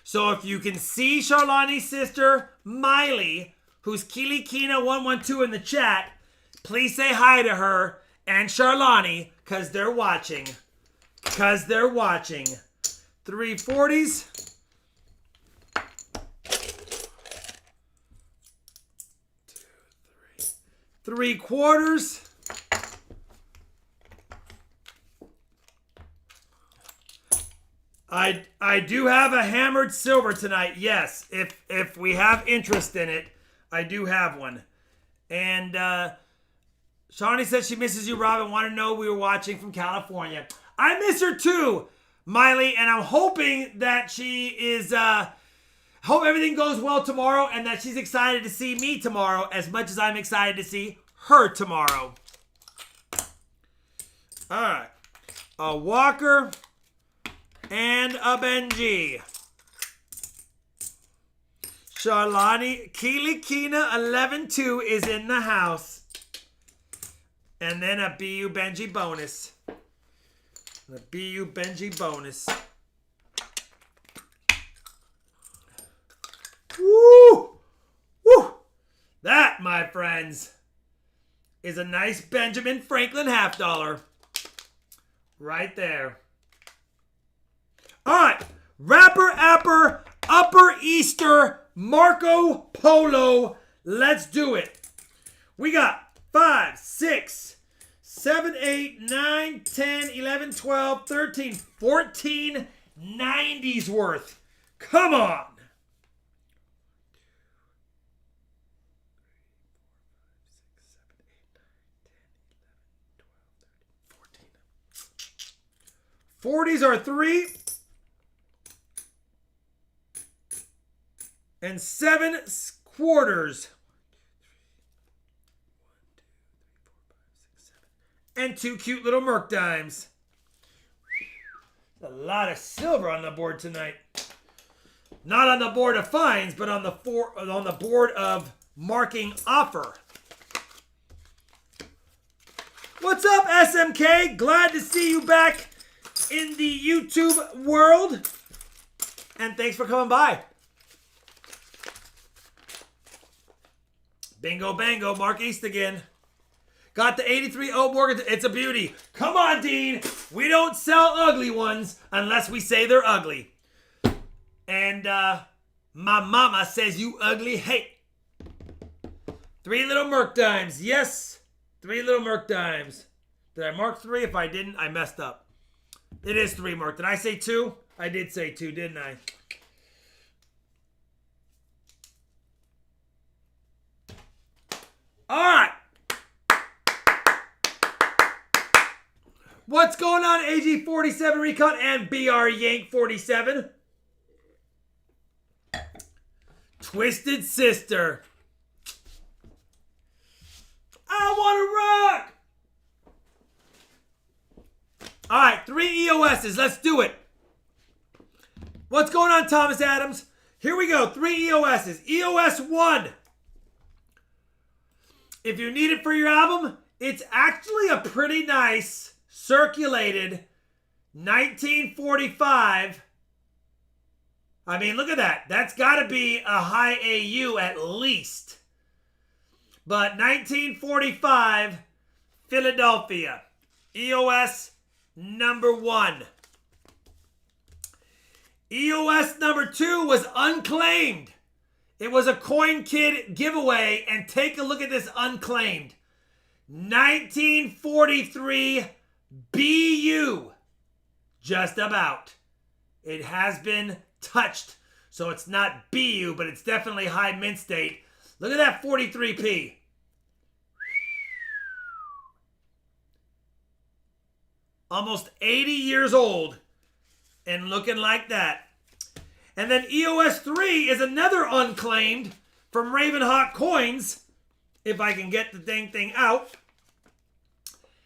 So if you can see Charlani's sister, Miley, who's Keely Kina 112 in the chat, please say hi to her and Charlani, because they're watching. 340s. 3 quarters. I do have a hammered silver tonight. Yes, if we have interest in it, I do have one. And Shawnee said she misses you, Rob, and wanted to know we were watching from California. I miss her too, Miley, and I'm hoping that she is, hope everything goes well tomorrow and that she's excited to see me tomorrow as much as I'm excited to see her tomorrow. All right. A Walker and a Benji. Charlani, Keely Kina 11-2 is in the house. And then a BU Benji bonus. The BU Benji bonus. Woo! Woo! That, my friends, is a nice Benjamin Franklin $50. Right there. All right. Rapper Apper Upper Easter Marco Polo. Let's do it. We got 5, 6, 7, 8, 9, 10, 11, 12, 13, 14 90s worth. Come on. 40s are 3 and 7 quarters. 1, 2, 3, 4, 5, 6, 7. And 2 cute little Merc dimes. A lot of silver on the board tonight. Not on the board of fines, but on the board of marking offer. What's up, SMK? Glad to see you back in the YouTube world. And thanks for coming by. Bingo bango, Mark East again. Got the 83 O Morgan. It's a beauty. Come on, Dean. We don't sell ugly ones unless we say they're ugly. And my mama says you ugly hate. 3 little Merc dimes. Yes. 3 little Merc dimes. Did I mark 3? If I didn't, I messed up. It is 3 Merc. Did I say 2? I did say 2, didn't I? All right. What's going on, AG47 Recon and BR Yank 47? Twisted Sister. I want to rock. All right, 3 EOSs. Let's do it. What's going on, Thomas Adams? Here we go. 3 EOSs. EOS 1. If you need it for your album, it's actually a pretty nice circulated 1945. I mean, look at that. That's got to be a high AU at least. But 1945, Philadelphia. EOS number 1. EOS number 2 was unclaimed. It was a Coin Kid giveaway, and take a look at this unclaimed. 1943 BU. Just about. It has been touched, so it's not BU, but it's definitely high mint state. Look at that 43p. Almost 80 years old and looking like that. And then EOS 3 is another unclaimed from Ravenhawk Coins, if I can get the dang thing out.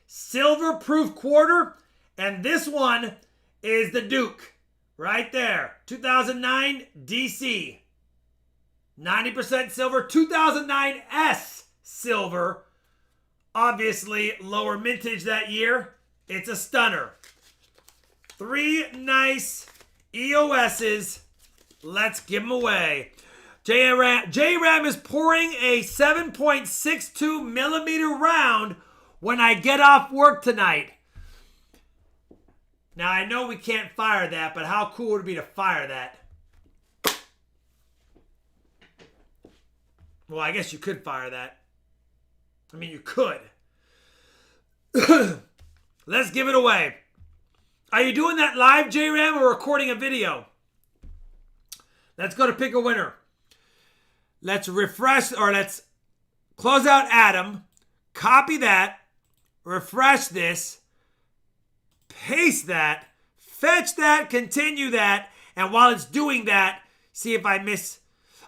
Silver proof quarter, and this one is the Duke, right there. 2009 DC. 90% silver, 2009 S silver. Obviously lower mintage that year. It's a stunner. 3 nice EOSs. Let's give them away. J-Ram is pouring a 7.62 millimeter round when I get off work tonight. Now, I know we can't fire that, but how cool would it be to fire that? Well, I guess you could fire that. I mean, you could. Let's give it away. Are you doing that live, J-Ram, or recording a video? Let's go to pick a winner. Let's refresh, or let's close out Adam. Copy that. Refresh this. Paste that. Fetch that. Continue that. And while it's doing that, see if I miss.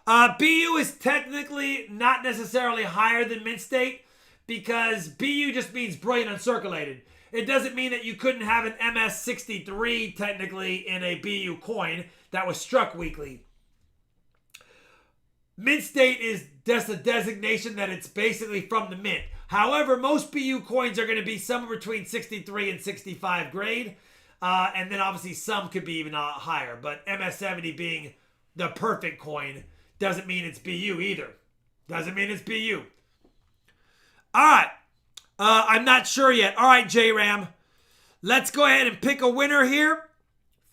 BU is technically not necessarily higher than mint state because BU just means brilliant uncirculated. It doesn't mean that you couldn't have an MS63 technically in a BU coin that was struck weekly. Mint state is just a designation that it's basically from the mint. However, most BU coins are going to be somewhere between 63 and 65 grade. And then obviously some could be even higher. But MS70 being the perfect coin doesn't mean it's BU either. Doesn't mean it's BU. All right. I'm not sure yet. All right, J-Ram. Let's go ahead and pick a winner here.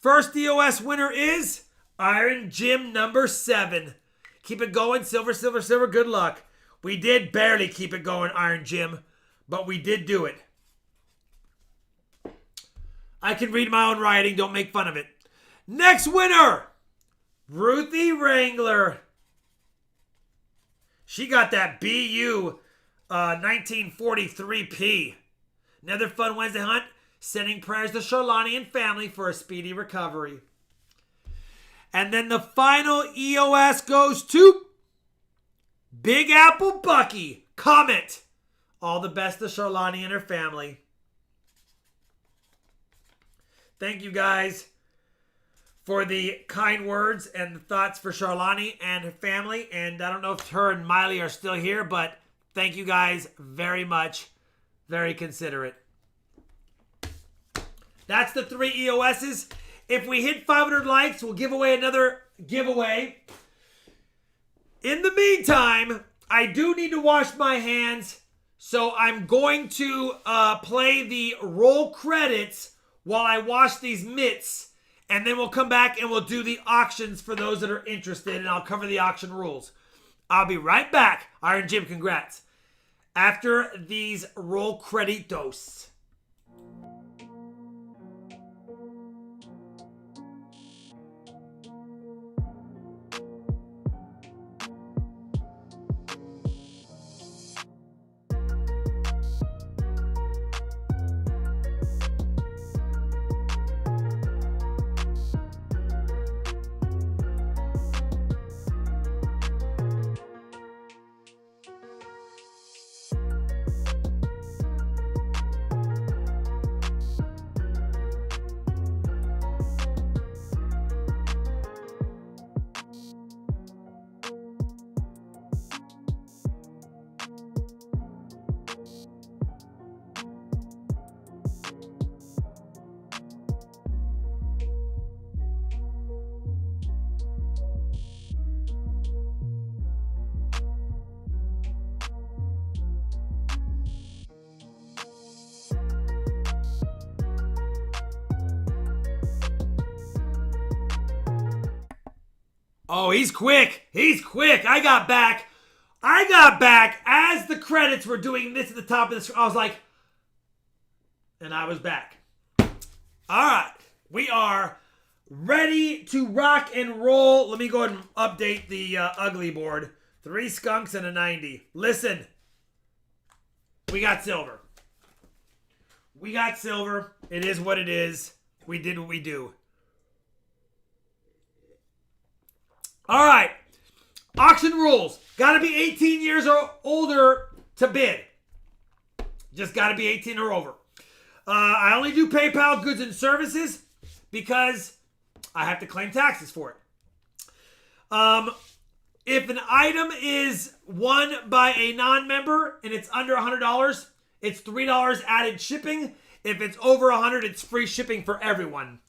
First EOS winner is Iron Jim number 7. Keep it going. Silver, silver, silver. Good luck. We did barely keep it going, Iron Jim, but we did do it. I can read my own writing. Don't make fun of it. Next winner, Ruthie Wrangler. She got that BU 1943p. Another fun Wednesday hunt. Sending prayers to Charlani and family for a speedy recovery. And then the final EOS goes to Big Apple Bucky. Comment. All the best to Charlani and her family. Thank you guys for the kind words and the thoughts for Charlani and her family. And I don't know if her and Miley are still here, but thank you guys very much. Very considerate. That's the 3 EOSs. If we hit 500 likes, we'll give away another giveaway. In the meantime, I do need to wash my hands, so I'm going to play the roll credits while I wash these mitts, and then we'll come back and we'll do the auctions for those that are interested, and I'll cover the auction rules. I'll be right back. Iron Jim, congrats. After these roll creditos. Oh, he's quick. He's quick. I got back as the credits were doing this at the top of the screen. I was like, and I was back. All right. We are ready to rock and roll. Let me go ahead and update the ugly board. 3 skunks and a 90. Listen. We got silver. We got silver. It is what it is. We did what we do. All right. Auction rules. Got to be 18 years or older to bid. Just got to be 18 or over. I only do PayPal goods and services because I have to claim taxes for it. If an item is won by a non-member and it's under $100, it's $3 added shipping. If it's over $100, it's free shipping for everyone.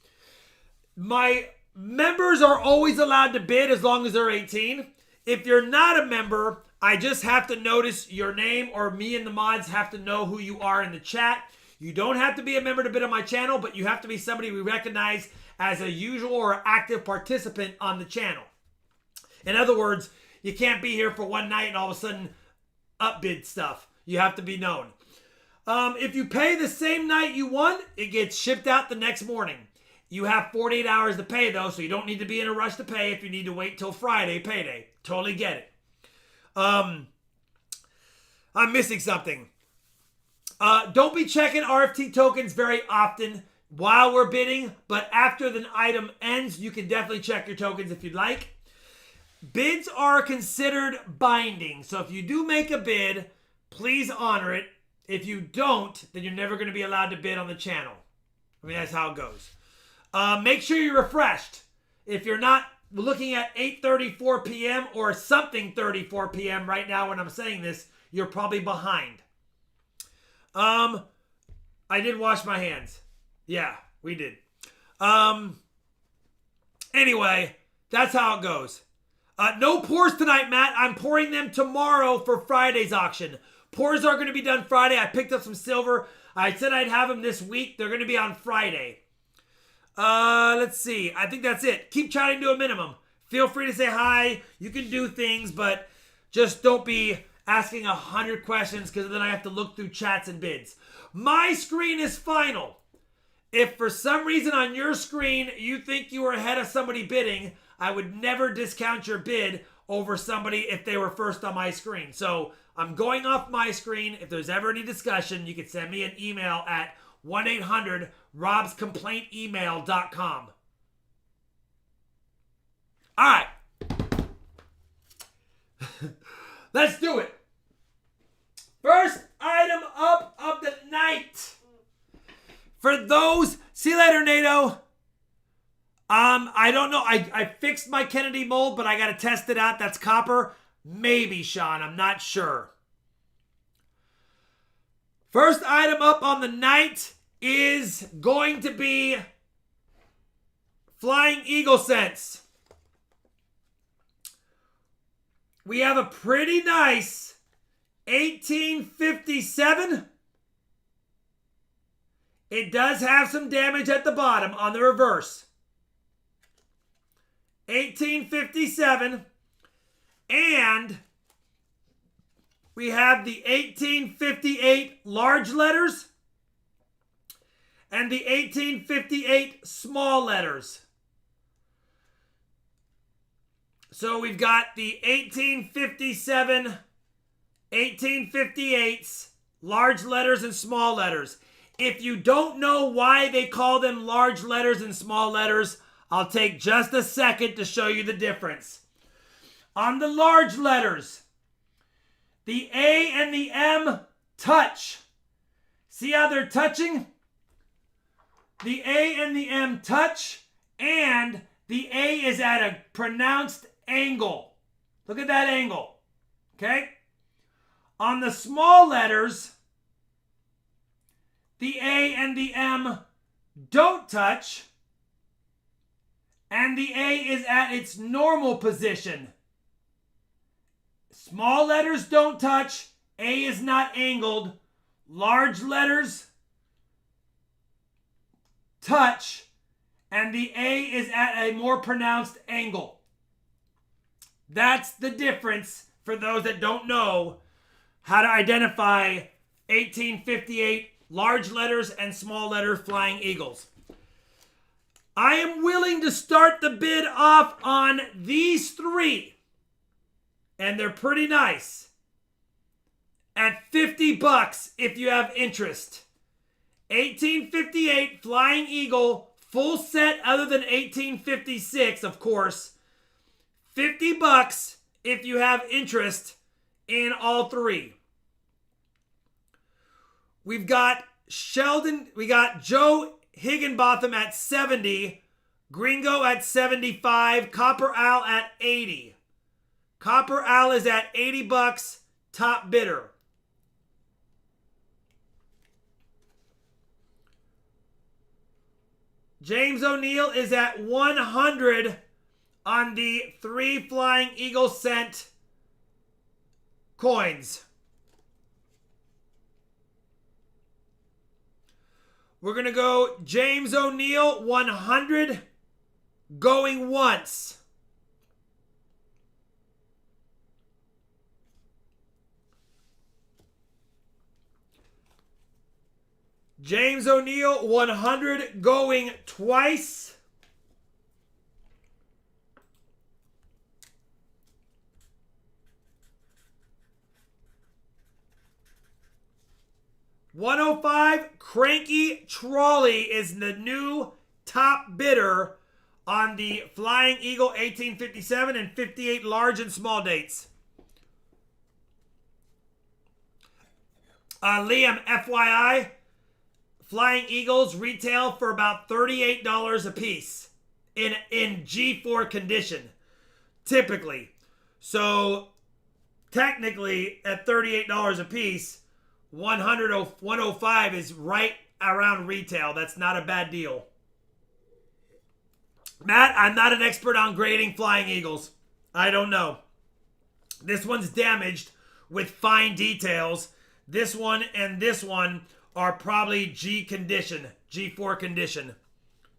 My members are always allowed to bid as long as they're 18. If you're not a member, I just have to notice your name, or me and the mods have to know who you are in the chat. You don't have to be a member to bid on my channel, but you have to be somebody we recognize as a usual or active participant on the channel. In other words, you can't be here for one night and all of a sudden upbid stuff. You have to be known. If you pay the same night you won, it gets shipped out the next morning. You have 48 hours to pay, though, so you don't need to be in a rush to pay if you need to wait till Friday payday. Totally get it. I'm missing something. Don't be checking RFT tokens very often while we're bidding, but after the item ends, you can definitely check your tokens if you'd like. Bids are considered binding, so if you do make a bid, please honor it. If you don't, then you're never going to be allowed to bid on the channel. I mean, that's how it goes. Make sure you're refreshed. If you're not looking at 8:34 p.m. or something 34 p.m. right now when I'm saying this, you're probably behind. I did wash my hands. Yeah, we did. Anyway, that's how it goes. No pours tonight, Matt. I'm pouring them tomorrow for Friday's auction. Pours are going to be done Friday. I picked up some silver. I said I'd have them this week. They're going to be on Friday. Let's see. I think that's it. Keep chatting to a minimum. Feel free to say hi. You can do things, but just don't be asking 100 questions because then I have to look through chats and bids. My screen is final. If for some reason on your screen you think you were ahead of somebody bidding, I would never discount your bid over somebody if they were first on my screen. So I'm going off my screen. If there's ever any discussion, you can send me an email at 1-800-RobsComplaintEmail.com. All right. Let's do it. First item up of the night. For those, see you later, NATO. I don't know. I fixed my Kennedy mold, but I got to test it out. That's copper. Maybe, Sean. I'm not sure. First item up on the night is going to be Flying Eagle Sense. We have a pretty nice 1857. It does have some damage at the bottom on the reverse. 1857. And we have the 1858 large letters and the 1858 small letters. So we've got the 1857, 1858s, large letters and small letters. If you don't know why they call them large letters and small letters, I'll take just a second to show you the difference. On the large letters, the A and the M touch. See how they're touching? The A and the M touch, and the A is at a pronounced angle. Look at that angle. Okay? On the small letters, the A and the M don't touch, and the A is at its normal position. Small letters don't touch, A is not angled. Large letters touch, and the A is at a more pronounced angle. That's the difference for those that don't know how to identify 1858 large letters and small letter Flying Eagles. I am willing to start the bid off on these three, and they're pretty nice, at $50 if you have interest. 1858 Flying Eagle, full set other than 1856, of course. $50 if you have interest in all three. We've got Joe Higginbotham at 70, Gringo at 75, Copper Owl at 80. Copper Owl is at $80, top bidder. James O'Neill is at 100 on the 3 Flying Eagle cent coins. We're going to go James O'Neill, 100, going once. James O'Neill, 100, going twice. $105, Cranky Trolley is the new top bidder on the Flying Eagle 1857 and 58 large and small dates. Liam, FYI, Flying Eagles retail for about $38 a piece in G4 condition, typically. So technically at $38 a piece, 105 is right around retail. That's not a bad deal. Matt, I'm not an expert on grading Flying Eagles. I don't know. This one's damaged with fine details. This one and this one are probably G condition, G4 condition.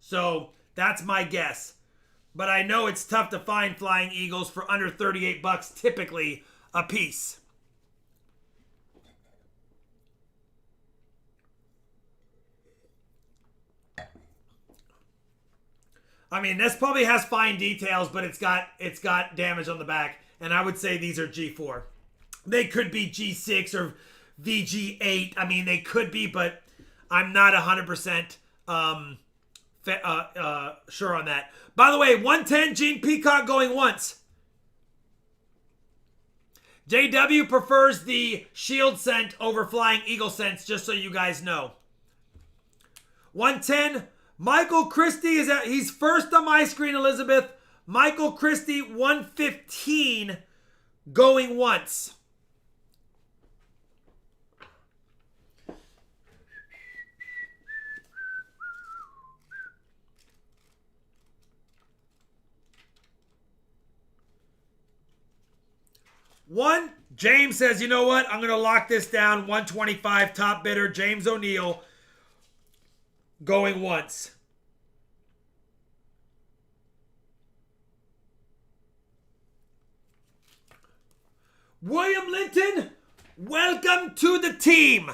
So that's my guess. But I know it's tough to find Flying Eagles for under $38 typically a piece. I mean, this probably has fine details, but it's got damage on the back, and I would say these are G4. They could be G6 or VG8. I mean, they could be, but I'm not 100% sure on that. By the way, 110 Gene Peacock going once. JW prefers the Shield scent over Flying Eagle scents, just so you guys know. 110. Michael Christie he's first on my screen, Elizabeth. Michael Christie, 115, going once. James says, you know what? I'm going to lock this down. 125, top bidder, James O'Neill, going once. William Linton, welcome to the team.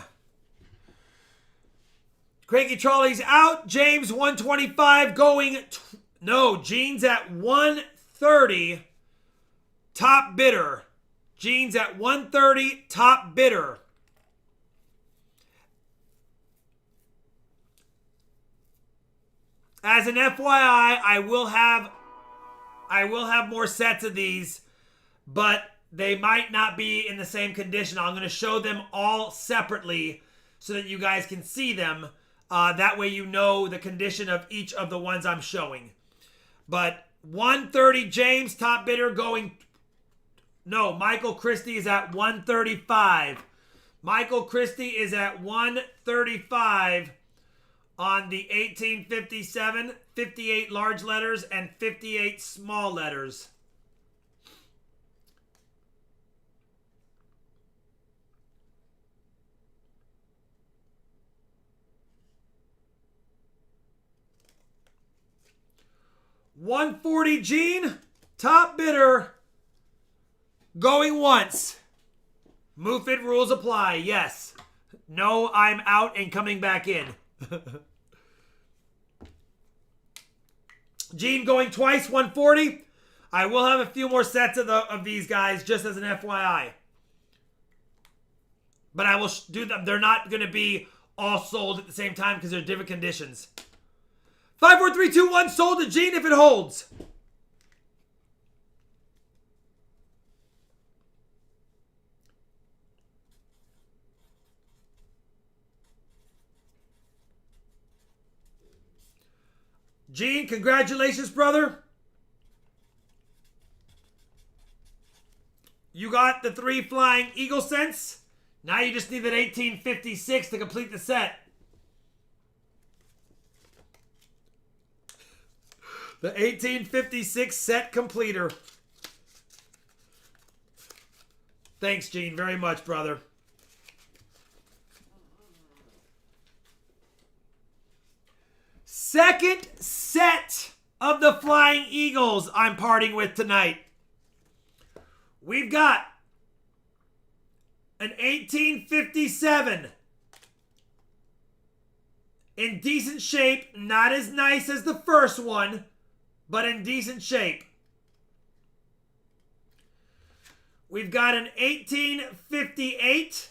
Cranky Trolley's out. James, 125, going... Gene's at 130, top bidder. Gene's at 130, top bidder. As an FYI, I will have more sets of these, but they might not be in the same condition. I'm going to show them all separately so that you guys can see them. That way you know the condition of each of the ones I'm showing. But 130 James, top bidder, going... No, Michael Christie is at 135. Michael Christie is at 135 on the 1857, 58 large letters, and 58 small letters. $140 Gene, top bidder, Going once. MoveFit rules apply. Yes. No, I'm out and coming back in. Gene going twice, 140. I will have a few more sets of these guys just as an FYI. But I will do them. They're not going to be all sold at the same time because they're different conditions. 5, 4, 3, 2, 1. Sold to Gene if it holds. Gene, congratulations, brother. You got the 3 Flying Eagle cents. Now you just need that 1856 to complete the set. The 1856 set completer. Thanks, Gene, very much, brother. Second set of the Flying Eagles I'm parting with tonight. We've got an 1857 in decent shape. Not as nice as the first one, but in decent shape. We've got an 1858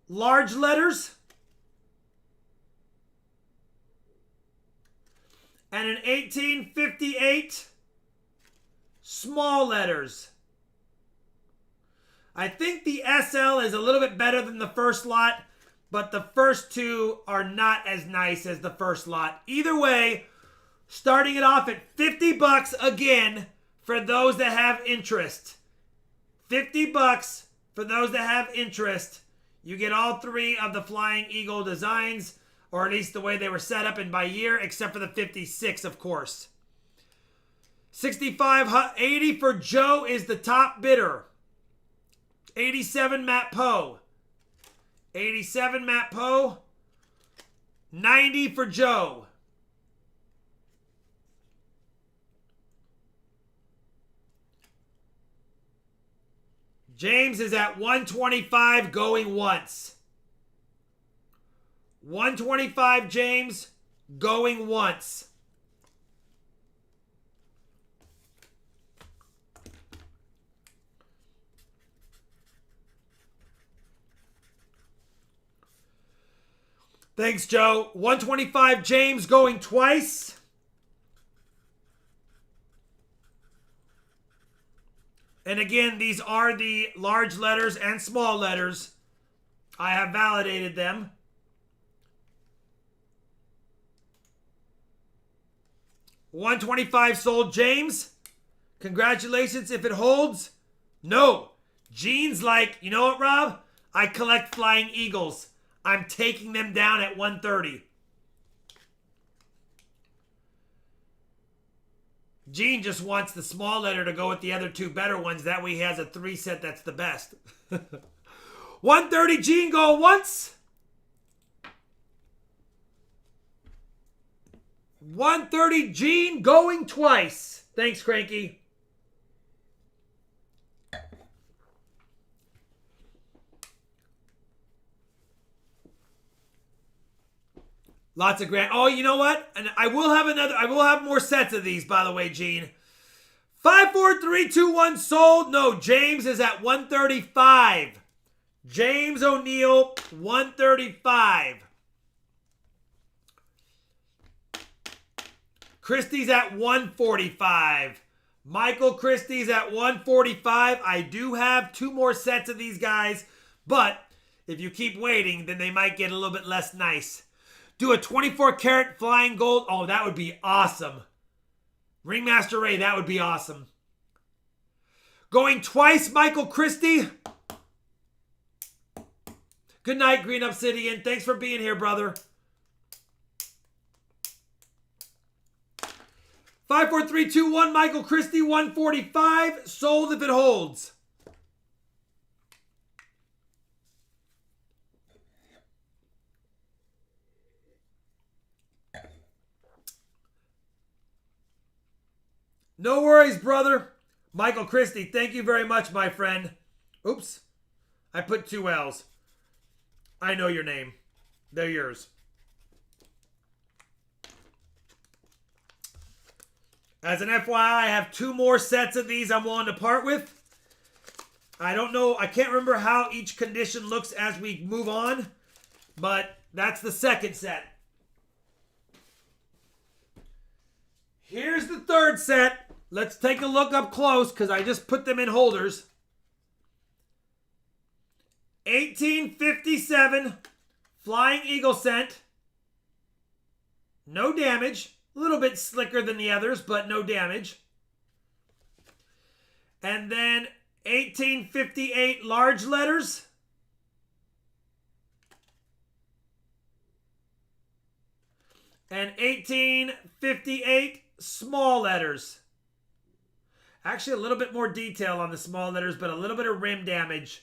large letters. And an 1858 small letters. I think the SL is a little bit better than the first lot, but the first 2 are not as nice as the first lot. Either way, starting it off at 50 bucks again for those that have interest. 50 bucks for those that have interest. You get all 3 of the Flying Eagle designs, or at least the way they were set up and by year, except for the 56, of course. 65.80 for Joe is the top bidder. 87 Matt Poe. 87 Matt Poe. 90 for Joe. James is at 125 going once. 125 James going once. Thanks, Joe. 125 James going twice. And again, these are the large letters and small letters. I have validated them. $125 sold James. Congratulations if it holds. No. Gene's like, you know what, Rob? I collect Flying Eagles. I'm taking them down at 130. Gene just wants the small letter to go with the other 2 better ones. That way he has a 3 set that's the best. 130 Gene going once. 130 Gene going twice. Thanks, Cranky. Lots of grand. Oh, you know what? And I will have more sets of these, by the way, Gene. 5, 4, 3, 2, 1 sold. No, James is at 135. James O'Neill, 135. Christie's at 145. Michael Christie's at 145. I do have 2 more sets of these guys, but if you keep waiting, then they might get a little bit less nice. Do a 24 karat flying gold. Oh, that would be awesome. Ringmaster Ray, that would be awesome. Going twice, Michael Christie. Good night, Green Obsidian. Thanks for being here, brother. 5, 4, 3, 2, 1. Michael Christie, 145. Sold if it holds. No worries, brother. Michael Christie, thank you very much, my friend. Oops. I put 2 L's. I know your name. They're yours. As an FYI, I have 2 more sets of these I'm willing to part with. I don't know. I can't remember how each condition looks as we move on. But that's the second set. Here's the third set. Let's take a look up close because I just put them in holders. 1857 Flying Eagle scent. No damage. A little bit slicker than the others, but no damage. And then 1858 large letters. And 1858 small letters. Actually, a little bit more detail on the small letters, but a little bit of rim damage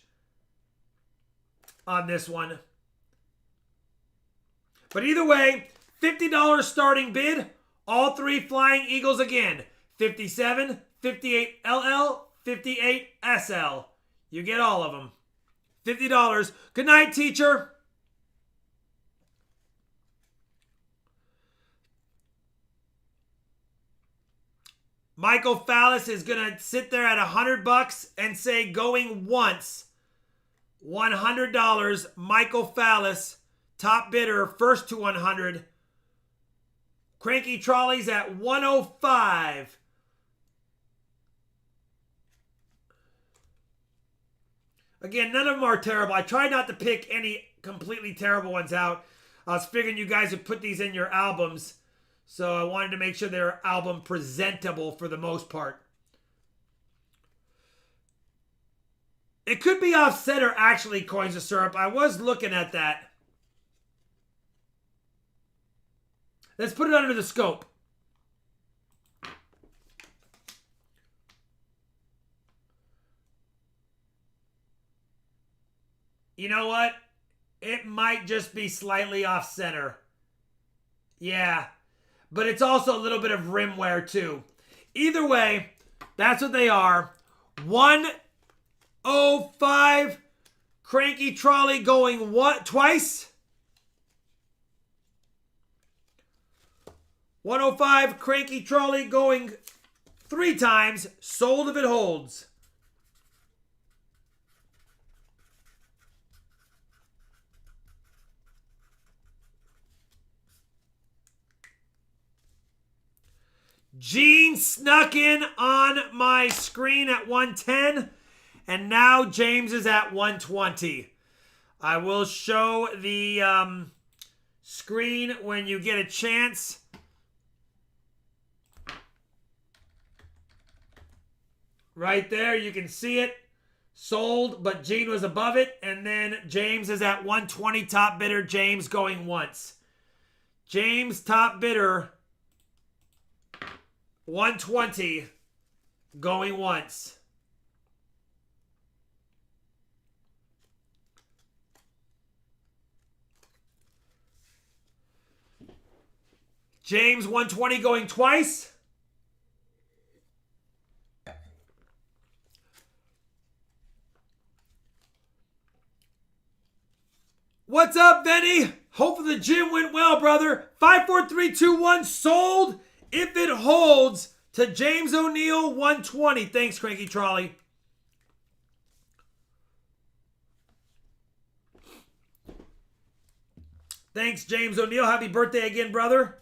on this one. But either way, $50 starting bid. All 3 Flying Eagles again. 57, 58 LL, 58 SL. You get all of them. $50. Good night, teacher. Michael Fallis is going to sit there at $100 and say going once. $100. Michael Fallis, top bidder, first to 100. Cranky Trolleys at 105. Again, none of them are terrible. I tried not to pick any completely terrible ones out. I was figuring you guys would put these in your albums. So I wanted to make sure they're album presentable for the most part. It could be offset or actually Coins of Syrup. I was looking at that. Let's put it under the scope. You know what? It might just be slightly off center. Yeah. But it's also a little bit of rim wear too. Either way, that's what they are. 105 Cranky Trolley going what twice? 105 Cranky Trolley going 3 times. Sold if it holds. Gene snuck in on my screen at 110, and now James is at 120. I will show the screen when you get a chance. Right there, you can see it. Sold, but Gene was above it, and then James is at 120, top bidder. James going once. James, top bidder, 120, going once. James, 120, going twice. What's up, Benny? Hopefully the gym went well, brother. 5, 4, 3, 2, 1, sold. If it holds to James O'Neill, 120. Thanks, Cranky Trolley. Thanks, James O'Neill. Happy birthday again, brother.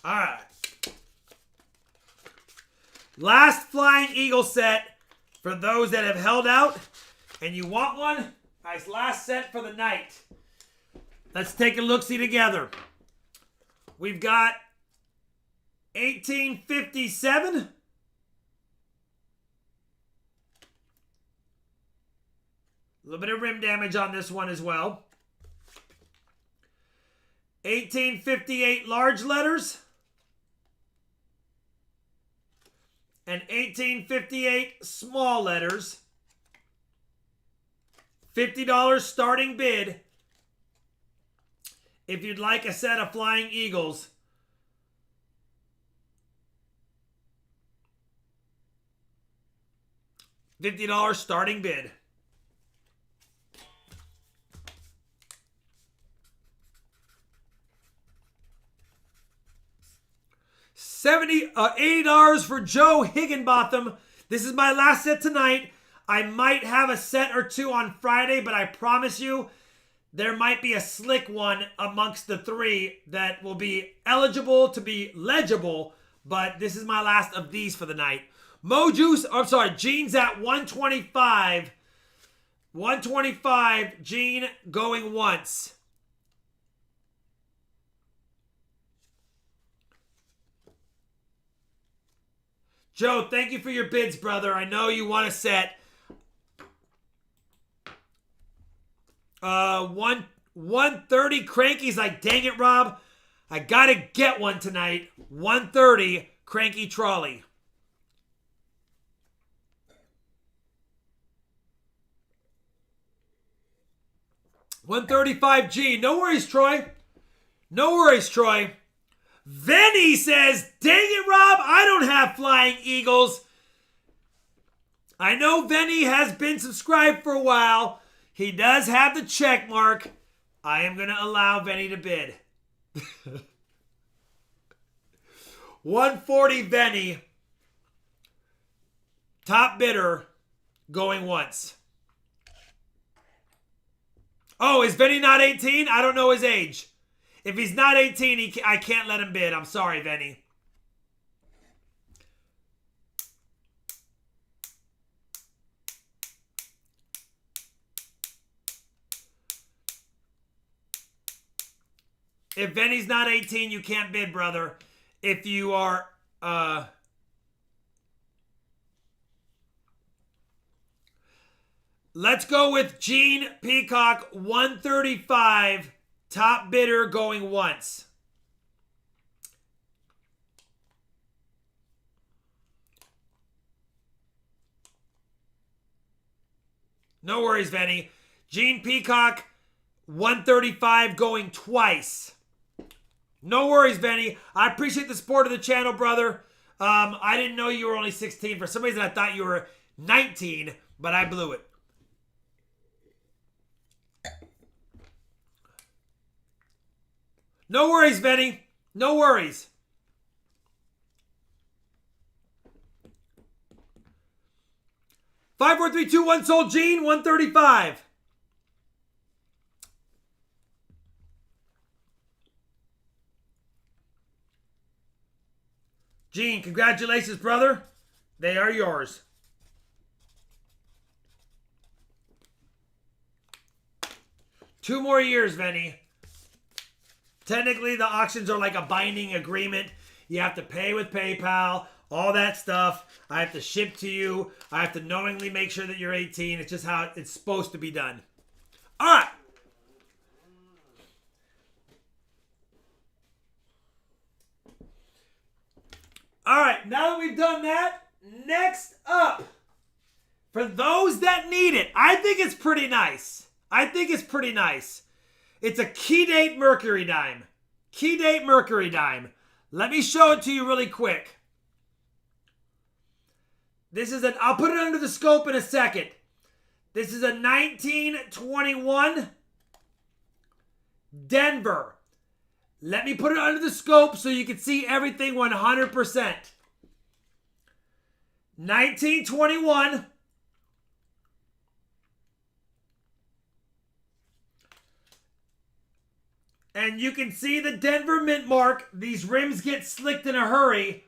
All right. Last Flying Eagle set for those that have held out and you want one. Nice last set for the night. Let's take a look-see together. We've got 1857. A little bit of rim damage on this one as well. 1858 large letters. And 1858 small letters. $50 starting bid. if you'd like a set of Flying Eagles. $50 starting bid. $80 for Joe Higginbotham. This is my last set tonight. I might have a set or two on Friday, but I promise you there might be a slick one amongst the three that will be eligible to be legible, but this is my last of these for the night. Gene's at 125. 125, Gene going once. Joe, thank you for your bids, brother. I know you want a set. 130 Cranky's like, dang it, Rob. I gotta get one tonight. 130 Cranky Trolley. $135G. No worries, Troy. No worries, Troy. Venny says, dang it, Rob, I don't have Flying Eagles. I know Venny has been subscribed for a while. He does have the check mark. I am going to allow Venny to bid. 140 Venny. Top bidder going once. Oh, is Venny not 18? I don't know his age. If he's not 18, I can't let him bid. I'm sorry, Venny. If Venny's not 18, you can't bid, brother. If you are... Let's go with Gene Peacock, 135, top bidder going once. No worries, Venny. Gene Peacock, 135 going twice. No worries, Venny. I appreciate the support of the channel, brother. I didn't know you were only 16. For some reason, I thought you were 19, but I blew it. No worries, Venny. No worries. Five, four, three, two, one. Sold Gene, 135. Gene, congratulations, brother. They are yours. Two more years, Venny. Technically, the auctions are like a binding agreement. You have to pay with PayPal, all that stuff. I have to ship to you. I have to knowingly make sure that you're 18. It's just how it's supposed to be done. All right. All right, now that we've done that, next up, for those that need it, I think it's pretty nice. It's a key date Mercury dime. Key date Mercury dime. Let me show it to you really quick. I'll put it under the scope in a second. This is a 1921 Denver. Let me put it under the scope so you can see everything 100%. 1921. And you can see the Denver mint mark. These rims get slicked in a hurry,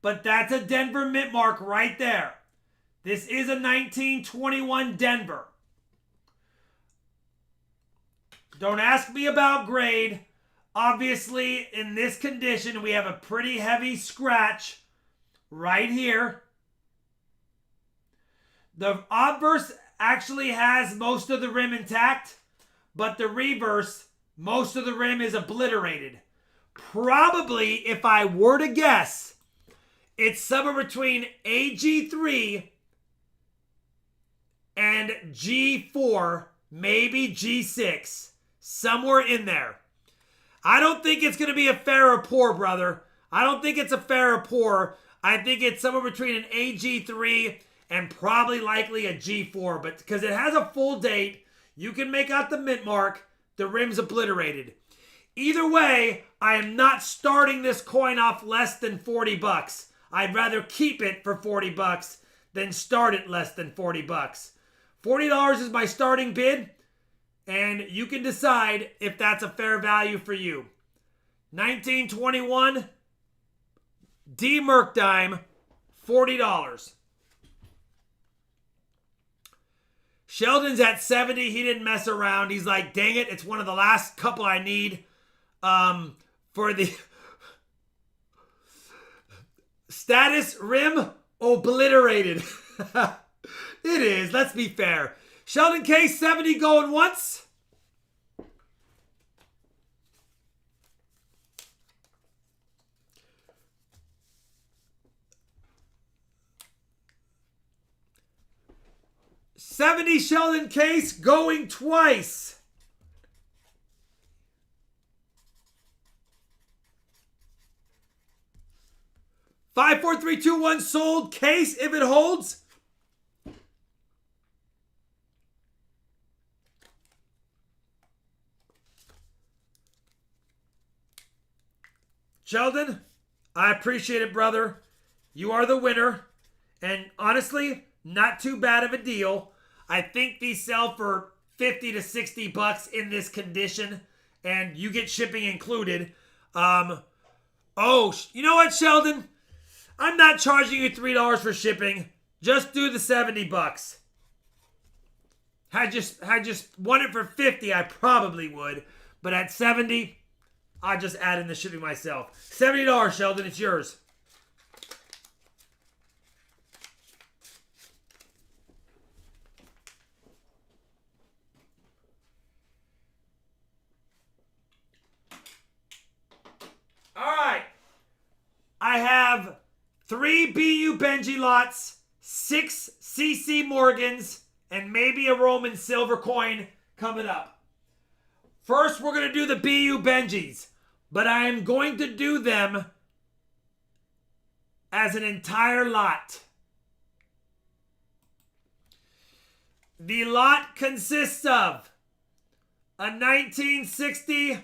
but that's a Denver mint mark right there. This is a 1921 Denver. Don't ask me about grade. Obviously, in this condition, we have a pretty heavy scratch right here. The obverse actually has most of the rim intact, but the reverse, most of the rim is obliterated. Probably, if I were to guess, it's somewhere between AG3 and G4, maybe G6. Somewhere in there. I don't think it's going to be a fair or poor, brother. I don't think it's a fair or poor. I think it's somewhere between an AG3 and probably likely a G4. But because it has a full date, you can make out the mint mark. The rim's obliterated. Either way, I am not starting this coin off less than 40 bucks. I'd rather keep it for 40 bucks than start it less than 40 bucks. $40 is my starting bid, and you can decide if that's a fair value for you. 1921 D Mercdime, $40. Sheldon's at 70. He didn't mess around. He's like, dang it, it's one of the last couple I need for the status rim obliterated. It is. Let's be fair. Sheldon K, 70 going once. $70 Sheldon Case going twice. Five, four, three, two, one. Sold. Case if it holds. Sheldon, I appreciate it, brother. You are the winner. And honestly, not too bad of a deal. I think these sell for 50 to 60 bucks in this condition. And you get shipping included. You know what, Sheldon? I'm not charging you $3 for shipping. Just do the 70 bucks. Had just won it for 50, I probably would. But at 70, I'll just add in the shipping myself. $70, Sheldon, it's yours. All right. I have 3 BU Benji lots, 6 CC Morgans, and maybe a Roman silver coin coming up. First, we're going to do the BU Benjis, but I am going to do them as an entire lot. The lot consists of a 1960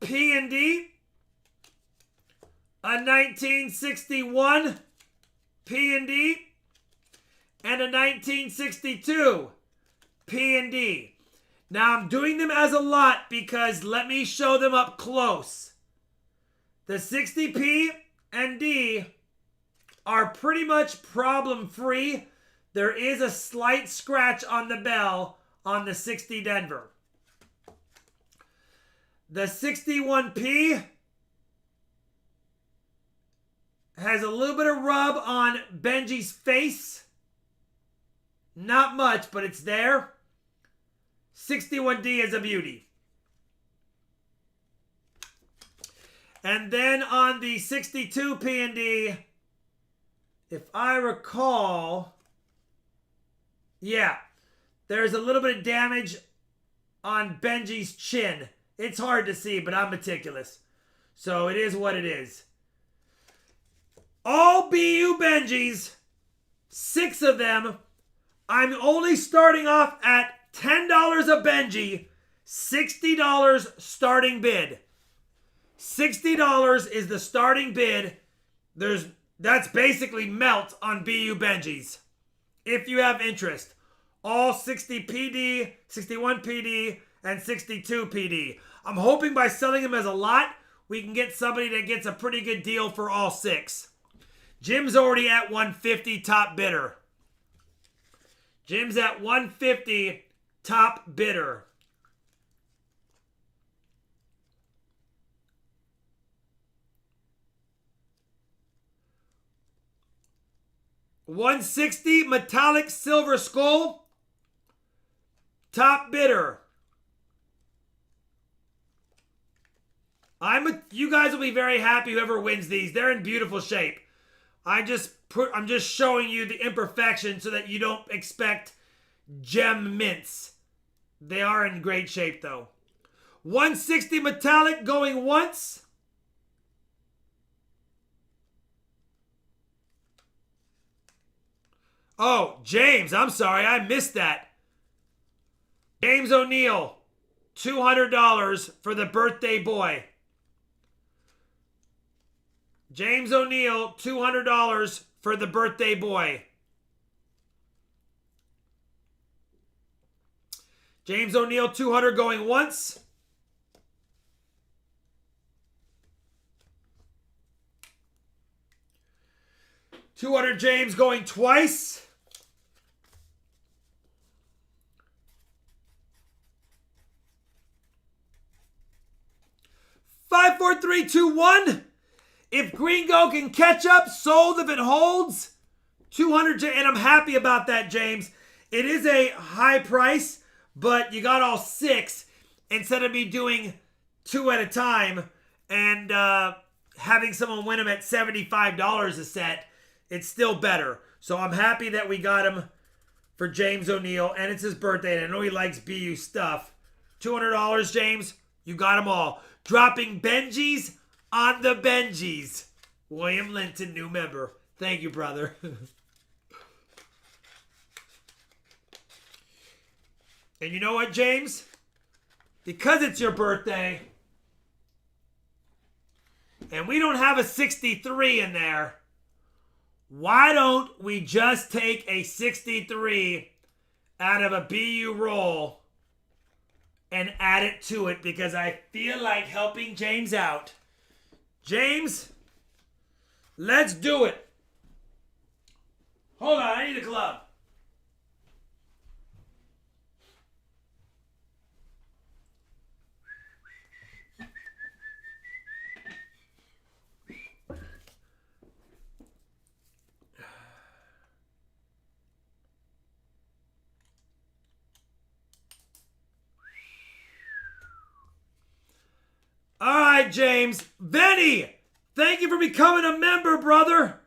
P&D, a 1961 P&D, and a 1962 P&D. Now I'm doing them as a lot because let me show them up close. The 60P and D are pretty much problem-free. There is a slight scratch on the bell on the 60 Denver. The 61P has a little bit of rub on Benji's face. Not much, but it's there. 61D is a beauty. And then on the 62 P&D, if I recall, yeah, there's a little bit of damage on Benji's chin. It's hard to see, but I'm meticulous. So it is what it is. All BU Benjis, 6 of them, I'm only starting off at $10 a Benji, $60 starting bid. $60 is the starting bid. That's basically melt on BU Benjis. If you have interest. All 60 PD, 61 PD, and 62 PD. I'm hoping by selling them as a lot, we can get somebody that gets a pretty good deal for all 6. Jim's already at 150 top bidder. Jim's at 150 top bidder. $160 metallic silver skull. Top bidder. You guys will be very happy whoever wins these. They're in beautiful shape. I'm just showing you the imperfections so that you don't expect gem mints. They are in great shape though. 160 metallic going once. Oh, James, I'm sorry, I missed that. James O'Neill, $200 for the birthday boy. James O'Neill, $200 for the birthday boy. James O'Neill, 200 going once. $200 James going twice. Five, four, three, two, one. If Gringo can catch up, sold if it holds. 200, and I'm happy about that, James. It is a high price, but you got all 6 instead of me doing 2 at a time and having someone win them at $75 a set. It's still better. So I'm happy that we got him for James O'Neill, and it's his birthday, and I know he likes BU stuff. $200, James. You got them all. Dropping Benjis on the Benjis. William Linton, new member. Thank you, brother. And you know what, James? Because it's your birthday, and we don't have a 63 in there, why don't we just take a 63 out of a BU roll and add it to it, because I feel like helping James out. James, let's do it. Hold on, I need a glove. All right, James. Benny, thank you for becoming a member, brother.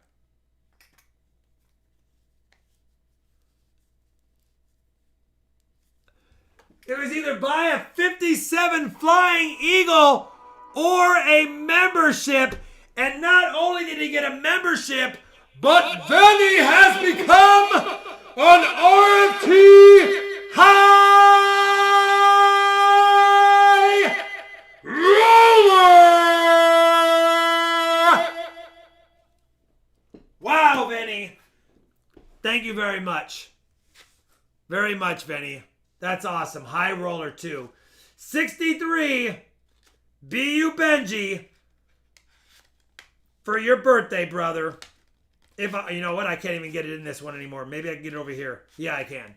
It was either buy a 57 Flying Eagle or a membership. And not only did he get a membership, but Benny has become an RFT high roller. Wow, Benny. Thank you very much. Very much, Benny. That's awesome. High roller, too. 63 BU Benji for your birthday, brother. If I, you know what? I can't even get it in this one anymore. Maybe I can get it over here. Yeah, I can.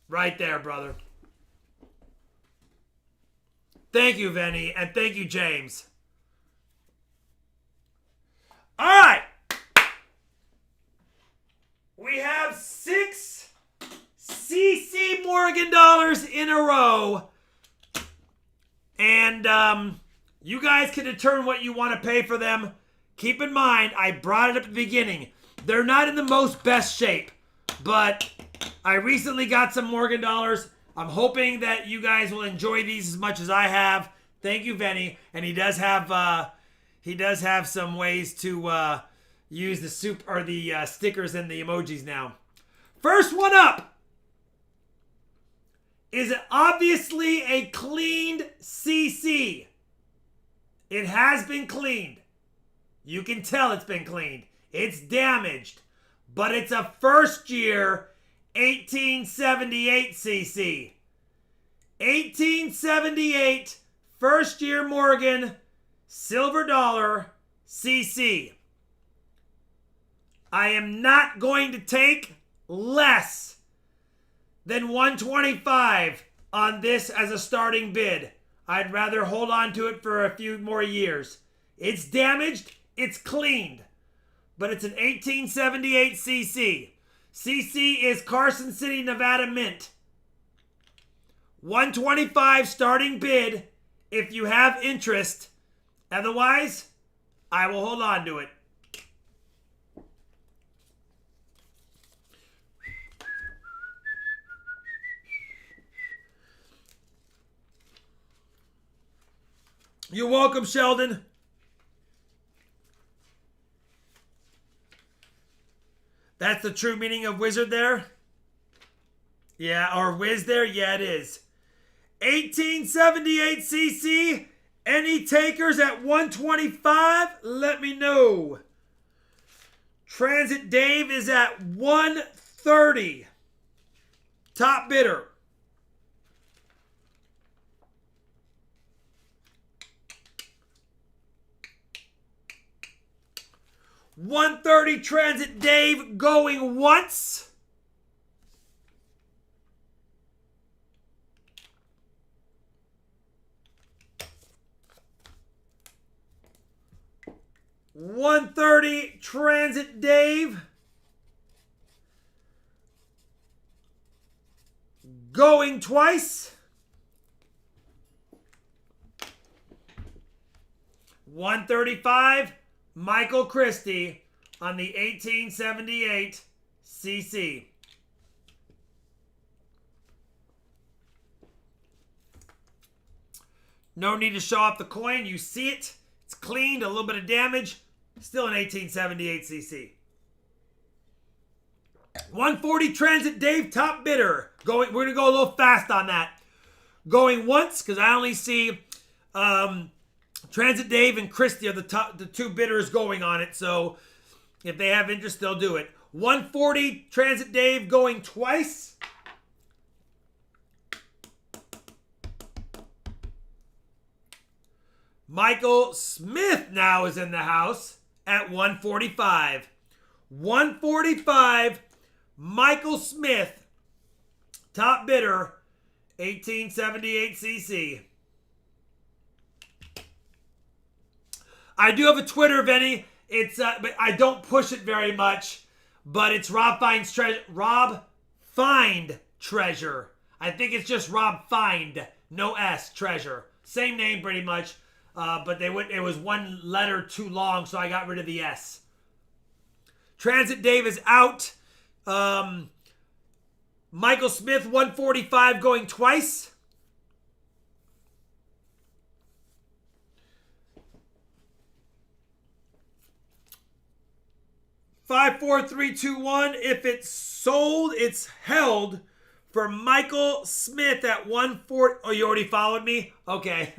Right there, brother. Thank you, Benny. And thank you, James. All right. We have 6 CC Morgan dollars in a row. And you guys can determine what you want to pay for them. Keep in mind, I brought it up at the beginning. They're not in the most best shape, but I recently got some Morgan dollars. I'm hoping that you guys will enjoy these as much as I have. Thank you, Benny. And he does have some ways to use the stickers and the emojis now. First one up is obviously a cleaned CC. It has been cleaned. You can tell it's been cleaned. It's damaged, but it's a first year 1878 CC. 1878 first year Morgan silver dollar CC. I am not going to take less than 125 on this as a starting bid. I'd rather hold on to it for a few more years. It's damaged, it's cleaned, but it's an 1878 CC. CC is Carson City, Nevada Mint. 125 starting bid if you have interest. Otherwise, I will hold on to it. You're welcome, Sheldon. That's the true meaning of wizard there? Yeah, or whiz there? Yeah, it is. 1878 cc. Any takers at 125? Let me know. Transit Dave is at 130. Top bidder. $130 Transit Dave going once. $130 Transit Dave going twice. $135 Michael Christie on the 1878 cc. No need to show off the coin. You see it. It's cleaned, a little bit of damage. Still an 1878 cc. 140 Transit Dave, top bidder. We're going to go a little fast on that. Going once, because I only see Transit Dave and Christie are the two bidders going on it. So if they have interest, they'll do it. 140 Transit Dave going twice. Michael Smith now is in the house at 145. 145 Michael Smith, top bidder, 1878 cc. I do have a Twitter, Vinny. It's but I don't push it very much. But it's Rob Finds Treasure. Rob Find Treasure. I think it's just Rob Find, no S, Treasure. Same name pretty much. But it was one letter too long, so I got rid of the S. Transit Dave is out. Michael Smith, 145 going twice. Five, four, three, two, one. If it's sold, it's held for Michael Smith at 140. Oh, you already followed me? Okay.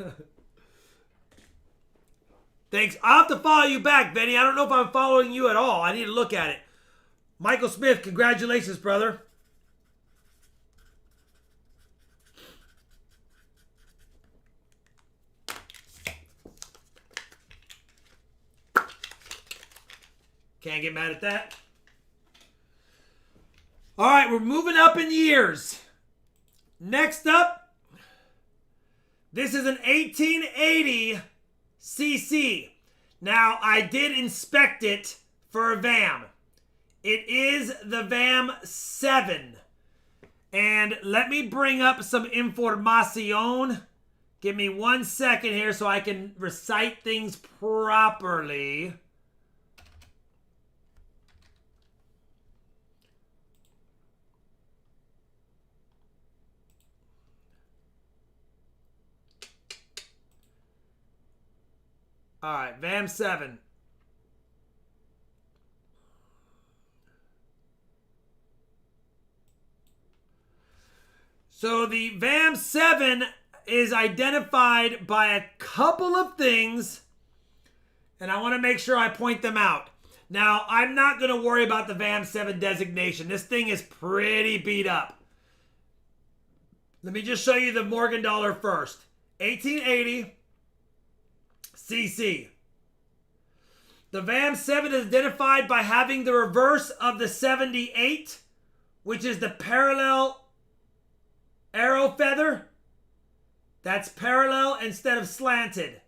Thanks. I'll have to follow you back, Benny. I don't know if I'm following you at all. I need to look at it. Michael Smith, congratulations, brother. Can't get mad at that. All right, we're moving up in years. Next up, this is an 1880 cc. Now, I did inspect it for a VAM. It is the VAM 7. And let me bring up some information. Give me 1 second here so I can recite things properly. All right, VAM 7. So the VAM 7 is identified by a couple of things, and I want to make sure I point them out. Now, I'm not going to worry about the VAM 7 designation. This thing is pretty beat up. Let me just show you the Morgan dollar first. 1880 cc. The VAM 7 is identified by having the reverse of the 78, which is the parallel arrow feather. That's parallel instead of slanted.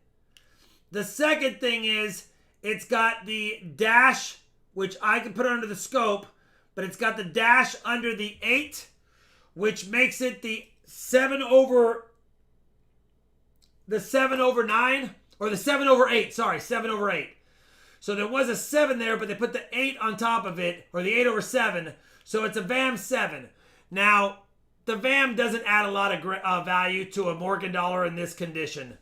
The second thing is it's got the dash, which I can put under the scope, but it's got the dash under the 8, which makes it the 7 over 9, or the 7 over 8, sorry, 7 over 8. So there was a 7 there, but they put the 8 on top of it, or the 8 over 7, so it's a VAM 7. Now, the VAM doesn't add a lot of value to a Morgan dollar in this condition.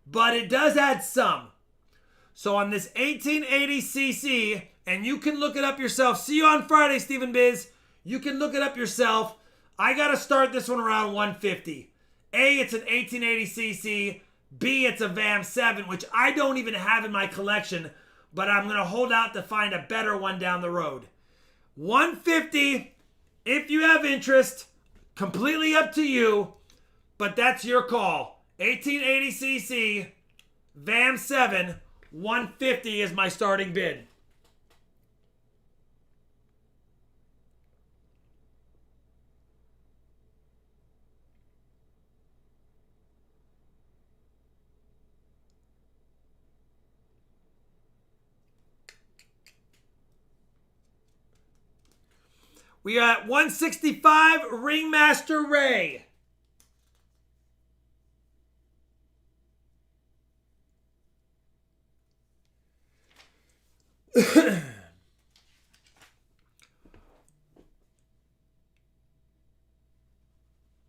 but it does add some. So on this 1880cc, and you can look it up yourself. See you on Friday, Stephen Biz. You can look it up yourself. I got to start this one around 150. A, it's an 1880cc. B, it's a VAM 7, which I don't even have in my collection, but I'm going to hold out to find a better one down the road. 150, if you have interest, completely up to you, but that's your call. 1880cc, VAM 7, 150 is my starting bid. We are at 165, Ringmaster Ray.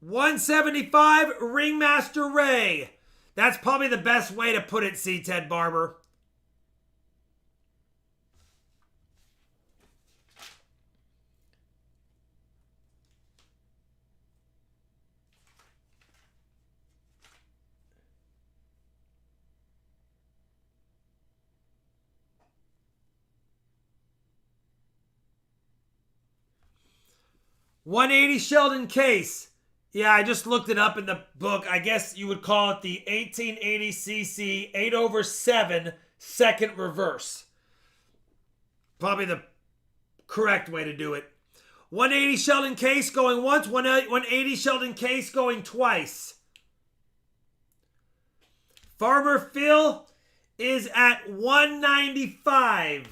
$175, Ringmaster Ray. That's probably the best way to put it, C. Ted Barber. $180 Sheldon case. Yeah, I just looked it up in the book. I guess you would call it the 1880cc 8/7 second reverse. Probably the correct way to do it. 180 Sheldon case going once, 180 Sheldon case going twice. Farmer Phil is at 195.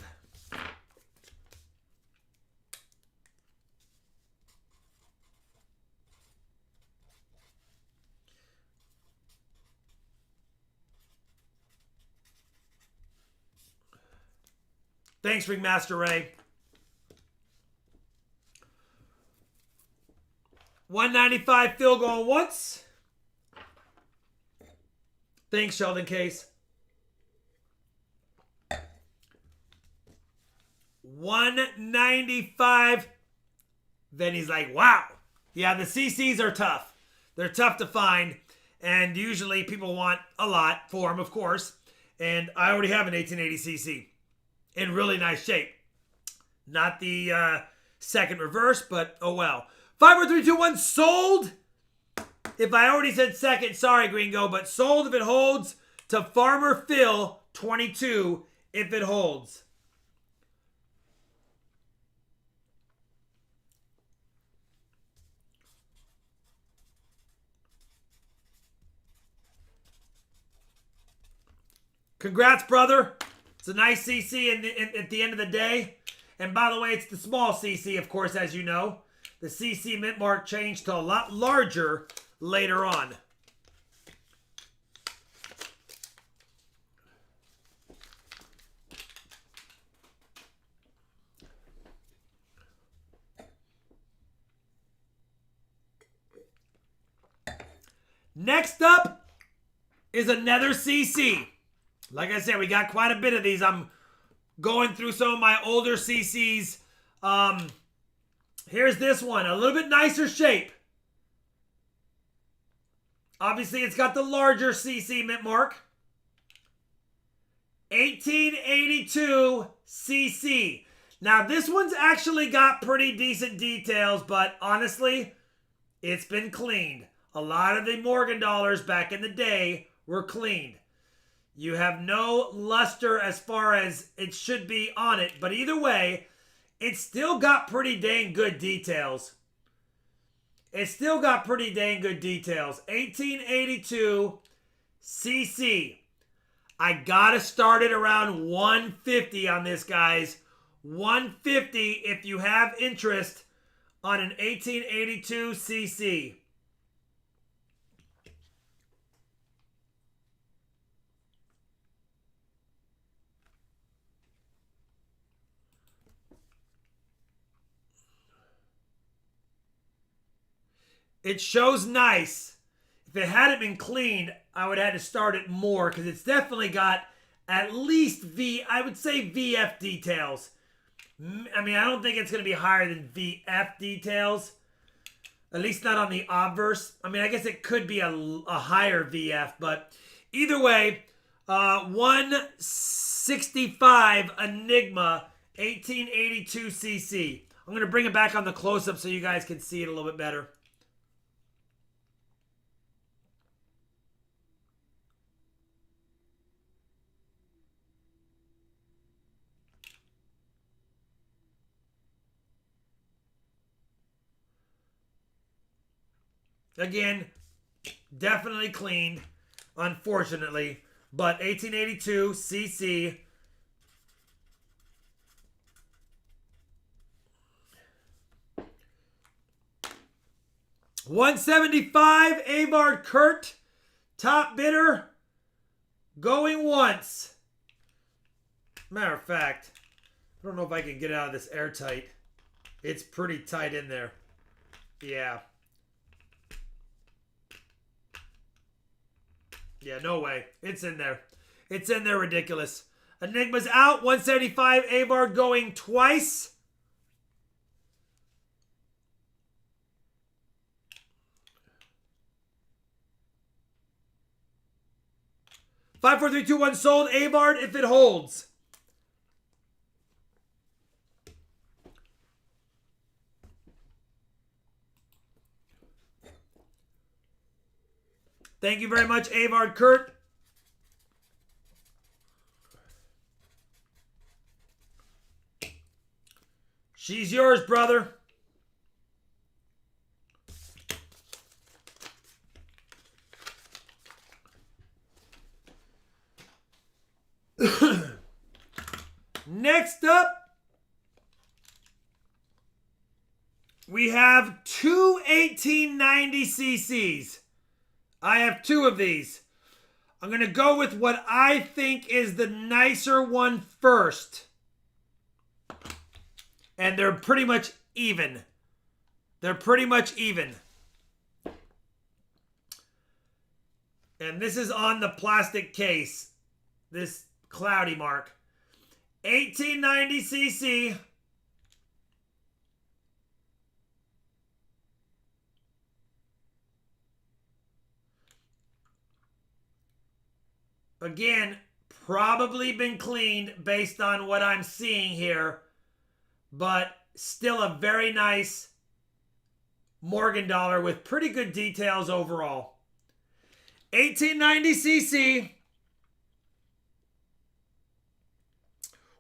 Thanks, Ringmaster Ray. 195 Phil going once. Thanks, Sheldon Case. 195. Then he's like, wow. Yeah, the CCs are tough. They're tough to find. And usually people want a lot for them, of course. And I already have an 1880cc. In really nice shape. Not the second reverse, but oh well. 5, 4, 3, 2, 1, sold. If I already said second, sorry, Gringo, but sold if it holds to Farmer Phil, 22, if it holds. Congrats, brother. It's a nice CC at the end of the day. And by the way, it's the small CC, of course, as you know. The CC mint mark changed to a lot larger later on. Next up is another CC. Like I said, we got quite a bit of these. I'm going through some of my older CCs. Here's this one. A little bit nicer shape. Obviously, it's got the larger CC mint mark. 1882 CC. Now, this one's actually got pretty decent details, but honestly, it's been cleaned. A lot of the Morgan dollars back in the day were cleaned. You have no luster as far as it should be on it. But either way, it's still got pretty dang good details. It's still got pretty dang good details. 1882 CC. I got to start it around 150 on this, guys. 150 if you have interest on an 1882 CC. It shows nice. If it hadn't been cleaned, I would have had to start it more because it's definitely got at least I would say VF details. I mean, I don't think it's going to be higher than VF details. At least not on the obverse. I mean, I guess it could be a higher VF, but either way, 165 Enigma 1882 cc. I'm going to bring it back on the close-up so you guys can see it a little bit better. Again, definitely cleaned, unfortunately, but 1882 cc. $175 Avard Kurt, top bidder, going once. Matter of fact, I don't know if I can get out of this airtight. It's pretty tight in there. Yeah. Yeah, no way. It's in there. It's in there, ridiculous. Enigma's out. 175 Avard going twice. Five, four, three, two, one. Sold. Avard if it holds. Thank you very much, Avard Kurt. She's yours, brother. Next up, we have two 1890 cc's. I have two of these. I'm going to go with what I think is the nicer one first. And they're pretty much even. They're pretty much even. And this is on the plastic case. This cloudy mark. 1890 cc. Again, probably been cleaned based on what I'm seeing here, but still a very nice Morgan dollar with pretty good details overall. 1890 cc.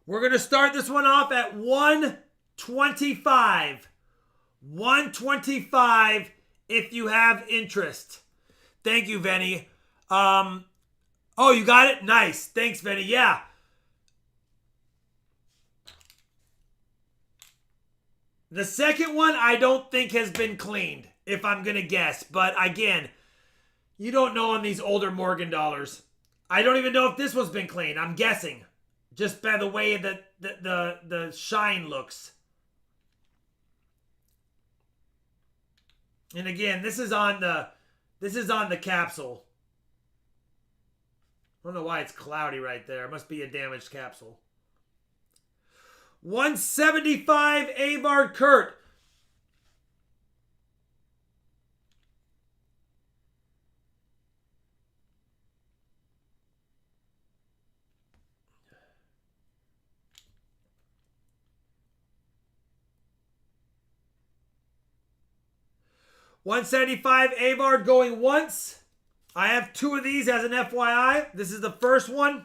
We're going to start this one off at 125. 125 if you have interest. Thank you, Venny. Oh, you got it? Nice. Thanks, Venny. Yeah. The second one I don't think has been cleaned, if I'm going to guess. But again, you don't know on these older Morgan dollars. I don't even know if this one's been cleaned. I'm guessing. Just by the way that the shine looks. And again, this is on the capsule. I don't know why it's cloudy right there. It must be a damaged capsule. 175 Avard Kurt. $175 Avard going once. I have two of these as an FYI. This is the first one.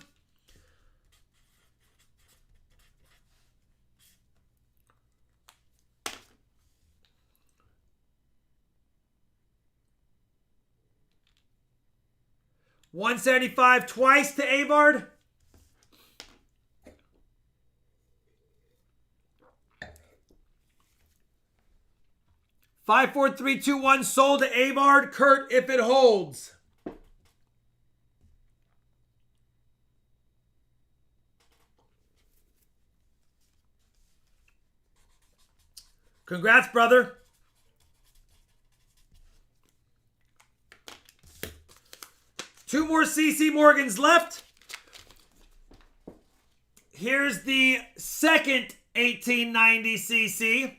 $175 twice to Avard. Five, four, three, two, one. Sold to Avard. Kurt, if it holds. Congrats, brother. Two CC Morgans left. Here's the second 1890 CC.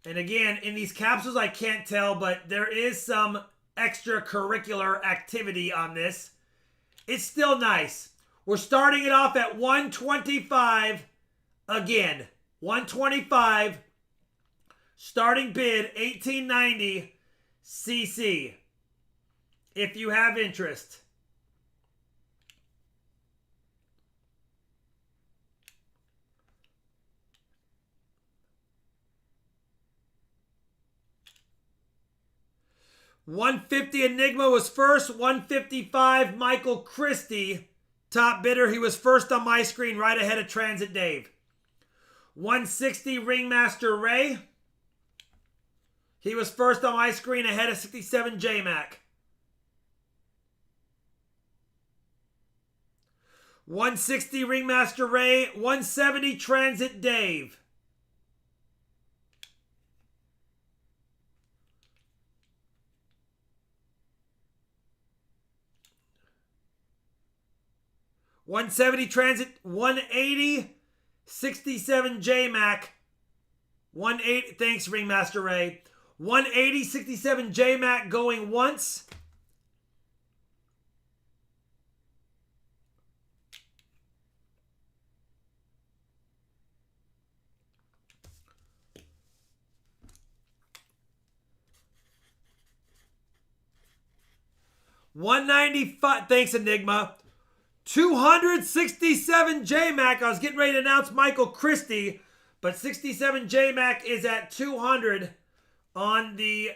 And again, in these capsules, I can't tell, but there is some extracurricular activity on this. It's still nice. We're starting it off at 125 again. 125. Starting bid, 1890 CC. If you have interest. $150 Enigma was first. $155 Michael Christie, top bidder. He was first on my screen, right ahead of Transit Dave. $160 Ringmaster Ray. He was first on my screen, ahead of 67 J-Mac. $160 Ringmaster Ray. $170 Transit Dave. $170 Transit, $180 67 J-Mac. $180, thanks Ringmaster Ray. $180 67 J-Mac going once. $195, thanks Enigma. 267 J-Mac. I was getting ready to announce Michael Christie, but 67 J-Mac is at 200 on the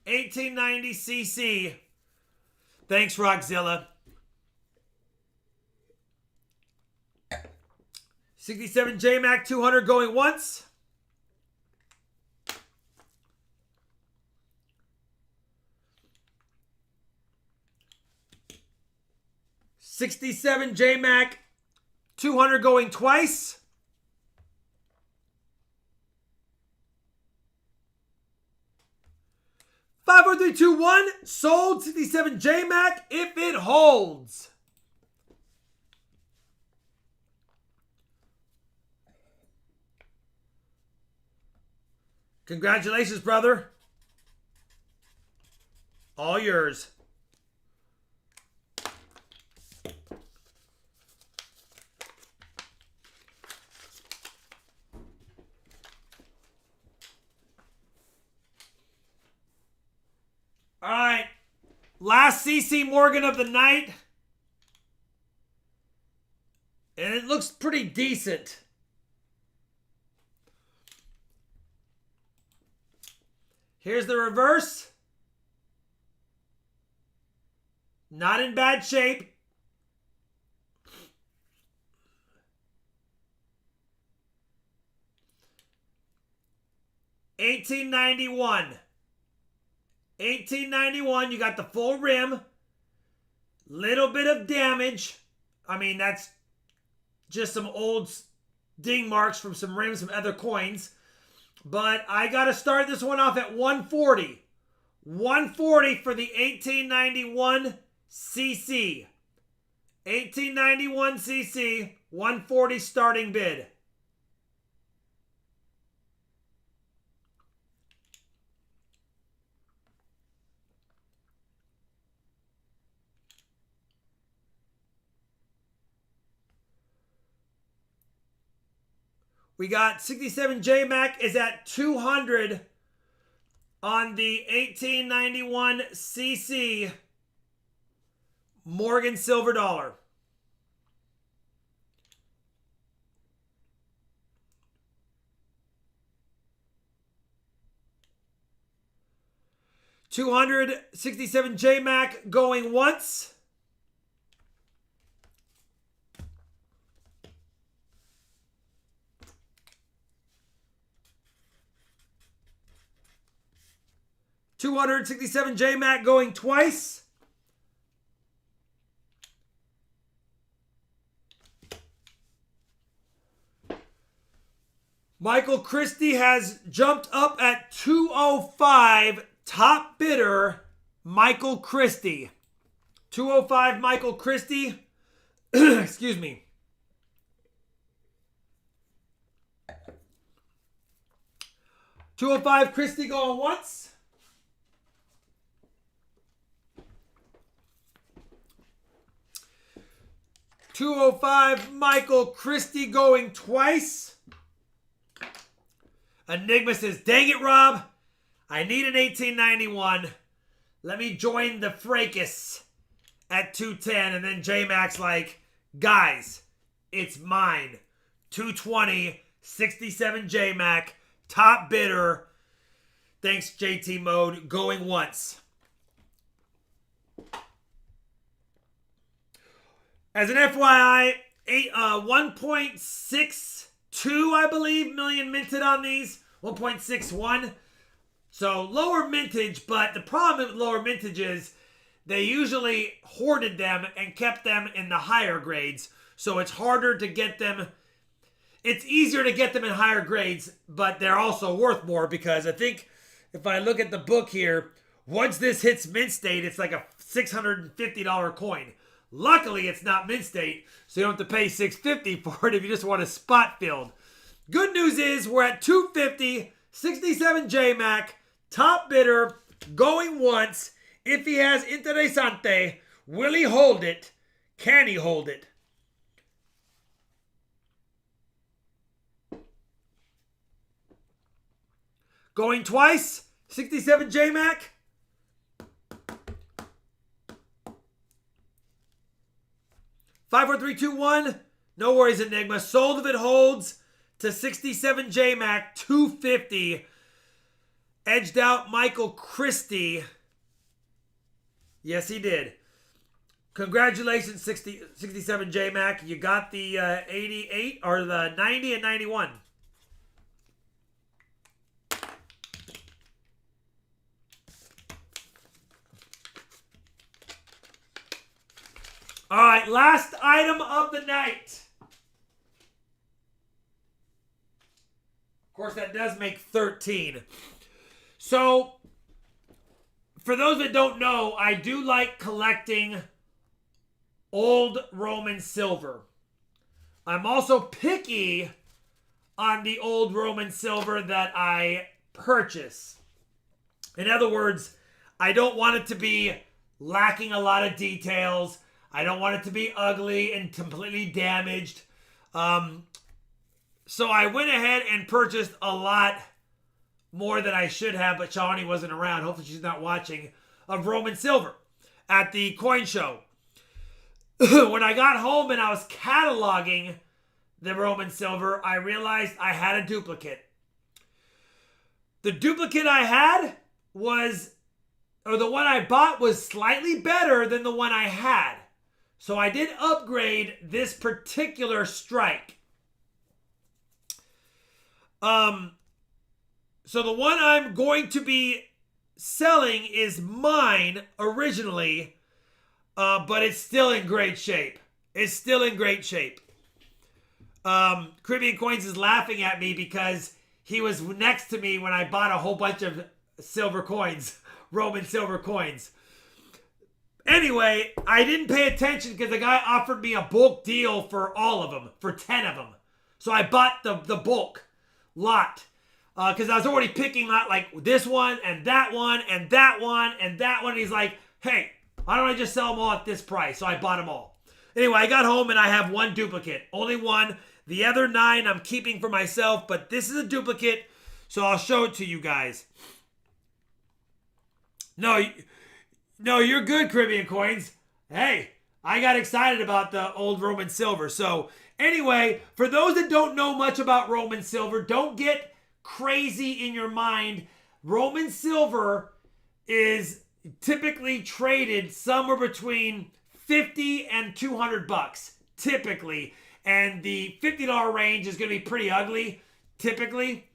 1890 CC. Thanks, Rockzilla. 67 J-Mac, 200 going once. $67 J-Mac, 200 going twice. $5, 4, 3, 2, 1. Sold 67 J-Mac if it holds. Congratulations, brother. All yours. All right, last CC Morgan of the night. And it looks pretty decent. Here's the reverse. Not in bad shape. $1891. 1891, you got the full rim. Little bit of damage. I mean, that's just some old ding marks from some rims, some other coins. But I got to start this one off at 140. 140 for the 1891 CC. 1891 CC, 140 starting bid. We got 67 J-Mac is at 200 on the 1891 CC Morgan Silver Dollar. $267 J-Mac going once. $267 J-Mac going twice. Michael Christie has jumped up at 205. Top bidder, Michael Christie. 205 Michael Christie. Excuse me. $205 Christie going once. $205 Michael Christie going twice. Enigma says, dang it, Rob. I need an 1891. Let me join the fracas at 210. And then J-Max like, guys, it's mine. 220, 67 J-Mac, top bidder. Thanks, JT Mode, going once. As an FYI, 1.62, I believe, million minted on these. 1.61. So lower mintage, but the problem with lower mintage is they usually hoarded them and kept them in the higher grades. So it's harder to get them. It's easier to get them in higher grades, but they're also worth more because I think if I look at the book here, once this hits mint state, it's like a $650 coin. Luckily, it's not mint state, so you don't have to pay $650 for it if you just want a spot filled. Good news is we're at 250, 67 J-Mac, top bidder, going once. If he has Interessante, will he hold it? Can he hold it? Going twice, 67 J-Mac. Five, four, three, two, one. No worries, Enigma. Sold if it holds to 67 J-Mac, 250. Edged out Michael Christie. Yes, he did. Congratulations, 67 J-Mac. You got the 88 or the 90 and 91. All right, last item of the night. Of course, that does make 13. So, for those that don't know, I do like collecting old Roman silver. I'm also picky on the old Roman silver that I purchase. In other words, I don't want it to be lacking a lot of details. I don't want it to be ugly and completely damaged. So I went ahead and purchased a lot more than I should have, but Shawnee wasn't around. Hopefully she's not watching, of Roman silver at the coin show. When I got home and I was cataloging the Roman silver, I realized I had a duplicate. The duplicate I had was, or the one I bought was slightly better than the one I had. So I did upgrade this particular strike. So the one I'm going to be selling is mine originally, but it's still in great shape. It's still in great shape. Caribbean Coins is laughing at me because he was next to me when I bought a whole bunch of silver coins, Roman silver coins. Anyway, I didn't pay attention because the guy offered me a bulk deal for all of them, for 10 of them. So I bought the bulk lot because I was already picking out like this one and that one and that one and that one. And he's like, hey, why don't I just sell them all at this price? So I bought them all. Anyway, I got home and I have one duplicate. Only one. The other 9 I'm keeping for myself, but this is a duplicate, so I'll show it to you guys. No, you're good, Caribbean Coins. Hey, I got excited about the old Roman silver. So anyway, for those that don't know much about Roman silver, don't get crazy in your mind. Roman silver is typically traded somewhere between $50 and $200, typically. And the $50 range is going to be pretty ugly, typically.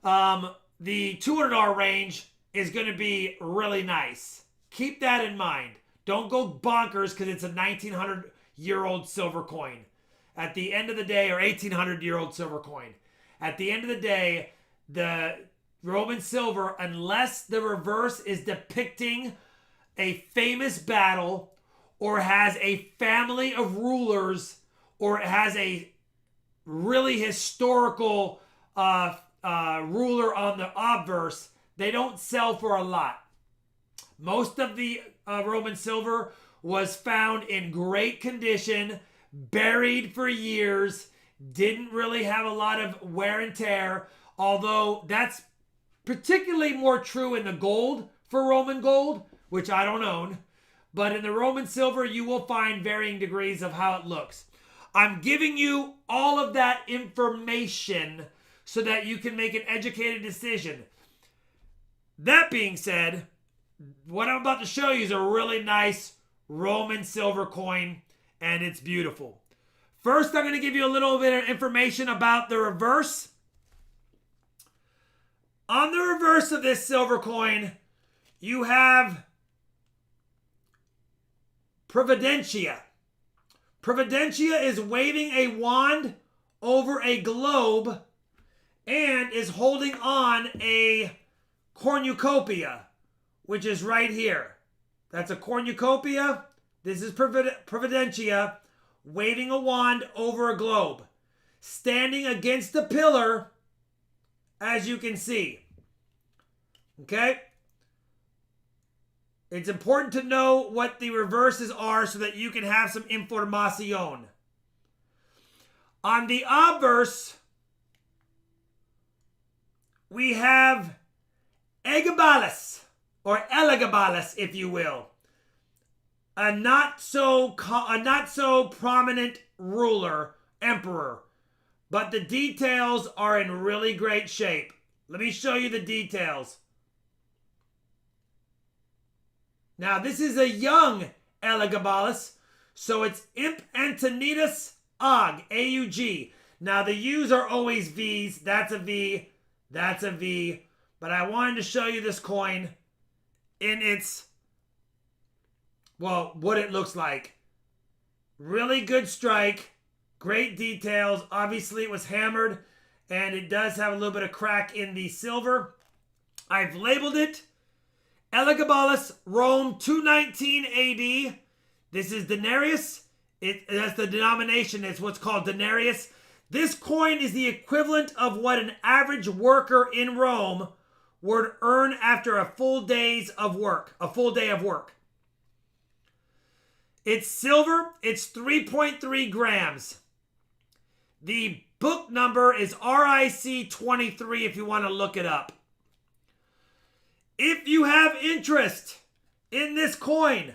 The $200 range is going to be really nice. Keep that in mind. Don't go bonkers because it's a 1900-year-old silver coin. At the end of the day, or 1800-year-old silver coin. At the end of the day, the Roman silver, unless the reverse is depicting a famous battle or has a family of rulers or it has a really historical ruler on the obverse, they don't sell for a lot. Most of the Roman silver was found in great condition, buried for years, didn't really have a lot of wear and tear, although that's particularly more true in the gold for Roman gold, which I don't own. But in the Roman silver, you will find varying degrees of how it looks. I'm giving you all of that information so that you can make an educated decision. That being said, what I'm about to show you is a really nice Roman silver coin, and it's beautiful. First, I'm going to give you a little bit of information about the reverse. On the reverse of this silver coin, you have Providentia. Providentia is waving a wand over a globe and is holding on a cornucopia, which is right here. That's a cornucopia. This is Providentia waving a wand over a globe, standing against the pillar, as you can see. Okay? It's important to know what the reverses are so that you can have some information. On the obverse, we have Egabalus, or Elagabalus, if you will. A not so prominent ruler, emperor. But the details are in really great shape. Let me show you the details. Now, this is a young Elagabalus, so it's Imp Antonius Aug, A-U-G. Now, the U's are always V's. That's a V. That's a V. But I wanted to show you this coin in its, well, what it looks like. Really good strike. Great details. Obviously, it was hammered, and it does have a little bit of crack in the silver. I've labeled it Elagabalus, Rome, 219 AD. This is denarius. It has the denomination. It's what's called denarius. This coin is the equivalent of what an average worker in Rome would earn after a full day of work. It's silver. It's 3.3 grams. The book number is RIC 23 if you want to look it up. If you have interest in this coin,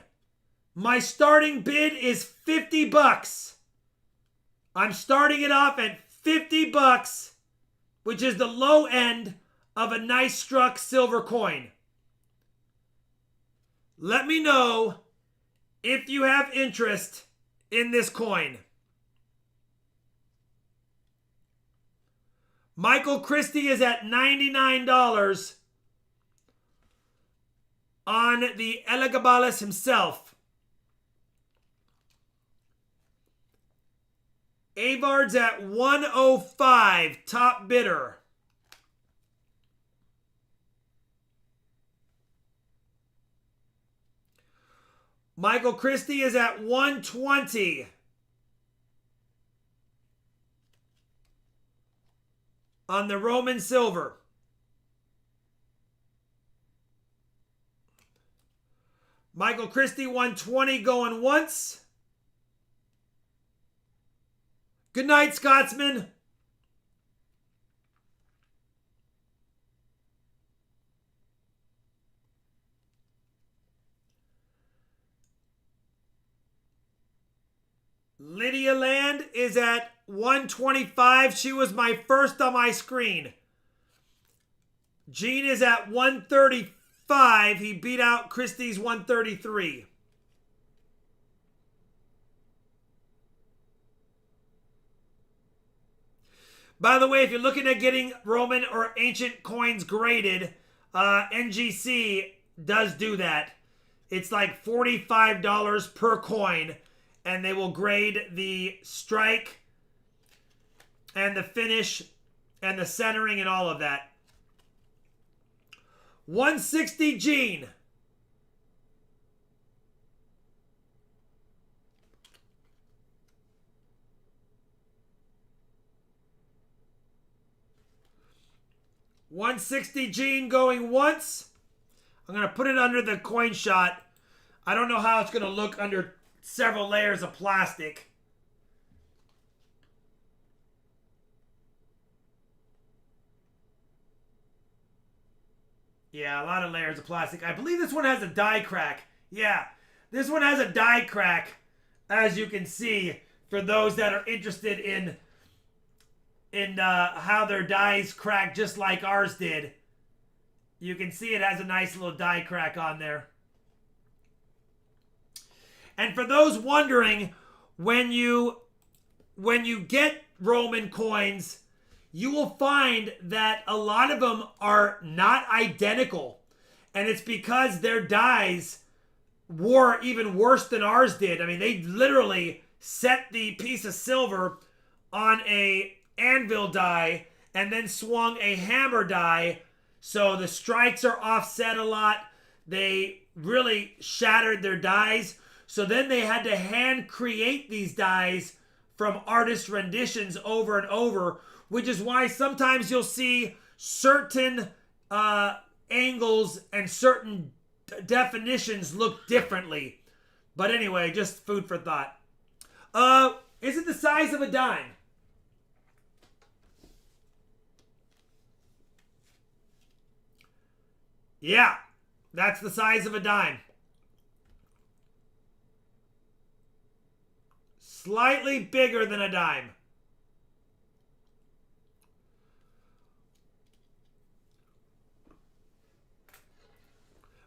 my starting bid is $50. I'm starting it off at $50, which is the low end of a nice struck silver coin. Let me know if you have interest in this coin. Michael Christie is at $99 on the Elagabalus himself. Avard's at $105, top bidder. Michael Christie is at $120. On the Roman silver. Michael Christie, $120 going once. Good night, Scotsman. Lydia Land is at $125. She was my first on my screen. Gene is at $135. He beat out Christie's $133. By the way, if you're looking at getting Roman or ancient coins graded, NGC does do that. It's like $45 per coin, and they will grade the strike and the finish and the centering and all of that. 160 Gene. $160 Gene going once. I'm going to put it under the coin shot. I don't know how it's going to look under several layers of plastic. Yeah, a lot of layers of plastic. I believe this one has a die crack. Yeah, this one has a die crack, as you can see, for those that are interested in how their dies crack just like ours did. You can see it has a nice little die crack on there. And for those wondering, when you get Roman coins, you will find that a lot of them are not identical. And it's because their dies wore even worse than ours did. I mean, they literally set the piece of silver on a anvil die and then swung a hammer die, so the strikes are offset a lot. They really shattered their dies, so then they had to hand create these dies from artist renditions over and over, which is why sometimes you'll see certain angles and certain definitions look differently. But anyway, just food for thought. Is it the size of a dime? Yeah, that's the size of a dime. Slightly bigger than a dime.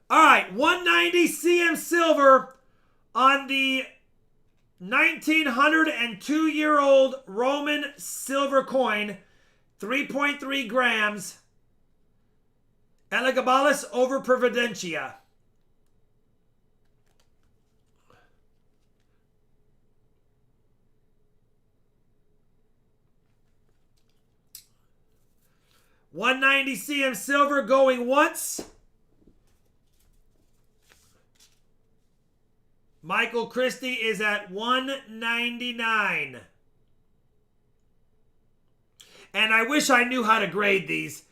All right, 190 cm silver on the 1902-year-old Roman silver coin, 3.3 grams. Elagabalus over Providentia. $190 cm silver going once. Michael Christie is at $199. And I wish I knew how to grade these.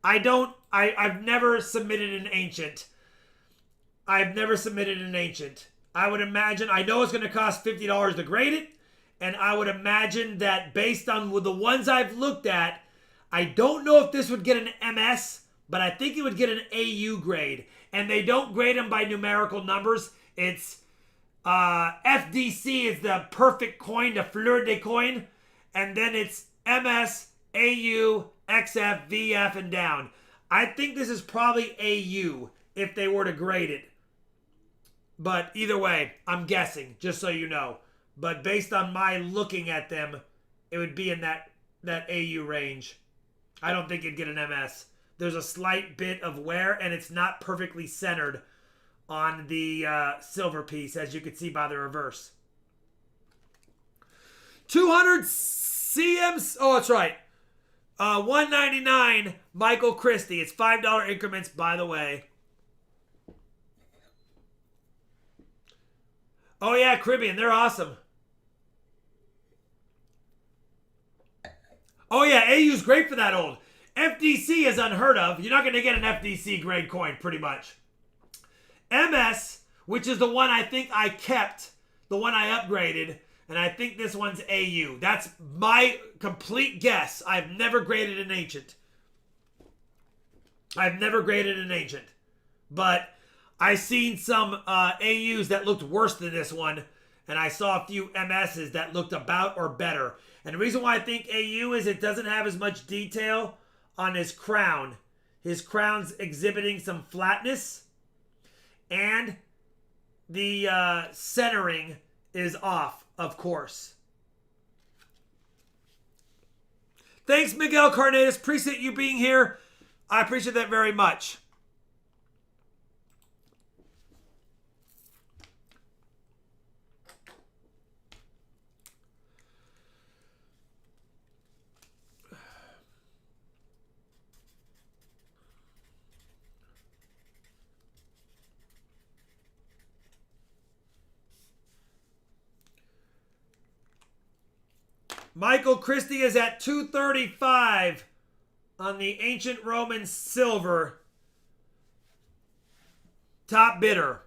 I've never submitted an ancient. I've never submitted an ancient. I would imagine, I know it's going to cost $50 to grade it, and I would imagine that based on the ones I've looked at, I don't know if this would get an MS, but I think it would get an AU grade. And they don't grade them by numerical numbers. It's FDC is the perfect coin, the fleur de coin, and then it's MS, AU, XF, VF, and down. I think this is probably AU if they were to grade it. But either way, I'm guessing, just so you know. But based on my looking at them, it would be in that AU range. I don't think it'd get an MS. There's a slight bit of wear, and it's not perfectly centered on the silver piece, as you can see by the reverse. 200 cm. Oh, that's right. $199, Michael Christie. It's $5 increments, by the way. Oh, yeah, Caribbean. They're awesome. Oh, yeah, AU's great for that old. FDC is unheard of. You're not going to get an FDC grade coin, pretty much. MS, which is the one I think I kept, the one I upgraded, and I think this one's AU. That's my complete guess. I've never graded an ancient. I've never graded an ancient. But I've seen some AUs that looked worse than this one, and I saw a few MSs that looked about or better. And the reason why I think AU is it doesn't have as much detail on his crown. His crown's exhibiting some flatness, and the centering is off, of course. Thanks, Miguel Carnedes. Appreciate you being here. I appreciate that very much. Michael Christie is at 235 on the ancient Roman silver. Top bidder.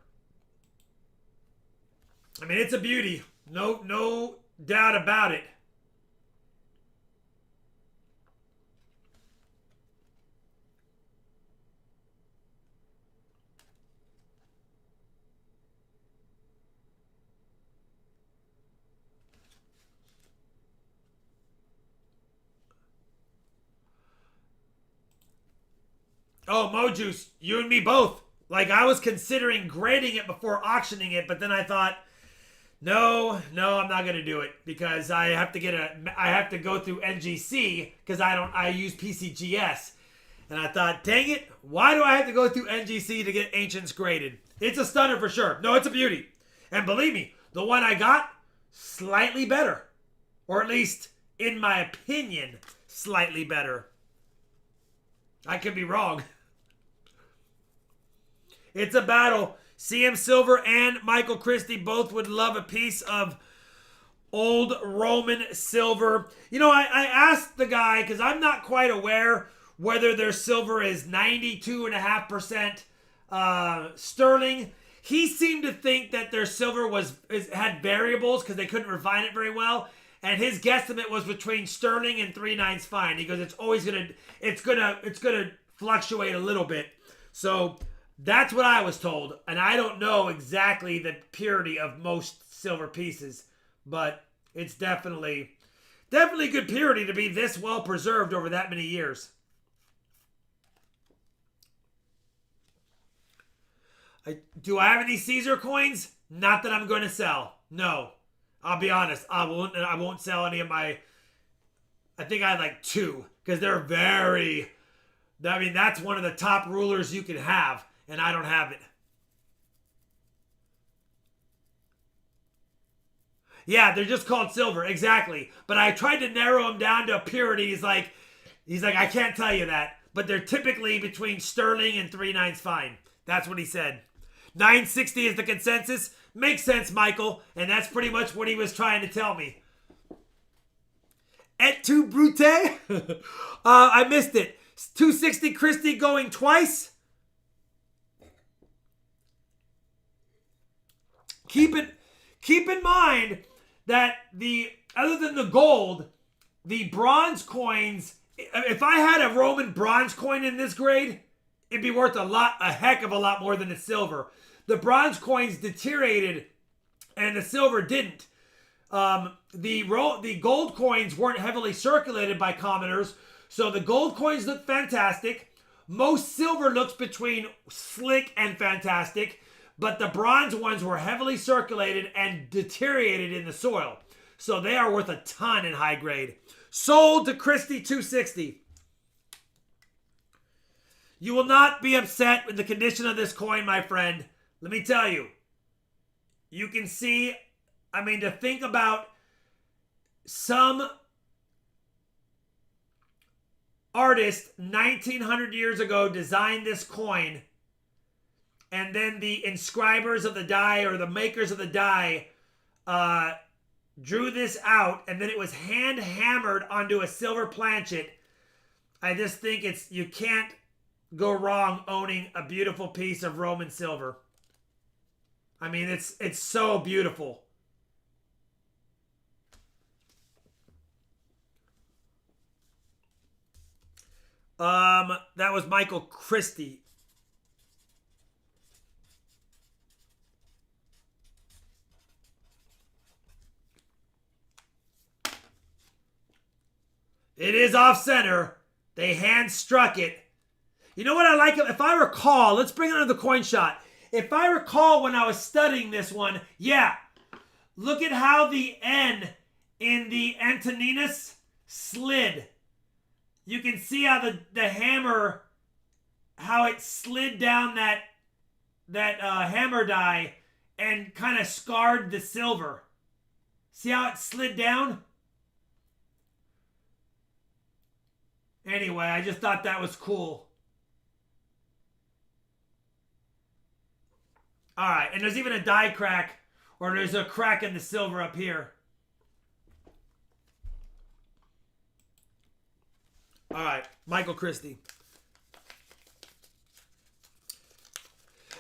I mean, it's a beauty. No doubt about it. Oh, Mojuice, you and me both. Like, I was considering grading it before auctioning it, but then I thought, no, I'm not gonna do it because I have to go through NGC because I use PCGS, and I thought, dang it, why do I have to go through NGC to get Ancients graded? It's a stunner for sure. No, it's a beauty, and believe me, the one I got, slightly better, or at least in my opinion, slightly better. I could be wrong. It's a battle. CM Silver and Michael Christie both would love a piece of old Roman silver. You know, I asked the guy, because I'm not quite aware whether their silver is 92.5% sterling. He seemed to think that their silver had variables because they couldn't refine it very well. And his guesstimate was between sterling and 3/9 fine. He goes, it's gonna fluctuate a little bit. So that's what I was told, and I don't know exactly the purity of most silver pieces, but it's definitely good purity to be this well preserved over that many years. Do I have any Caesar coins? Not that I'm going to sell. No, I'll be honest. I won't sell any of my. I think I had like 2 because they're very. I mean, that's one of the top rulers you can have. And I don't have it. Yeah, they're just called silver. Exactly. But I tried to narrow them down to purity. He's like, I can't tell you that. But they're typically between sterling and 3/9 fine. That's what he said. 960 is the consensus. Makes sense, Michael. And that's pretty much what he was trying to tell me. Et tu, Brute? I missed it. 260 Christie going twice. Keep in mind that other than the gold, the bronze coins, if I had a Roman bronze coin in this grade, it'd be worth a heck of a lot more than the silver. The bronze coins deteriorated and the silver didn't. The gold coins weren't heavily circulated by commoners, so the gold coins look fantastic. Most silver looks between slick and fantastic. But the bronze ones were heavily circulated and deteriorated in the soil. So they are worth a ton in high grade. Sold to Christie 260. You will not be upset with the condition of this coin, my friend. Let me tell you. You can see, I mean, to think about some artist 1900 years ago designed this coin. And then the inscribers of the die or the makers of the die drew this out, and then it was hand hammered onto a silver planchet. I just think you can't go wrong owning a beautiful piece of Roman silver. I mean, it's so beautiful. That was Michael Christie. It is off center. They hand struck it. You know what I like? If I recall, let's bring it under the coin shot. If I recall when I was studying this one, yeah. Look at how the N in the Antoninus slid. You can see how the hammer, how it slid down that hammer die and kind of scarred the silver. See how it slid down? Anyway, I just thought that was cool. All right, and there's even a die crack, or there's a crack in the silver up here. All right, Michael Christie.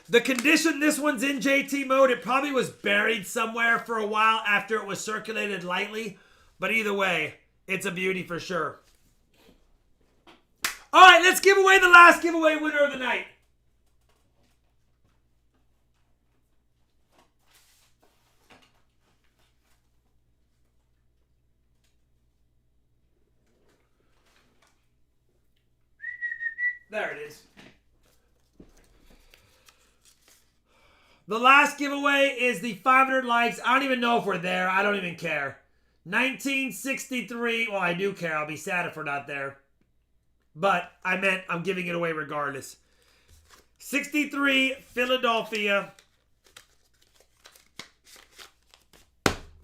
The condition this one's in, JT mode, it probably was buried somewhere for a while after it was circulated lightly. But either way, it's a beauty for sure. All right, let's give away the last giveaway winner of the night. There it is. The last giveaway is the 500 likes. I don't even know if we're there. I don't even care. 1963. Well, I do care. I'll be sad if we're not there. But I meant I'm giving it away regardless. 63, Philadelphia.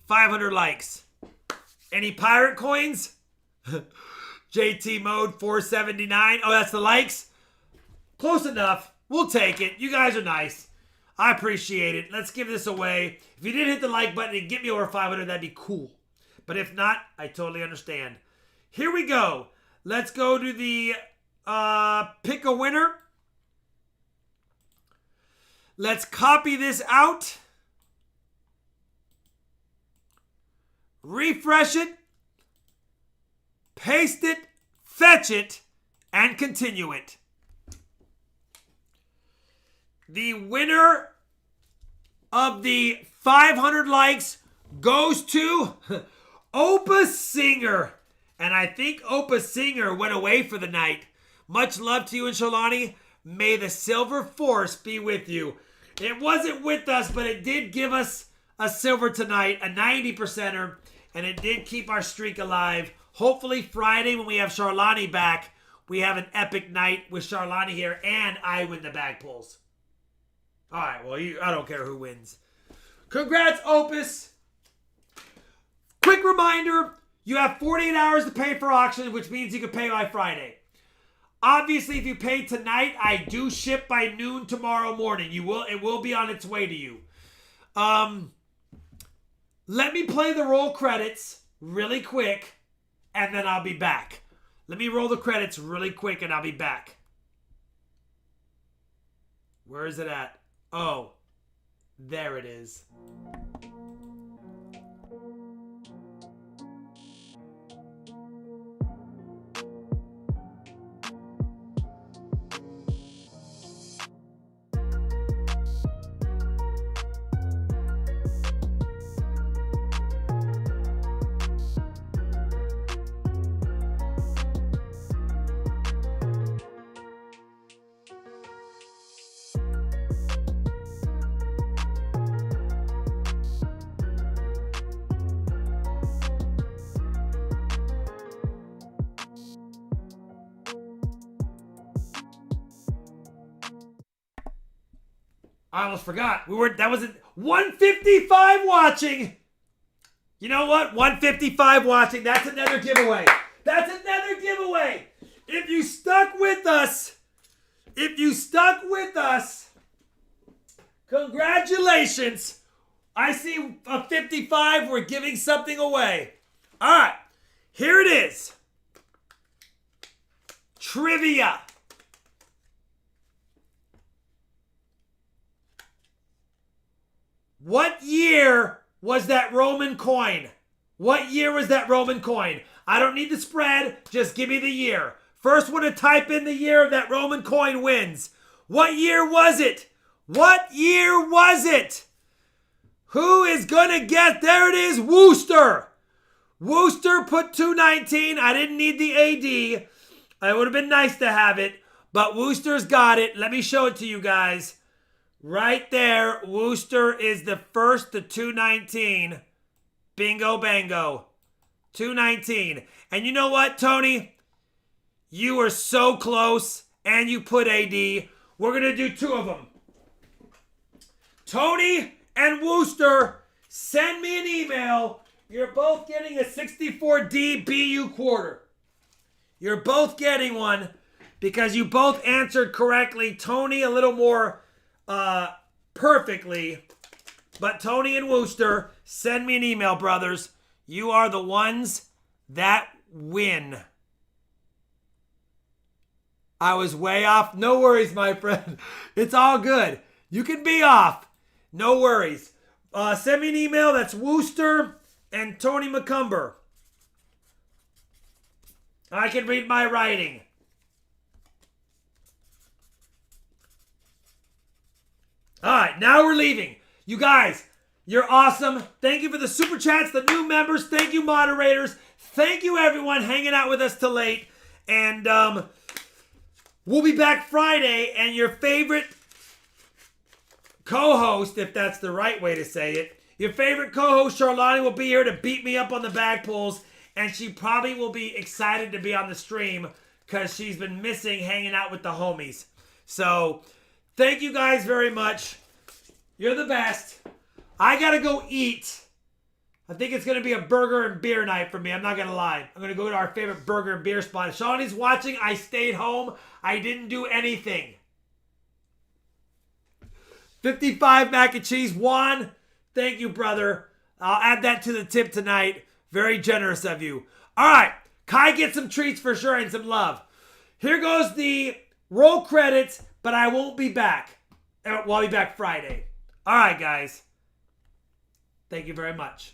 500 likes. Any pirate coins? JT mode 479. Oh, that's the likes? Close enough. We'll take it. You guys are nice. I appreciate it. Let's give this away. If you didn't hit the like button and get me over 500, that'd be cool. But if not, I totally understand. Here we go. Let's go to the pick a winner. Let's copy this out. Refresh it. Paste it. Fetch it. And continue it. The winner of the 500 likes goes to Opa Singer. And I think Opa Singer went away for the night. Much love to you and Shalani. May the silver force be with you. It wasn't with us, but it did give us a silver tonight, a 90%er. And it did keep our streak alive. Hopefully Friday when we have Sharlani back, we have an epic night with Sharlani here and I win the bag pulls. All right, well, I don't care who wins. Congrats, Opus. Quick reminder, you have 48 hours to pay for auction, which means you can pay by Friday. Obviously, if you pay tonight, I do ship by noon tomorrow morning. It will be on its way to you. Let me play the roll credits really quick, and then I'll be back. Let me roll the credits really quick, and I'll be back. Where is it at? Oh, there it is. I almost forgot. That was 155 watching. You know what? 155 watching. That's another giveaway. That's another giveaway. If you stuck with us, congratulations. I see a 55. We're giving something away. All right. Here it is. Trivia. What year was that Roman coin? What year was that Roman coin? I don't need the spread. Just give me the year. First one to type in the year of that Roman coin wins. What year was it? What year was it? Who is going to guess? There it is. Wooster. Wooster put 219. I didn't need the AD. It would have been nice to have it. But Wooster's got it. Let me show it to you guys. Right there, Wooster is the first to 219. Bingo, bango. 219. And you know what, Tony? You were so close, and you put AD. We're going to do two of them. Tony and Wooster, send me an email. You're both getting a 64D BU quarter. You're both getting one because you both answered correctly. Tony a little more perfectly. But Tony and Wooster, send me an email, brothers. You are the ones that win. I was way off. No worries, my friend. It's all good. You can be off. No worries. Send me an email. That's Wooster and Tony McCumber. I can read my writing. All right, now we're leaving. You guys, you're awesome. Thank you for the super chats, the new members. Thank you, moderators. Thank you, everyone, hanging out with us till late. And we'll be back Friday, and your favorite co-host, if that's the right way to say it, your favorite co-host, Charlotte, will be here to beat me up on the bag pulls, and she probably will be excited to be on the stream because she's been missing hanging out with the homies. So, thank you guys very much. You're the best. I gotta go eat. I think it's going to be a burger and beer night for me. I'm not going to lie. I'm going to go to our favorite burger and beer spot. If Shawnee's watching, I stayed home. I didn't do anything. 55 mac and cheese. Juan, thank you, brother. I'll add that to the tip tonight. Very generous of you. All right. Kai gets some treats for sure and some love. Here goes the roll credits, but I won't be back. Well, I'll be back Friday. All right, guys. Thank you very much.